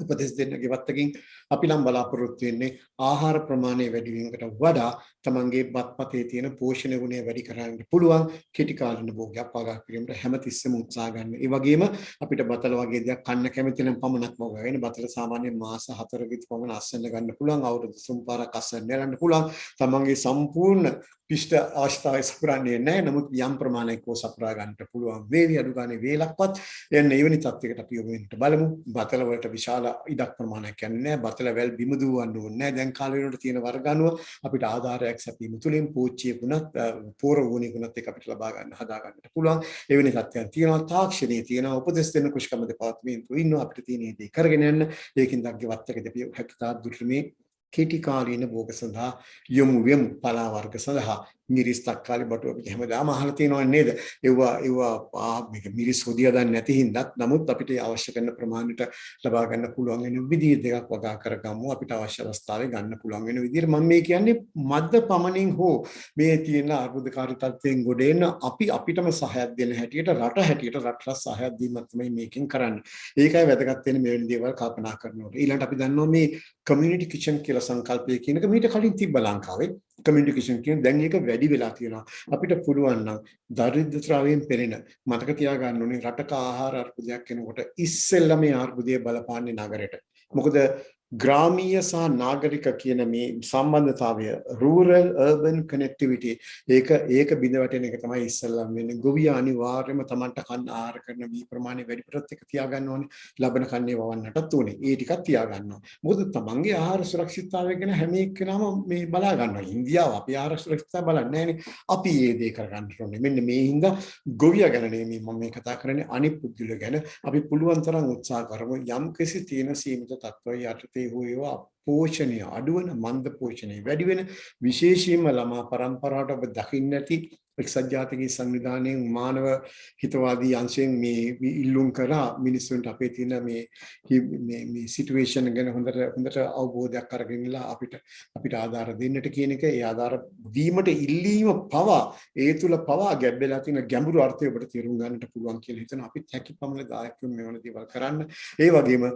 උපදෙස් දෙන්න ගෙවත්තකින් අපි නම් බලාපොරොත්තු වෙන්නේ ආහාර ප්‍රමාණය වැඩි වීමකට වඩා තමන්ගේ බත්පතේ තියෙන පෝෂණ ගුණය වැඩි කරගන්න පුළුවන් කෙටි කාලින භෝගයක් පගා කිරීමට හැමතිස්සෙම උත්සාහ ගන්න. ඒ වගේම අපිට බතල වගේ දෙයක් කන්න කැමති නම් පමණක් වගේ වෙන බතල සාමාන්‍යයෙන් මාස 4ක පමණ අස්සන්න ගන්න පුළුවන්. අවුරුදු 3 පාරක් අස්සන්න යන්න පුළුවන්. තමන්ගේ සම්පූර්ණ පිෂ්ඨ අවස්ථාවේ සපුරන්නේ නැහැ. නමුත් යම් ප්‍රමාණයක සපුරා ගන්නට පුළුවන්. වේවි අඩු ගානේ වේලක්වත් එන්න එවැනි තත්යකට අපි යොමු වෙන්න බලමු. බතල වලට විශාල ඉඩක් ප්‍රමාණයක් යන්නේ නැහැ. බතල වැල් බිම දුවන්න ඕනේ නැහැ. දැන් කාලේ වෙනකොට තියෙන වර්ග අනුව අපිට ආධාරයක් සැපීම තුළින් පෝච්චිය වුණත් පෝර වුණේ වුණත් ඒක අපිට ලබා ගන්න හදා ගන්නට පුළුවන්. එවැනි තත්ත්වයන් තියෙනවා. තාක්ෂණයේ තියෙනවා. උපදෙස් දෙන්න කුෂ්කම දෙපාර්තමේන්තුව ඉන්නවා. අපිට තියෙන දේ කරගෙන යන්න. ඒකින් දක්ගේ වත්තකදී අපි හැකියතාක් දුරට මේ කෙටි කාලීන භෝග සඳහා යොමු වෙමු. පලා වර්ග සඳහා මිරිස් තක්කාලි බටු අපි හැමදාම අහලා තියෙනව නේද? ඒවා මේක මිරිස් හොදියා දන්නේ නැති හින්දාත් නමුත් අපිට අවශ්‍ය කරන ප්‍රමාණයට ලබා ගන්න පුළුවන් වෙන විදිහ දෙකක් වගා කරගමු. අපිට අවශ්‍ය අවස්ථාවේ ගන්න පුළුවන් වෙන විදිහට මම මේ කියන්නේ මද්ද පමණින් හෝ මේ තියෙන අර්බුදකාරී තත්ත්වයෙන් ගොඩ එන්න අපි අපිටම සහයක් දෙන හැටියට රට හැටියට රටට සහයක් දීමක් තමයි මේකෙන් කරන්නේ. ඒකයි වැදගත් වෙන්නේ මෙවැනි දේවල් කල්පනා කරනකොට. ඊළඟට අපි දන්නවා මේ කමියුනිටි කිචන් කියලා සංකල්පය කියන එක මීට කලින් තිබ්බ ලංකාවේ. කමියුනිකේෂන් කියන දැන් ඒක වැඩි වෙලා තියෙනවා. අපිට පුළුවන් නම් දරිද්‍රතාවයෙන් පෙළෙන මතක තියාගන්න ඕනේ රටක ආහාර අර්බුදයක් එනකොට ඉස්සෙල්ලා මේ අර්බුදය බලපාන්නේ නගරයට. මොකද ග්‍රාමීය සහ නාගරික කියන මේ සම්බන්ධතාවය rural urban connectivity ඒක බිඳ වැටෙන එක තමයි ඉස්සෙල්ලා වෙන්නේ. ගොවියා අනිවාර්යයෙන්ම Tamanට කන්න ආහාර කරන මේ ප්‍රමාණය වැඩිපුරත් එක තියාගන්න ඕනේ. ලබන කන්නේ වවන්නටත් ඕනේ. ඒ ටිකක් තියාගන්නවා. මොකද Tamanගේ ආහාර සුරක්ෂිතතාවය ගැන හැම එක්කෙනාම මේ බලා ගන්නවා. ඉන්දියාව අපි ආහාර සුරක්ෂිතතාව බලන්නේ නැහැනේ. අපි මේ දේ කරගන්න ඕනේ. මෙන්න මේ හින්දා ගොවියා ගැන නෙමෙයි මම මේ කතා කරන්නේ අනිත් පුද්ගලයෝ ගැන. අපි පුළුවන් තරම් උත්සාහ කරමු යම් කිසි තියෙන සීමිත තත්ත්වයක් යටතේ ඒවා පෝෂණය අඩුවන මන්ද පෝෂණය වැඩි වෙන විශේෂයෙන්ම ළමා පරම්පරාවට ඔබ දකින්න ඇති එක්සත් ජාතික සංවිධානයේ මානව හිතවාදී අංශයෙන් මේ ඉල්ලුම් කරා මිනිස්සුන්ට අපේ තියෙන මේ සිටුේෂන් ගැන හොඳට අවබෝධයක් අරගෙනලා අපිට ආධාර දෙන්නට කියන එක ඒ ආධාර දීමට ඉල්ලීම පවා ඒ තුල පවා ගැඹෙලා තියෙන ගැඹුරු අර්ථය ඔබට තේරුම් ගන්නට පුළුවන් කියලා හිතන අපිත් හැකියපමණ දායකයන් මෙවන දේවල් කරන්න ඒ වගේම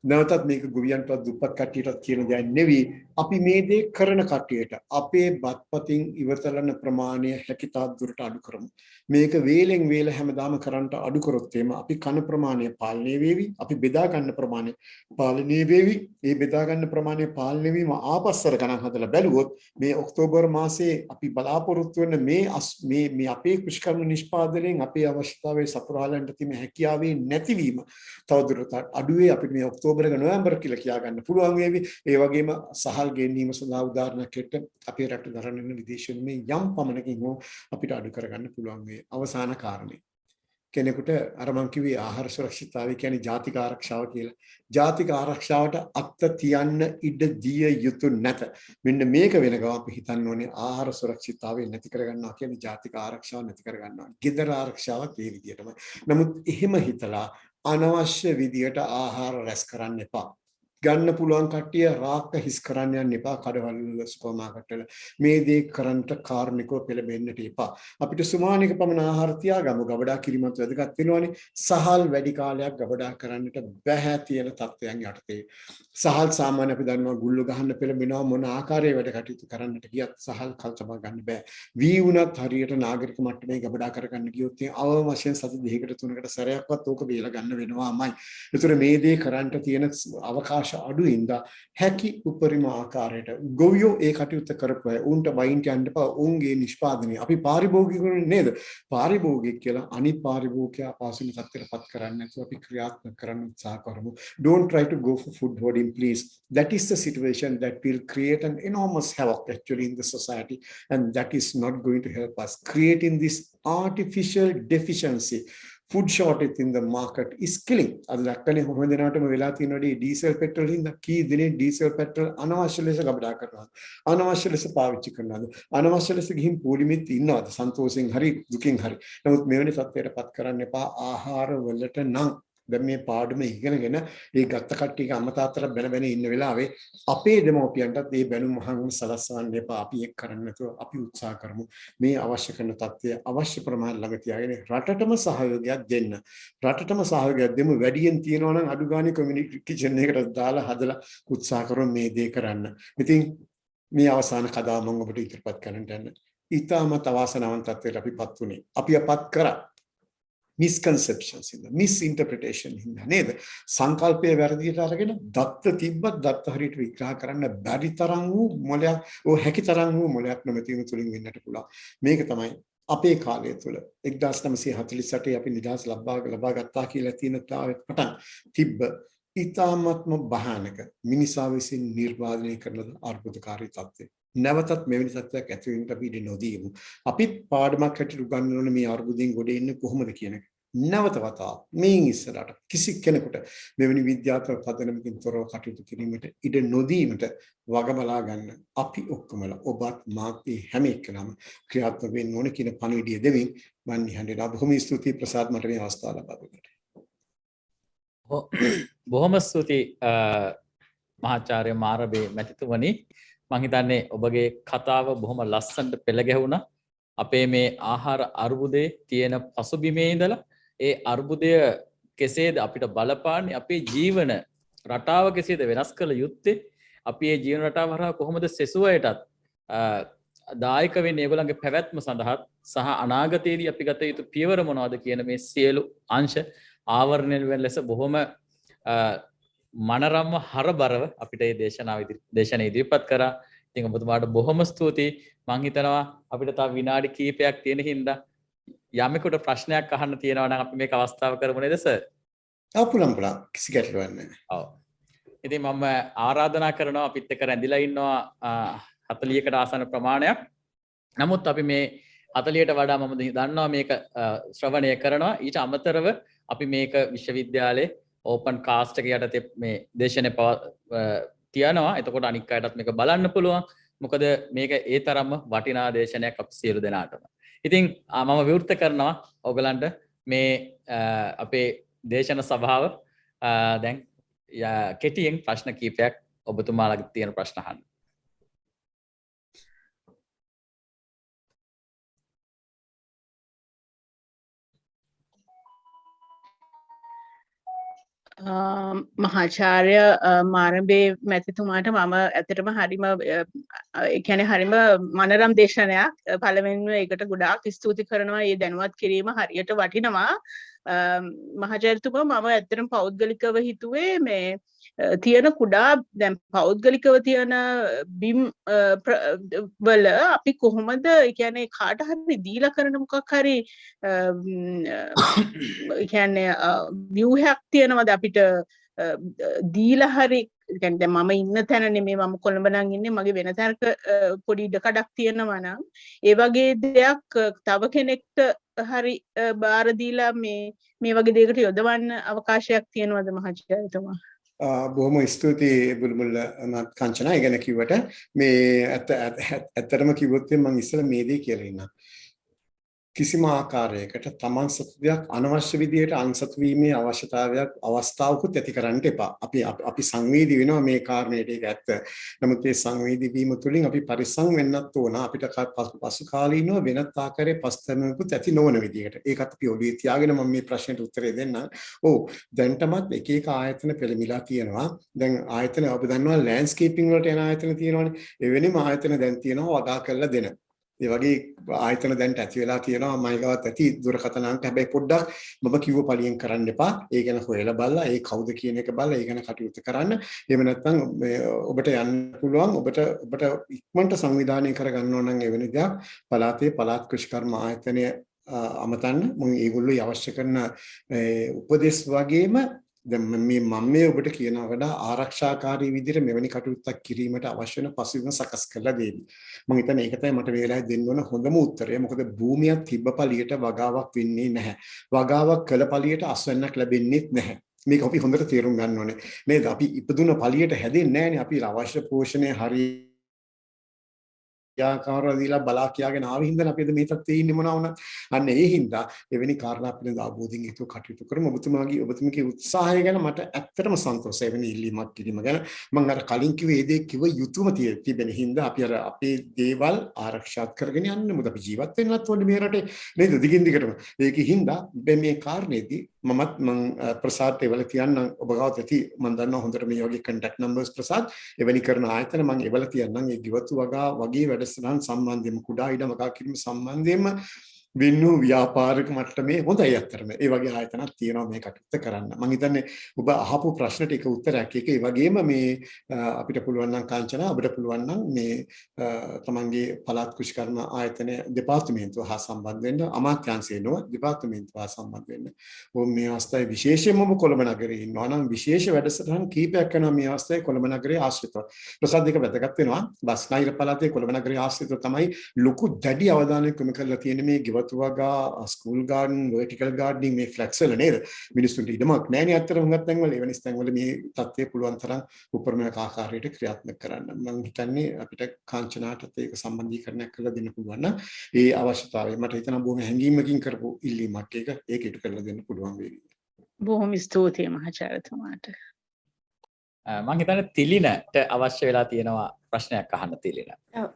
නැවතත් මේක ගොවියන්ටවත් දුප්පත් කට්ටියටත් කියන දෙයක් නෙවෙයි අපි මේ දේ කරන කට්ටියට අපේ බත්පතින් ඉවතලන ප්‍රමාණය හැකියතාක් දුරට අඩු කරමු මේක වේලෙන් වේල හැමදාම කරන්ට අඩු කරොත් එම අපි කන ප්‍රමාණය පාලනය වේවි. අපි බෙදා ගන්න ප්‍රමාණය පාලනය වේවි. ඒ බෙදා ගන්න ප්‍රමාණය පාලනය වීම ආපස්සට ගණන් හදලා බැලුවොත් මේ ඔක්තෝබර් මාසයේ අපි බලාපොරොත්තු වෙන මේ අපේ කෘෂිකර්ම නිෂ්පාදනයෙන් අපේ අවශ්‍යතාවයේ සපුරාලන්ට තියෙන හැකියාවේ නැතිවීම තවදුරටත් අඩුවේ අපිට මේ ඔක්තෝබර් එක නොවැම්බර් කියලා කියා ගන්න පුළුවන් වේවි. ඒ වගේම සහල් ගෙන්නීම සඳහා උදාහරණයක් අපේ රට දරන විදේශයෙන් මේ යම් පමණකින් හෝ අපිට අඩු කරගන්න පුළුවන් වේ. අවසාන කාරණේ කෙනෙකුට අර මං කිව්වේ ආහාර සුරක්ෂිතතාවය කියන්නේ ජාතික ආරක්ෂාව කියලා. ජාතික ආරක්ෂාවට අත්ත තියන්න ඉඩ දිය යුතු නැත. මෙන්න මේක වෙන ගම අපි හිතන්න ඕනේ ආහාර සුරක්ෂිතතාවය නැති කරගන්නවා කියන්නේ ජාතික ආරක්ෂාව නැති කරගන්නවා. ගෙදර ආරක්ෂාවත් ඒ විදිහටමයි. නමුත් එහෙම හිතලා අනවශ්‍ය විදියට ආහාර රැස් කරන්න එපා. ගන්න පුළුවන් කට්ටිය රාක්ක හිස් කරන්න යන්න එපා. කඩවල සුපර් මාකට් වල මේ දේ කරන්ට කාර්මිකව පෙළඹෙන්නට එපා. අපිට සුමානික පමණ ආහාර තියාගමු. ගබඩා කිරීමත් වැදගත් වෙනවනේ. සහල් වැඩි කාලයක් ගබඩා කරන්නට බැහැ තියෙන තත්ත්වයන් යටතේ. සහල් සාමාන්‍ය අපි දන්නවා ගුල්ල ගහන්න පෙළඹෙනවා මොන ආකාරයේ වැඩ කටයුතු කරන්නට ගියත් සහල් කල්තබා ගන්න බෑ. වී වුණත් හරියට නාගරික මට්ටමේ ගබඩා කරගන්න ගියොත් අවම වශයෙන් සති දෙකකට තුනකට සැරයක්වත් ඕක බේලා ගන්න වෙනවාමයි. ඒතර මේ දේ කරන්නට තියෙන අවකාශ අඩුයින්ද හැකි උපරිම ආකාරයට ගොවියෝ ඒ කටයුත්ත කරපුවා උන්ට බයින්ට යන්න එපා. උන්ගේ නිෂ්පාදනය අපි පාරිභෝගිකයෝ නේද? පාරිභෝගික කියලා අනිත් පාරිභෝගිකයා පාසුලි තත්ත්වයටපත් කරන්නේ නැතුව අපි ක්‍රියාත්මක කරන්න උත්සාහ කරමු. Don't try to go for food hoarding, please. That is the situation that will create an enormous havoc actually in the society, and that is not going to help us. Creating this artificial deficiency, food shortage in the market is killing. අද දැක්කනේ කොහොමද දෙනාටම වෙලා තියෙනවද diesel petrol හින්දා කී දිනේ diesel petrol අනවශ්‍ය ලෙස ගබඩා කරනවා. අනවශ්‍ය ලෙස පාවිච්චි කරනවා. අනවශ්‍ය ලෙස ගිහින් පොලිමෙත් ඉන්නවද සන්තෝෂෙන් හරි දුකින් හරි. නමුත් මෙවැනි තත්ත්වයකටපත් කරන්න එපා ආහාර වලට නම්. දැන් මේ පාඩම ඉගෙනගෙන ඒ ගත්ත කට්ටියක අම්මා තාත්තලා බැන බැන ඉන්න වෙලාවේ අපේ දෙමව්පියන්ටත් මේ බැනුම් මහඟම සලස්වන්න එපා. අපි ඒක කරන්න නැතුව අපි උත්සාහ කරමු. මේ අවශ්‍ය කරන තත්ත්වය අවශ්‍ය ප්‍රමාණය ළඟ තියාගෙන රටටම සහයෝගයක් දෙන්න. රටටම සහයෝගයක් දෙමු. වැඩියෙන් තියනවා නම් අඩු ගානේ කමියුනිටි කිචන් එකකට දාලා හදලා උත්සාහ කරමු මේ දේ කරන්න. ඉතින් මේ අවසාන කතාව මම ඔබට ඉදිරිපත් කරන්න යන. ඊටමත් අවාසනාවන්ත තත්ත්වයට අපිපත් උනේ. අපි අපත් කරා misconceptions in the misinterpretation හින්දා නේද? සංකල්පය වැරදියට අරගෙන දත්ත තිබ්බත් දත්ත හරියට විග්‍රහ කරන්න බැරි තරම් වූ මොලයක් හැකි තරම් වූ මොලයක් නොමැතිව තුලින් වෙන්නට පුළුවන්. මේක තමයි අපේ කාලය තුළ 1948 අපි නිදහස් ලබා ගත්තා කියලා තියෙන පටන් තිබ්බ ඊ타ත්ම භයානක මිනිසා විසින් නිර්වාදනය කරන අර්බුදකාරී තත්ත්වය. නැවතත් මෙවැනි තත්ත්වයක් ඇති වෙන්න අපි ඉඩ නොදීමු. අපිත් පාඩමක් හැටියට උගන්වන්න ඕනේ මේ අර්බුදයෙන් ගොඩ එන්නේ කොහොමද කියන එක. නැවත වතාවක් මේන් ඉස්සරහට කිසි කෙනෙකුට මෙවැනි විද්‍යාත්මක පදනමකින් තොරව කටයුතු කිරීමට ඉඩ නොදීමට වග බලා ගන්න අපි ඔක්කොමලා ඔබත් මාත් හැම එක්කනම ක්‍රියාත්මක වෙන්න ඕනේ කියන පණිවිඩය දෙමින් මම නිහඬව බොහොම ස්තුතියි ප්‍රසාද් මට මේ අවස්ථාව ලබා දුන්නට. බොහොම ස්තුතියි මහාචාර්ය මාරබේ මැතිතුමනි. මං හිතන්නේ ඔබගේ කතාව බොහොම ලස්සනට පෙළ ගැහුණා. අපේ මේ ආහාර අර්බුදයේ තියෙන පසුබිමේ ඉඳලා ඒ අර්බුදය කෙසේද අපිට බලපාන්නේ, අපේ ජීවන රටාව කෙසේද වෙනස් කළ යුත්තේ, අපි මේ ජීවන රටාව හරහා කොහොමද සෙසුවයටත් දායක වෙන්නේ ඒගොල්ලන්ගේ පැවැත්ම සඳහා සහ අනාගතයේදී අපි ගත යුතු පියවර මොනවද කියන මේ සියලු අංශ ආවරණය වෙන ලෙස බොහොම මනරම්ව හරබරව අපිට මේ දේශනාව ඉදිරිපත් කරා. ඉතින් ඔබතුමාට බොහොම ස්තුතියි. මම හිතනවා අපිට තව විනාඩි කිහිපයක් තියෙන හින්දා යමෙකුට ප්‍රශ්නයක් අහන්න තියෙනවා නම් අපි මේක අවස්ථාව කරමු නේද සර්? අපුලම් කිසි ගැටලුවක් නැහැ. ඔව්. ඉතින් මම ආරාධනා කරනවා අපිත් එක්ක රැඳිලා ඉන්නවා 40කට ආසන්න ප්‍රමාණයක්. නමුත් අපි මේ 40ට වඩා මම දන්නවා මේක ශ්‍රවණය කරනවා. ඊට අමතරව අපි මේක විශ්වවිද්‍යාලයේ ඕපන් කාස්ට් එක යටතේ මේ දේශනේ තියනවා. එතකොට අනික් අයටත් මේක බලන්න පුළුවන්. මොකද මේක ඒ තරම්ම වටිනා දේශනයක් අපි සියලු දෙනාටම. ඉතින් මම විවෘත කරනවා ඔයගලන්ට මේ අපේ දේශන සභාව දැන් කෙටියෙන් ප්‍රශ්න කීපයක් ඔබතුමාලගේ තියෙන ප්‍රශ්න අහන්න. මහාචාර්ය මාරඹේ මැතිතුමාට මම ඇත්තටම හරිම ඒ කියන්නේ හරිම මනරම් දේශනයක්. පළවෙනිම ඒකට ගොඩාක් ස්තුති කරනවා. මේ දැනුවත් කිරීම හරියට වටිනවා. මහාචාර්යතුමා මම ඇත්තටම පෞද්ගලිකව හිතුවේ මේ තියෙන කුඩා දැන් පෞද්ගලිකව තියෙන බිම් වල අපි කොහොමද ඒ කියන්නේ කාට හරි දීලා කරන මොකක් හරි ඒ කියන්නේ ව්‍යුහයක් තියෙනවද අපිට දීලා හරි කියන්නේ දැන් මම ඉන්න තැන නෙමෙයි මම කොළඹ නම් ඉන්නේ මගේ වෙන තැනක පොඩි ඉඩකඩක් තියෙනවා නම් ඒ වගේ දෙයක් තව කෙනෙක්ට හරි බාර දීලා මේ වගේ දෙයකට යොදවන්න අවකාශයක් තියෙනවද මහාචාර්යතුමා? බොහොම ස්තුතියි බුල්බුල් කාංචනා. ඒ ගැන කිව්වට මේ ඇත්තටම කිව්වොත් මම ඉස්සෙල්ලා මේ දේ කියලා ඉන්නවා. කිසිම ආකාරයකට තමන් සතු දෙයක් අනවශ්‍ය විදියට අන්සතු වීමේ අවශ්‍යතාවයක් අවස්ථාවකුත් ඇති කරන්න එපා. අපි සංවේදී වෙනවා මේ කාරණේට ඒක ඇත්ත. නමුත් මේ සංවේදී වීම තුළින් අපි පරිස්සම් වෙන්නත් ඕන. අපිට පසු කාලීනව වෙනත් ආකාරයේ පස්තමකුත් ඇති නොවන විදියට. ඒකත් අපි ඔළුවේ තියාගෙන මම මේ ප්‍රශ්නෙට උත්තරේ දෙන්නම්. ඔව් දැන්ටමත් එක එක ආයතන පෙළමිලා තියෙනවා. දැන් ආයතන ඔබ දන්නවා ලෑන්ඩ්ස්කේපින් වලට යන ආයතන තියෙනවානේ. එවැනිම ආයතන දැන් තියෙනවා වගා කරලා දෙන. ඒ වගේ ආයතන දැන් ඇති වෙලා තියෙනවා මයිගවත් ඇති දුරකථන අංක. හැබැයි පොඩ්ඩක් මම කිව්ව පළියෙන් කරන්න එපා. ඒ ගැන හොයලා බලලා ඒ කවුද කියන එක බලලා ඒ ගැන කටයුතු කරන්න. එහෙම නැත්නම් ඔබට යන්න පුළුවන් ඔබට ඉක්මනට සංවිධානය කරගන්න ඕන නම් එවැනි දෙයක් පළාතේ පළාත් කෘෂිකර්ම ආයතනය අමතන්න. මම ඒගොල්ලෝ අවශ්‍ය කරන උපදෙස් වගේම දැන් මම ඔබට කියනවා වඩා ආරක්ෂාකාරී විදිහට මෙවැනි කටයුත්තක් කිරීමට අවශ්‍ය වෙන පසුබිම සකස් කරලා දෙවි. මම හිතන්නේ ඒක තමයි මට මේ වෙලාවේ දෙන්න ඕන හොඳම උත්තරය. මොකද භූමියක් තිබ්බ පළියට වගාවක් වෙන්නේ නැහැ. වගාවක් කළ පළියට අස්වැන්නක් ලැබෙන්නේ නැහැ. මේක අපි හොඳට තේරුම් ගන්න ඕනේ. නේද? අපි ඉපදුන පළියට හැදෙන්නේ නැහැනේ. අපි අවශ්‍ය පෝෂණය හරිය යාකාරව දීලා බලා කියාගෙන ආවෙ හින්දා අපි මේ තත්ත්වයේ ඉන්නේ මොනවා වුණත් අන්න ඒ හින්දා එවැනි කාරණා පිළිබඳ අවබෝධයෙන් යුතුව කටයුතු කරමු. ඔබතුමාගේ උත්සාහය ගැන මට ඇත්තටම සන්තෝෂයි. එවැනි ඉල්ලීමක් කිරීම ගැන මම අර කලින් කිව්වේ ඒ දේ කිව්ව යුතුයම තිබෙන හින්දා අපි අර අපේ දේවල් ආරක්ෂා කරගෙන යන්න මොකද අපි ජීවත් වෙන්නත් ඕනේ මේ රටේ නේද? දිගින් දිගටම. ඒකේ හින්දා මේ කාරණේදී මම ප්‍රසාද් ඒවල තියන්නම් ඔබ ගාවත් ඇති මම දන්නවා හොඳට මේ වගේ contact numbers ප්‍රසාද් එවැනි කරන ආයතන මම ඒවල තියන්නම් ඒ ගිවතු වගේ වැඩසටහන් සම්බන්ධයෙන්ම කුඩා ඉඩ වගා කිරීම සම්බන්ධයෙන්ම වෙන්නු ව්‍යාපාරික මට්ටමේ හොඳයි අත්‍තරම ඒ වගේ ආයතනක් තියෙනවා මේ කටයුත්ත කරන්න. මම හිතන්නේ ඔබ අහපු ප්‍රශ්නට එක උත්තරයක් ඒක ඒ වගේම මේ අපිට පුළුවන් නම් කාංචනා අපිට පුළුවන් නම් මේ තමන්ගේ පළාත් කෘෂිකර්ම ආයතන දෙපාර්තමේන්තුව හා සම්බන්ධ වෙන්න අමාත්‍යාංශය නෝ දෙපාර්තමේන්තුව හා සම්බන්ධ වෙන්න. ඔබ මේ අවස්ථාවේ විශේෂයෙන්ම ඔබ කොළඹ නගරේ ඉන්නවා නම් විශේෂ වැඩසටහන් කීපයක් කරනවා මේ අවස්ථාවේ කොළඹ නගරේ ආශ්‍රිතව. ප්‍රසාද් දෙක වැදගත් වෙනවා. බස්නාහිර පළාතේ කොළඹ නගරේ ආශ්‍රිතව තමයි ලොකු දැඩි අවධානයක් යොමු කරලා තියෙන මේ වගා ස්කූල් ගාඩන් වර්ටිකල් ගාඩනින් මේ ෆ්ලැක්ස් වල නේද මිනිස්සුන්ට ඉඩමක් නැහැ නේ අතර හුඟක් තැන්වල එවැනි තැන්වල මේ තත්ත්වය පුළුවන් තරම් උපරිමක ආකාරයට ක්‍රියාත්මක කරන්න මම හිතන්නේ අපිට කාංචනාටත් ඒක සම්බන්ධීකරණයක් කරලා දෙන්න පුළුවන් නම් ඒ අවශ්‍යතාවය මට හිතෙනවා බොහොම හැඟීමකින් කරපු ඉල්ලීමක් ඒක ඉටු කරලා දෙන්න පුළුවන් වේවි. බොහොම ස්තුතියි මහාචාර්යතුමාට. මම හිතන්නේ තිලිනට අවශ්‍ය වෙලා තියෙනවා ප්‍රශ්නයක් අහන්න තිලින. ඔව්.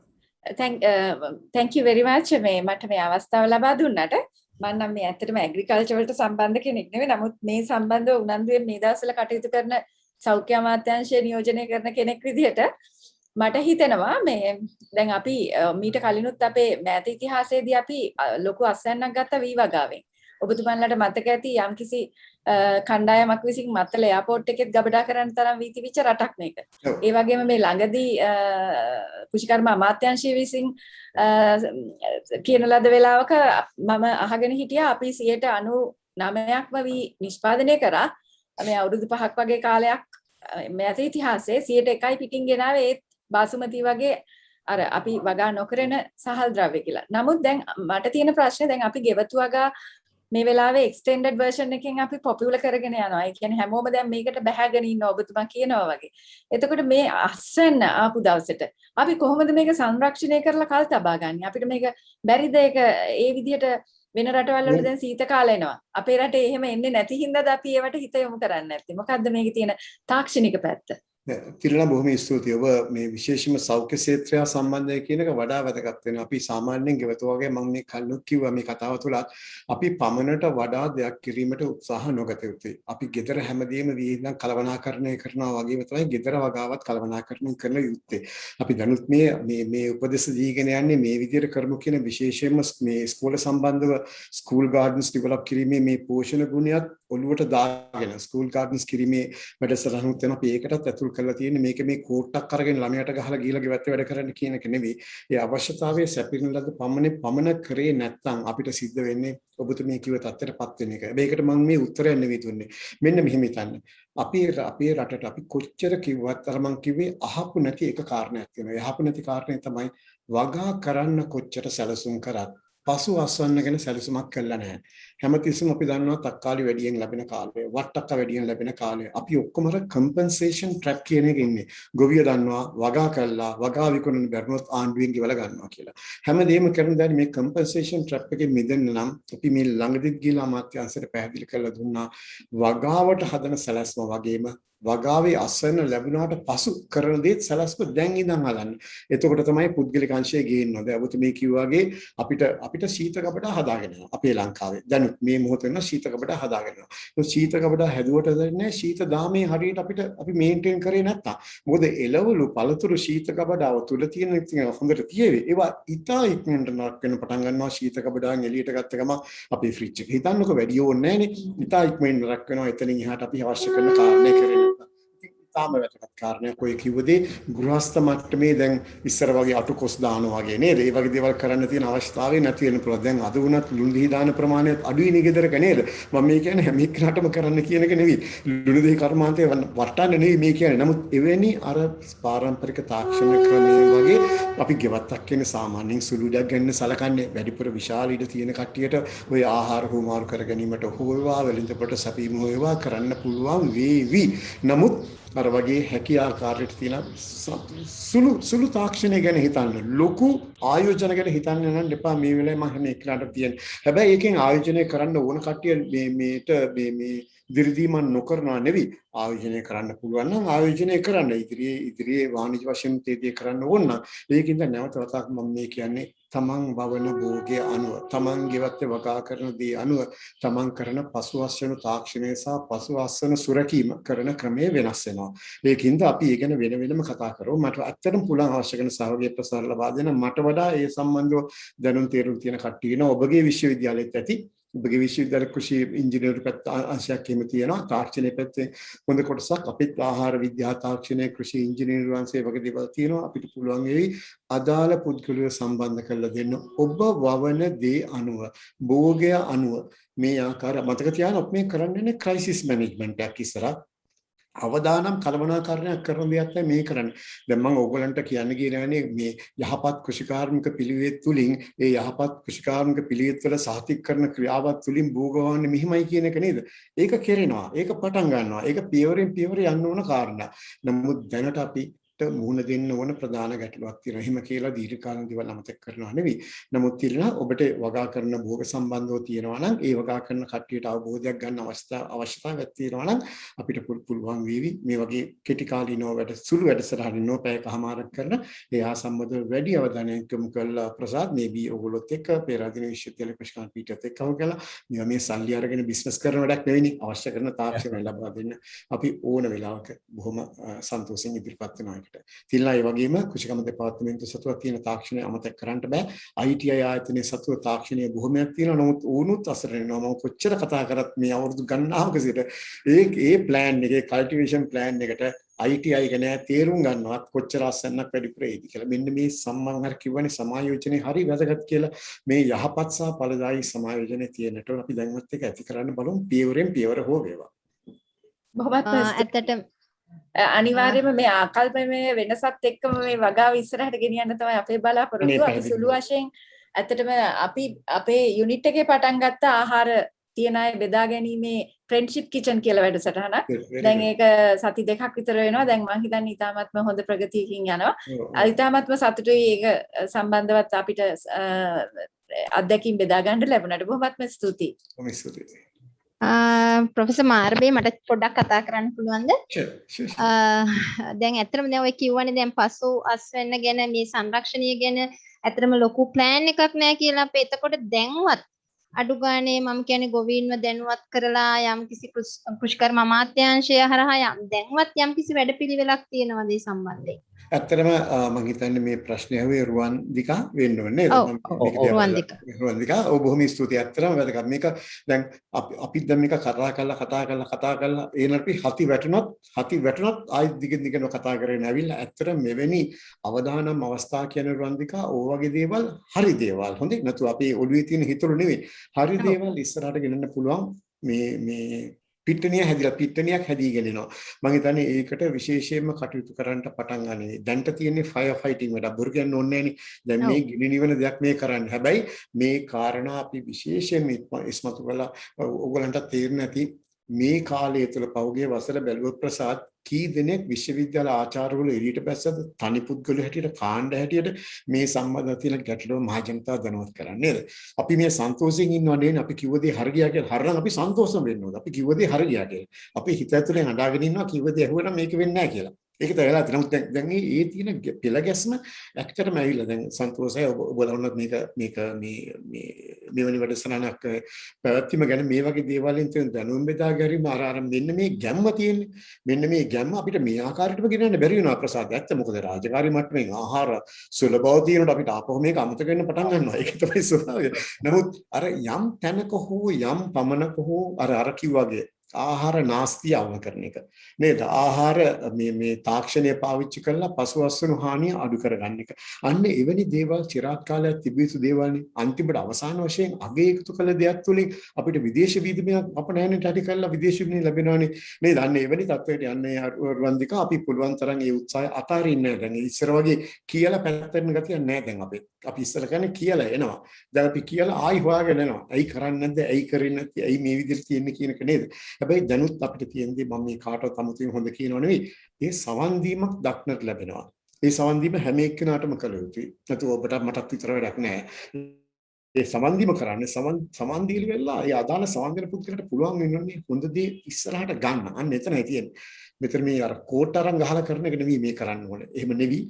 thank you very much මේ මට මේ අවස්ථාව ලබා දුන්නට. මම නම් මේ ඇත්තටම ඇග්‍රිකල්චර් වලට සම්බන්ධ කෙනෙක් නෙවෙයි. නමුත් මේ සම්බන්ධව උනන්දුවෙන් මේ දවස්වල කටයුතු කරන සෞඛ්‍ය අමාත්‍යාංශය නියෝජනය කරන කෙනෙක් විදිහට මට හිතෙනවා මේ දැන් අපි මීට කලිනුත් අපේ මෑත ඉතිහාසයේදී අපි ලොකු අස්වැන්නක් ගත්ත වී වගාවෙන්. ඔබතුමන්ලට මතක ඇති යම්කිසි කණ්ඩායමක් විසින් මත්තල එයාපෝට් එකෙත් ගබඩා කරන්න තරම් වී තිබිච්ච රටක් මේක. ඒ වගේම මේ ළඟදී කෘෂිකර්ම අමාත්‍යාංශය විසින් කියන ලද වෙලාවක මම අහගෙන හිටියා අපි 99%ක්ම වී නිෂ්පාදනය කරා. මේ අවුරුදු 5ක් වගේ කාලයක් මෑත ඉතිහාසයේ 100%යි පිටින් ගෙනාවේ ඒත් බාසුමති වගේ අර අපි වගා නොකරන සහල් ද්‍රව්‍ය කියලා. නමුත් දැන් මට තියෙන ප්‍රශ්නේ දැන් අපි ගෙවතු වගා මේ වෙලාවේ extended version එකෙන් අපි popular කරගෙන යනවා. ඒ කියන්නේ හැමෝම දැන් මේකට බැහැගෙන ඉන්නවා ඔබතුමා කියනවා වගේ. එතකොට මේ අස්වැන්න ආපු දවසට අපි කොහොමද මේක සංරක්ෂණය කරලා කල් තබා ගන්නේ? අපිට මේක බැරිද ඒක ඒ විදිහට වෙන රටවල් වල දැන් සීත කාල එනවා. අපේ රටේ එහෙම එන්නේ නැති හින්දාද අපි ඒවට හිත යොමු කරන්නේ නැත්තේ? මොකද්ද මේකේ තියෙන තාක්ෂණික පැත්ත? තිරණ බොහොම ස්තුතියි. ඔබ මේ විශේෂම සෞඛ්‍ය ක්ෂේත්‍රය සම්බන්ධයෙන් කියන එක වඩා වැදගත් වෙනවා. අපි සාමාන්‍යයෙන් ගෙවතු වගේ මම මේ කල්ලුත් කිව්වා මේ කතාව තුළ අපි පමණට වඩා දෙයක් කිරීමට උත්සාහ නොගත යුතුයි. අපි gedara හැමදේම විහිදන් කලවනාකරණය කරනවා වගේම තමයි gedara වගාවත් කලවනාකරණය කරන යුත්තේ. අපි දැනුත් මේ උපදෙස් දීගෙන යන්නේ මේ විදිහට කරමු කියන විශේෂයෙන්ම මේ ස්කෝල සම්බන්ධව ස්කූල් ගාඩන්ස් ඩෙවලොප් කිරීමේ මේ පෝෂණ ගුණයත් ඔළුවට දාගෙන ස්කූල් ගාඩන්ස් කිරීමේ වැඩසටහනුත් වෙන අපි ඒකටත් ඇතුල් කරලා තියෙන්නේ. මේක මේ කෝට්ටක් අරගෙන ළමයට ගහලා ගිහලා ගෙවත්තේ වැඩ කරන්න කියන එක නෙවෙයි. ඒ අවශ්‍යතාවයේ සැපිරෙන ලද පමණ කරේ නැත්නම් අපිට සිද්ධ වෙන්නේ ඔබතුමී කිව්ව තත්ත්වයටපත් වෙන එක. මේකට මම මේ උත්තරයක් නෙවෙයි දුන්නේ. මෙන්න මෙහෙම හිතන්න. අපේ රටට අපි කොච්චර කිව්වත් අර මං කිව්වේ අහපු නැති එක කාරණයක් තියෙනවා. අහපු නැති කාරණේ තමයි වගා කරන්න කොච්චර සැලසුම් කරත් පසු අස්වන්න ගැන සැලසුමක් කළා නැහැ. හැමතිස්සෙම අපි දන්නවා තක්කාලි වැඩියෙන් ලැබෙන කාලය, වට්ටක්ක වැඩියෙන් ලැබෙන කාලය. අපි ඔක්කොම අර කම්පෙන්සේෂන් ට්‍රැප් කියන එකේ ඉන්නේ. ගොවිය දන්නවා වගා කළා, වගා විකුණන බැරිනොත් ආණ්ඩුවෙන් ගෙවලා ගන්නවා කියලා. හැමදේම කරන දැන් මේ කම්පෙන්සේෂන් ට්‍රැප් එකෙන් මිදෙන්න නම් අපි මේ ළඟදිත් ගිහලා අමාත්‍යාංශයට පැහැදිලි කරලා දුන්නා. වගාවට හදන සැලැස්ම වගේම වගාවේ අසන්න ලැබුණාට පසු කරන දේත් සැලැස්ම දැන් ඉඳන් හදන්න. එතකොට තමයි පුද්ගලික අංශය ගේන්නේ. දැන් ඔබතුමී කිව්වාගේ අපිට සීත කබඩා හදාගෙන යනවා. අපේ ලංකාවේ. දැන් මේ මොහොත වෙනවා සීත කබඩා හදාගෙන යනවා. ඒ සීත කබඩා හැදුවට දැන්නේ සීත දාමේ හරියට අපි මේන්ටේන් කරේ නැත්තම්. මොකද එළවලු පළතුරු සීත කබඩාව තුල තියෙන හොඳට තියෙවි. ඒවා ඉතා ඉක්මනට නරක වෙන පටන් ගන්නවා. සීත කබඩාවෙන් එළියට ගත්ත ගම අපේ ෆ්‍රිජ් එක. හිතන්නකො වැඩි ඕනේ නැහනේ. ඉතා ඉක්මනින් නරක වෙනවා. එතනින් එහාට අපි අවශ්‍ය කරන කාරණේ කරේ. තාම වැදගත් කාරණයක් ඔය කිව්වදී ගෘහස්ත මට්ටමේ දැන් ඉස්සර වගේ අටුකොස් දානවා වගේ නේද? ඒ වගේ දේවල් කරන්න තියෙන අවශ්‍යතාවය නැති වෙන පුළුවන්. දැන් අද වුණත් ලුණු දිහි දාන ප්‍රමාණයත් අඩුයි නේ ගෙදරක නේද? මම මේ කියන්නේ හැම එකනටම කරන්න කියන එක නෙවෙයි. ලුණු දිහි කර්මාන්තය වටන්න නෙවෙයි මේ කියන්නේ. නමුත් එවැනි අර පාරම්පරික තාක්ෂණ ක්‍රමයේ වගේ අපි ගෙවත්තක් කියන සාමාන්‍යයෙන් සුළු දෙයක් ගන්න සලකන්නේ වැඩිපුර විශාල ඉඩ තියෙන කට්ටියට ඔය ආහාර හුවමාරු කර ගැනීමට හොයවා වෙලින්දපොට සැපීම හොයවා කරන්න පුළුවන් වේවි. නමුත් අර වගේ හැකි ආකාරයට තියෙන සුළු තාක්ෂණය ගැන හිතන්න, ලොකු ආයෝජන ගැන හිතන්න නම් එපා. මේ වෙලාවේ මම හැම එකනට තියෙන්නේ. හැබැයි ඒකෙන් ආයෝජනය කරන්න ඕන කට්ටිය මේ දිරිදීමක් නොකරනවා නෙවෙයි. ආයෝජනය කරන්න පුළුවන් නම් ආයෝජනය කරන්න. ඉදිරියේ වාණිජ වශයෙන් තේදී කරන්න ඕන නම් ඒකින්ද නැවත වතාවක් මම මේ කියන්නේ තමන් වවන භෝගයේ අනුව, තමන් ගෙවත්තේ වගා කරන දේ අනුව, තමන් කරන පසුවස්වන තාක්ෂණය සහ පසුවස්වන සුරකීම කරන ක්‍රමය වෙනස් වෙනවා. ඒකින්ද අපි ඒ ගැන වෙනම කතා කරමු. මට ඇත්තටම පුළුවන් අවශ්‍ය කරන සහයෝගය ප්‍රසාර ලබා දෙන්න. මට වඩා ඒ සම්බන්ධව දැනුම් තේරුම් තියෙන කට්ටිය ඉන්නවා. ඔබගේ විශ්වවිද්‍යාලෙත් ඇති. ඔබගේ විශ්වවිද්‍යාල කෘෂි ඉංජිනේරු පැත්ත අංශයක් එහෙම තියෙනවා. තාක්ෂණයේ පැත්තේ හොඳ කොටසක් අපිත් ආහාර විද්‍යා තාක්ෂණය කෘෂි ඉංජිනේරු අංශයේ වගේ දේවල් තියෙනවා. අපිට පුළුවන් වෙයි අදාළ පුද්ගලයෝ සම්බන්ධ කරලා දෙන්න. ඔබ වවන දේ අනුව, භෝගය අනුව මේ ආකාර මතක තියාගන්න. අපි මේ කරන්නේ ක්‍රයිසිස් මැනේජ්මන්ට් එකක් ඉස්සරහ. අවදානම් කළමනාකරණයක් කරන දෙයක් තමයි මේ කරන්නේ. දැන් මම ඕගලන්ට කියන්න ගියනේ මේ යහපත් කෘෂිකාර්මික පිළිවෙත් තුලින් ඒ යහපත් කෘෂිකාර්මික පිළිවෙත් වල සාතික කරන ක්‍රියාවත් තුලින් භෝගවන්නේ මෙහිමයි කියන එක නේද? ඒක කෙරෙනවා. ඒක පටන් ගන්නවා. ඒක පියවරෙන් පියවර යන්න ඕන කාරණා. නමුත් දැනට අපි මුහුණ දෙන්න ඕන ප්‍රධාන ගැටලුවක් තියෙනවා. එහෙම කියලා දීර්ඝකාලීන දේවල් අමතක කරනවා නෙවෙයි. නමුත් තිරණ ඔබට වගා කරන භෝග සම්බන්ධව තියෙනවා නම් ඒ වගා කරන කට්ටියට අවබෝධයක් ගන්න අවශ්‍යතාවයක් තියෙනවා නම් අපිට පුළුවන් වේවි මේ වගේ කෙටි කාලීනව සුළු වැඩසටහන් නෝපෑයකමාරක් කරන එහා සම්බන්ධව වැඩි අවධානයක් යොමු කළා ප්‍රසාද් මේ ඔයගොල්ලොත් එක්ක පෙරදින විශ්වවිද්‍යාල ප්‍රශික්ෂණ පීඨයත් එක්කම කළා. මේ සල්ලි අරගෙන බිස්නස් කරන වැඩක් නෙවෙයි. අවශ්‍ය කරන තාක්ෂණය ලබා දෙන්න අපි ඕන වෙලාවක බොහොම සන්තෝෂෙන් ඉදිරිපත් වෙනවා. තිල්ලා ඒ වගේම කෘෂිකර්ම දෙපාර්තමේන්තුව සතුව තියෙන තාක්ෂණය අමතක කරන්න බෑ. ITI ආයතනයේ සතුව තාක්ෂණීය බොහොමයක් තියෙනවා. නමුත් ඕනුත් අසරණ වෙනවා. මම කොච්චර කතා කරත් මේ අවුරුදු ගණනාවක සිට ඒ ප්ලෑන් එකේ කල්ටිවේෂන් ප්ලෑන් එකට ITI ගැන තේරුම් ගන්නවත් කොච්චර අසන්නක් වැඩිපුර ඒද කියලා. මෙන්න මේ සම්මන් හරි කිව්වනේ සමායෝජනේ හරි වැදගත් කියලා. මේ යහපත් සහ ඵලදායී සමායෝජනේ තියෙනට අපි දැන්වත් එක ඇති කරන්න බලමු. පියවරෙන් පියවර හෝ වේවා. බොහොමත් ඇත්තට අනිවාර්යයෙන්ම මේ ආකල්පමය වෙනසත් එක්කම මේ වගාව ඉස්සරහට ගෙනියන්න තමයි අපේ බලාපොරොත්තුව. අපි සුළු වශයෙන් ඇත්තටම අපි අපේ යුනිට් එකේ පටන් ගත්ත ආහාර තියන අය බෙදා ගැනීමේ ෆ්‍රෙන්ඩ්ෂිප් කිචන් කියලා වැඩසටහනක්. දැන් ඒක සති දෙකක් විතර වෙනවා. දැන් මම හිතන්නේ ඉතාමත්ම හොඳ ප්‍රගතියකින් යනවා. ඉතාමත්ම සතුටුයි ඒක සම්බන්ධවත් අපිට අත්දැකීම් බෙදා ගන්න ලැබුණාට. බොහොමත්ම ස්තුතියි. ප්‍රොෆෙසර් මාර්බේ මට පොඩ්ඩක් කතා කරන්න පුළුවන්ද? දැන් ඇත්තටම දැන් ඔය කිව්වනේ දැන් පසු අස්වැන්න ගැන මේ සංරක්ෂණය ගැන ඇත්තටම ලොකු ප්ලෑන් එකක් නැහැ කියලා අපේ. එතකොට දැන්වත් අඩු ගානේ මම කියන්නේ ගොවීන්ව දැනුවත් කරලා යම් කිසි කෘෂිකර්ම අමාත්‍යාංශය හරහා දැන්වත් යම් කිසි වැඩපිළිවෙලක් තියෙනවද මේ සම්බන්ධයෙන්? ඇත්තටම මම හිතන්නේ මේ ප්‍රශ්නේ ඇහුවේ රුවන්දිකා වෙන්න ඕනේ නේද? රුවන්දිකා ඔව් බොහොම ස්තුතියි. ඇත්තටම වැදගත්. මේක දැන් අපි දැන් මේක කතා කරලා ඒනරපි හති වැටුණොත් ආයි දිගින් කතා කරගෙන ඇවිල්ලා ඇත්තටම මෙවැනි අවදානම් අවස්ථා කියන රුවන්දිකා ඕ වගේ දේවල් හරි දේවල් හොඳේ නැතු අපේ ඔළුවේ තියෙන හිතළු නෙවෙයි. හරි දේවල් ඉස්සරහට ගෙනන්න පුළුවන් මේ පිට්ටනියක් හැදීගෙන එනවා. මම හිතන්නේ ඒකට විශේෂයෙන්ම කටයුතු කරන්න පටන් ගන්නේ. දැන්ට තියෙන්නේ ෆයර් ෆයිටිං වැඩ. බොරු කියන්න ඕනේ නෑනේ. දැන් මේ ගිනි නිවන දෙයක් මේ කරන්නේ. හැබැයි මේ කාරණා අපි විශේෂයෙන්ම ඉස්මතු කළා. ඕගලන්ට තේරෙන්නේ නැති මේ කාලය තුළ පෞගේ වසර බැලුව ප්‍රසාද් කී දෙනෙක් විශ්වවිද්‍යාල ආචාර්යවරු එළියට බැස්සද තනි පුද්ගලයෝ හැටියට කාණ්ඩ හැටියට මේ සම්බන්ධව තියෙන ගැටලුව මහ ජනතාව දැනුවත් කරන්නේ නේද? අපි මේ සන්තෝෂයෙන් ඉන්නව නෙවෙයි අපි කිව්ව දේ හරි ගියා කියලා. හරිනම් අපි සන්තෝෂම් වෙන්න ඕනේ. අපි කිව්ව දේ හරි ගියා කියලා. අපි හිත ඇතුලෙන් අඬාගෙන ඉන්නවා කිව්ව දේ ඇහුවනම් මේක වෙන්නේ නැහැ කියලා. ඒක තමයි වෙලා තියෙන්නේ. දැන් මේ තියෙන පෙළ ගැස්ම ඇක්ටරම ඇවිල්ලා දැන් සන්තෝෂයි ඔබලවන්නත් මේක මෙවැනි වැඩසටහනක් පැවැත්වීම ගැන මේ වගේ දේවල් වලින් තියෙන දැනුම් බෙදා ගැනීම අර මෙන්න මේ ගැම්ම තියෙන්නේ. මෙන්න මේ ගැම්ම අපිට මේ ආකාරයටම ගෙනන්න බැරි වෙනවා ප්‍රසාද. ඇත්ත මොකද රාජකාරී මට්ටමින් ආහාර සුලභව තියෙනකොට අපිට ආපහු මේක අමතක වෙන්න පටන් ගන්නවා. ඒක තමයි ස්වභාවය. නමුත් අර යම් තැනක හෝ යම් පමණක හෝ අර කිව්වාගේ ආහාර නාස්තිය අවම කරන එක නේද? ආහාර මේ තාක්ෂණය පාවිච්චි කරලා පසුවස්සුණු හානිය අඩු කරගන්න එක. අන්න එවැනි දේවල් চিරාත් කාලයක් තිබිය යුතු දේවල්නේ. අන්තිමට අවසාන වශයෙන් අගය එකතු කළ දෙයක් තුලින් අපිට විදේශ විනිමයක් අපනයනට ඇති කරලා විදේශ විනිමය ලැබෙනවානේ නේද? අන්න එවැනි තත්වයකට යන්නේ රුවන්දිකා අපි පුළුවන් තරම් ඒ උත්සාහය අතාරින්නේ නැහැ. දැන් ඉස්සර වගේ කියලා පැත්තෙන් ගතියක් නැහැ දැන් අපි ඉස්සර කියන්නේ කියලා එනවා. දැන් අපි කියලා ආයි හොයාගෙන එනවා. ඇයි කරන්නේ නැද්ද? ඇයි කරන්නේ නැත්තේ? ඇයි මේ විදිහට තියෙන්නේ කියන එක නේද? හැබැයි දැනුත් අපිට තියෙන්නේ මම මේ කාටවත් අමුතුවෙන් හොඳ කියනව නෙවෙයි. ඒ සවන් දීමක් දක්නට ලැබෙනවා. ඒ සවන් දීම හැම එක්කෙනාටම කළ යුතුයි. නැතුව ඔබට මටත් විතර වැඩක් නැහැ. ඒ සවන් දීම කරන්නේ සවන් දීලි වෙලා ඒ අදාළ සවන් දෙන පුද්ගලට පුළුවන් වෙන්නේ හොඳ දේ ඉස්සරහට ගන්න. අන්න එතනයි තියෙන්නේ. මෙතන මේ අර කෝට් අරන් ගහලා කරන එක නෙවෙයි මේ කරන්න ඕනේ. එහෙම නෙවෙයි.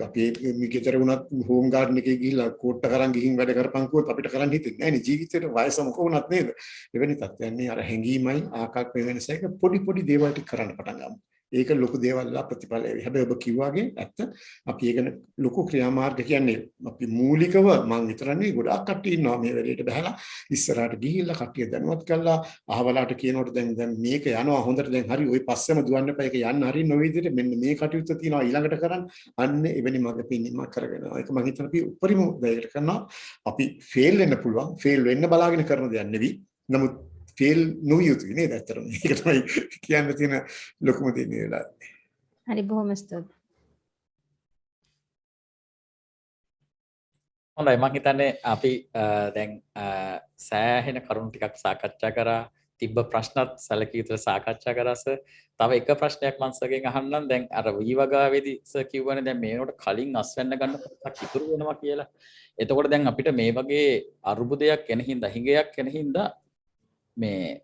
අපි මේ ගෙදර වුණත් හෝම් ගාඩන් එකේ ගිහිල්ලා කෝට් එක අරන් ගිහින් වැඩ කරපන් කිව්වොත් අපිට කරන්න හිතෙන්නේ නැහැ නේ. ජීවිතේට වයස මොක වුණත් නේද? එවැනි තත්ත්වයන් මේ අර හැංගීමයි ආකල්ප වෙනසක පොඩි දේවල් ටික කරන්න පටන් ගමු. ඒක ලොකු දේවල් වල ප්‍රතිඵල ලැබෙයි. හැබැයි ඔබ කිව්වාගේ ඇත්ත අපි ඒක ලොකු ක්‍රියාමාර්ග කියන්නේ අපි මූලිකව මම විතරනේ ගොඩාක් කට්ටිය ඉන්නවා මේ වෙලේට බහලා ඉස්සරහට ගිහිල්ලා කට්ටිය දැනුවත් කරලා අහවලාට කියනකොට දැන් මේක යනවා හොඳට දැන් හරි ওই පස්සෙම දුවන්න එපා ඒක යන්න හරි නොවේ විදිහට මෙන්න මේ කටයුත්ත තියෙනවා ඊළඟට කරන්න අන්න එවැනි මඟ පෙන්වීමක් කරගෙන ඒක මම හිතන අපි උපරිම දෙයකට කරනවා අපි ෆේල් වෙන්න පුළුවන් ෆේල් වෙන්න බලාගෙන කරන දෙයක් නෙවෙයි නමුත් ෆේල් නොවිය යුතුයි නේද ඇත්තටම ඒක තමයි කියන්න තියෙන ලොකුම දේ මේ වෙලාවේ. හරි බොහොම ස්තුතියි. හොඳයි මම හිතන්නේ අපි දැන් සෑහෙන කරුණු ටිකක් සාකච්ඡා කරා තිබ්බ ප්‍රශ්නත් සැලකිය යුතු සාකච්ඡා කරාස තව එක ප්‍රශ්නයක් මම සර්ගෙන් අහන්නම් දැන් අර වීවගාවේදී සර් කිව්වනේ දැන් මේනකොට කලින් අස්වැන්න ගන්න කොටසක් ඉතුරු වෙනවා කියලා. එතකොට දැන් අපිට මේ වගේ අරුබුදයක් එන හින්දා හිඟයක් එන හින්දා මේ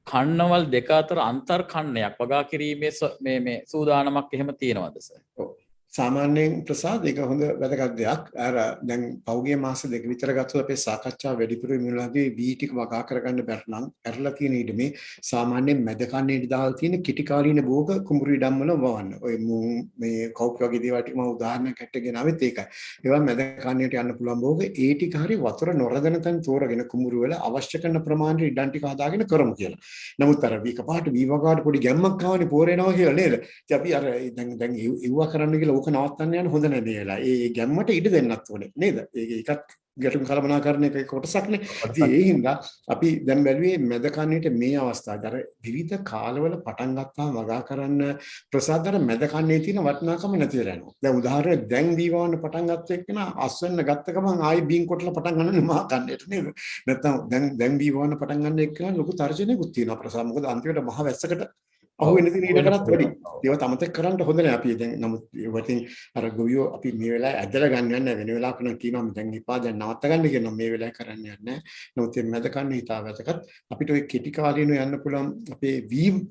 කන්නවල් දෙක අතර අන්තර් කන්නයක් වගා කිරීමේ මේ සූදානමක් එහෙම තියෙනවද සර්? ඔව්. සාමාන්‍යයෙන් ප්‍රසාද ඒක හොඳ වැදගත් දෙයක්. අර දැන් පෞගේ මාස දෙක විතර ගත්තොත් අපේ සාකච්ඡා වැඩිපුර මිලදී වී ටික වගා කරගන්න බැරි නම් ඇරලා තියෙන ඊටමේ සාමාන්‍යයෙන් මැද කන්නේට දාලා තියෙන කිටි කාලීන භෝග කුඹුරු ඉඩම් වල වවන්න. ඔය මේ කවුප් වගේ දේවල් ටික මම උදාහරණයක් ඇටගෙන ආවෙත් ඒකයි. ඒවා මැද කන්නේට යන්න පුළුවන් භෝග ඒ ටික හරි වතුර නොරදෙන තැන් තෝරගෙන කුඹුරු වල අවශ්‍ය කරන ප්‍රමාණයට ඉඩම් ටික හදාගෙන කරමු කියලා. නමුත් අර වී කපාට වී වගාට පොඩි ගැම්මක් ආවනේ පෝරේනවා කියලා නේද? ඉතින් අපි අර දැන් ඉවුවා කරන්න කියලා ඕක නවත්තන්න යන හොඳ නැති වෙලා. ඒ ගැම්මට ඉඩ දෙන්නත් ඕනේ නේද? ඒකත් ගැටුම් කලබනාකරන එක කොටසක්නේ. ඉතින් ඒ හින්දා අපි දැන් බැලුවේ මැද කන්නේට මේ අවස්ථාවේ අර විවිධ කාලවල පටන් ගත්තාම වගා කරන්න ප්‍රසාදතර මැද කන්නේ තියෙන වටිනාකම නැති වෙලා යනවා. දැන් උදාහරණයක් දැන් දීවවන්න පටන් ගත්ත එක්කන අස්වෙන්න ගත්ත ගමන් ආයි බීන් කොටලා පටන් ගන්නනේ මහා කන්නේට නේද? නැත්තම් දැන් දීවවන්න පටන් ගන්න එක්කන ලොකු තර්ජනයකුත් තියෙනවා ප්‍රසාද. මොකද අන්තිමට මහ වැස්සකට අහු වෙන දින ඊට කරත් වැඩි. ඒවත් අමතක කරන්න හොඳ නැහැ අපි දැන් නමුත් ඒවටින් අර ගොවියෝ අපි මේ වෙලාවේ ඇදලා ගන්න යන්නේ වෙන වෙලාවක නම් කියනවා මම දැන් ඉපා දැන් නවත්ත ගන්න කියනවා මේ වෙලාවේ කරන්න යන්නේ නමුත් මේ මැද කන්න හිතා වැදගත් අපිට ওই කෙටි කාලීනව යන්න පුළුවන් අපේ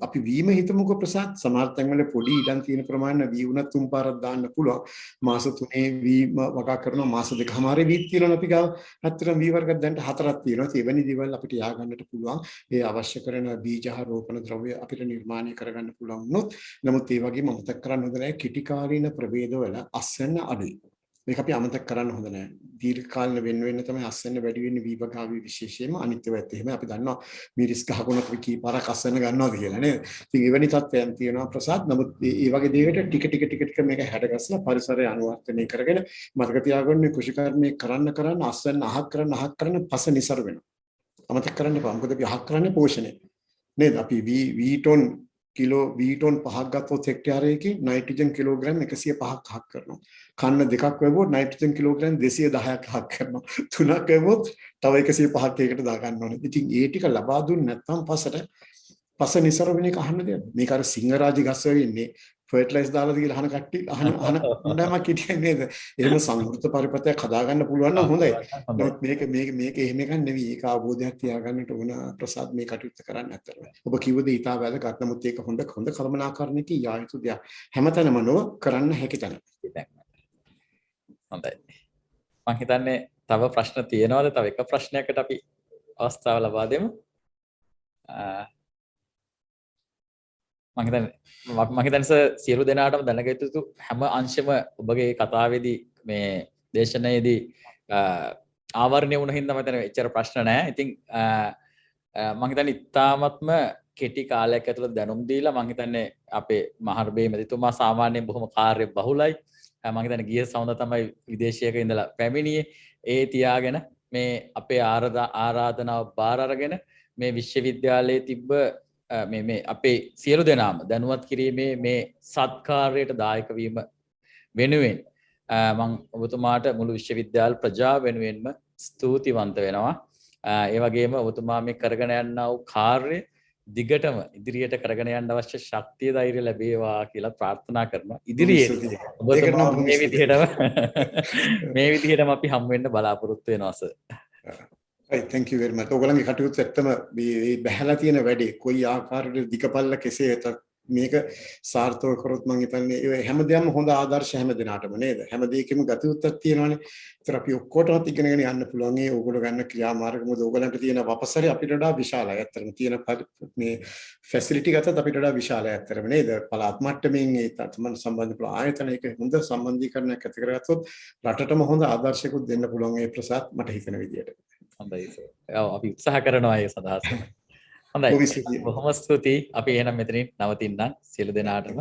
අපි වීම හිතමුකෝ ප්‍රසාද් සමහර තැන්වල පොඩි ඉඩම් තියෙන ප්‍රමාණය වී වුණත් තුන් පාරක් දාන්න පුළුවන් මාස 3 වීම වගා කරනවා මාස 2කමාරේ වී තියෙනවා අපි ගාව අත්‍තරම් වී වර්ගයක් දැන් 4ක් තියෙනවා ඒ වෙනි දේවල් අපිට යා ගන්නට පුළුවන් ඒ අවශ්‍ය කරන බීජ හා රෝපණ ද්‍රව්‍ය අපිට නිර්මාණය කරගන්න පුළුවන් වුණොත් නමුත් ඒ වගේම අමතක කරන්න හොඳ නැහැ කිටි කාලීන ප්‍රභේදවල අස්වැන්න අඩුයි. මේක අපි අමතක කරන්න හොඳ නැහැ. දීර්ඝ කාලීන වෙන්න තමයි අස්වැන්න වැඩි වෙන්නේ වීවගාවී විශේෂයෙන්ම අනිත්‍යවත් එහෙම අපි දන්නවා මිරිස් ගහකොනත් අපි කීපාරක් අස්වැන්න ගන්නවාද කියලා නේද? ඉතින් එවැනි තත්ත්වයන් තියෙනවා ප්‍රසාද්. නමුත් මේ වගේ දේකට ටික මේක හැඩගස්සලා පරිසරය අනුවර්තනය කරගෙන මතක තියාගන්න කුෂිකර්මයේ කරන්න අස්වැන්න අහක් කරන්න පස નિසර වෙනවා. අමතක කරන්න එපා. මොකද අපි අහක් කරන්නේ පෝෂණය. නේද? අපි වීටොන් කිලෝ වීටොන් 5ක් ගත්තොත් හෙක්ටයාරයකින් නයිට්‍රජන් කිලෝග්‍රෑම් 105ක් අහක් කරනවා. කන්න දෙකක් වැවුවොත් නයිට්‍රජන් කිලෝග්‍රෑම් 210ක් අහක් කරනවා. තුනක් වැවුවොත් තව 105ක් ඒකට දා ගන්න ඕනේ. ඉතින් ඒ ටික ලබා දුන්නේ නැත්නම් පස નિසර වෙන එක අහන්න දෙයක්. මේක අර සිංහරාජි ගස් වගේ ඉන්නේ ෆර්ටිලයිස් දාලාද කියලා අහන කට්ටිය අහන හොඳම කිටියේ නේද? එහෙම සංවෘත පරිපතයක් හදාගන්න පුළුවන් නම් හොඳයි. නමුත් මේක එහෙම එකක් නෙවෙයි. ඒක අවබෝධයක් තියාගන්නට ඕන ප්‍රසාද් මේ කටයුත්ත කරන්න ඇත්තටම. ඔබ කිව්ව දේ ඊට වැදගත්. නමුත් ඒක හොඳ කළමනාකරණයක යා යුතු දෙයක්. හැමතැනම නොව කරන්න හැකි තැන. හොඳයි. මම හිතන්නේ තව ප්‍රශ්න තියෙනවද? තව එක ප්‍රශ්නයකට අපි අවස්ථාව ලබා දෙමු. මම හිතන්නේ සියලු දෙනාටම දැනගත යුතු හැම අංශෙම ඔබගේ කතාවේදී මේ දේශනාවේදී ආවරණය වුණ හින්දා මම හිතන්නේ එච්චර ප්‍රශ්න නැහැ. ඉතින් මම හිතන්නේ ඉතාමත්ම කෙටි කාලයක් ඇතුළත දැනුම් දීලා මම හිතන්නේ අපේ මහර්බේ මැතිතුමා සාමාන්‍යයෙන් බොහොම කාර්ය බහුලයි. මම හිතන්නේ ගිය සවුන්ද තමයි විදේශයක ඉඳලා පැමිණියේ. ඒ තියාගෙන මේ අපේ ආරාධනාව බාර අරගෙන මේ විශ්වවිද්‍යාලයේ තිබ්බ මේ අපේ සියලු දෙනාම දැනුවත් කිරීමේ මේ සත්කාරයට දායක වීම වෙනුවෙන් මම ඔබතුමාට මුළු විශ්වවිද්‍යාල ප්‍රජාව වෙනුවෙන්ම ස්තුතිවන්ත වෙනවා. ඒ වගේම ඔබතුමා මේ කරගෙන යනා වූ කාර්ය දිගටම ඉදිරියට කරගෙන යන්න අවශ්‍ය ශක්තිය ධෛර්යය ලැබේවා කියලා ප්‍රාර්ථනා කරනවා. ඉදිරියේ ඔබතුමා මේ විදිහටම අපි හම් වෙන්න බලාපොරොත්තු වෙනවා sir. right thank you very much ඔයගොල්ලන්ගේ කටයුතු ඇත්තම මේ බහැලා තියෙන වැඩේ කොයි ආකාරයකට දිකපල්ල කෙසේ මේක සාර්ථක කරොත් මම හිතන්නේ ඒ හැමදේම හොඳ ආදර්ශ හැම දිනාටම නේද හැම දෙයකම ගතියුත්තක් තියෙනවානේ ඒතර අපි ඔක්කොටම ඉගෙනගෙන යන්න පුළුවන් ඒ ඕගොල්ලෝ ගන්න ක්‍රියාමාර්ග මොකද ඕගොල්ලන්ට තියෙන වපසරේ අපිට වඩා විශාලයි ඇත්තටම තියෙන මේ ෆැසිලිටි ගත්තත් අපිට වඩා විශාලයි ඇත්තටම නේද පළාත් මට්ටමින් ඒ තමන් සම්බන්ධ පුළුවන් ආයතන එක හොඳ සම්බන්ධීකරණයක් ඇති කරගත්තොත් රටටම හොඳ ආදර්ශයකුත් දෙන්න පුළුවන් ඒ ප්‍රසාද් මට හිතෙන විදියට හොඳයි අපි උත්සාහ කරනවා ඒ සඳහා හොඳයි බොහොම ස්තුතියි අපි එහෙනම් මෙතනින් නවතින්නම් සියලු දෙනාටම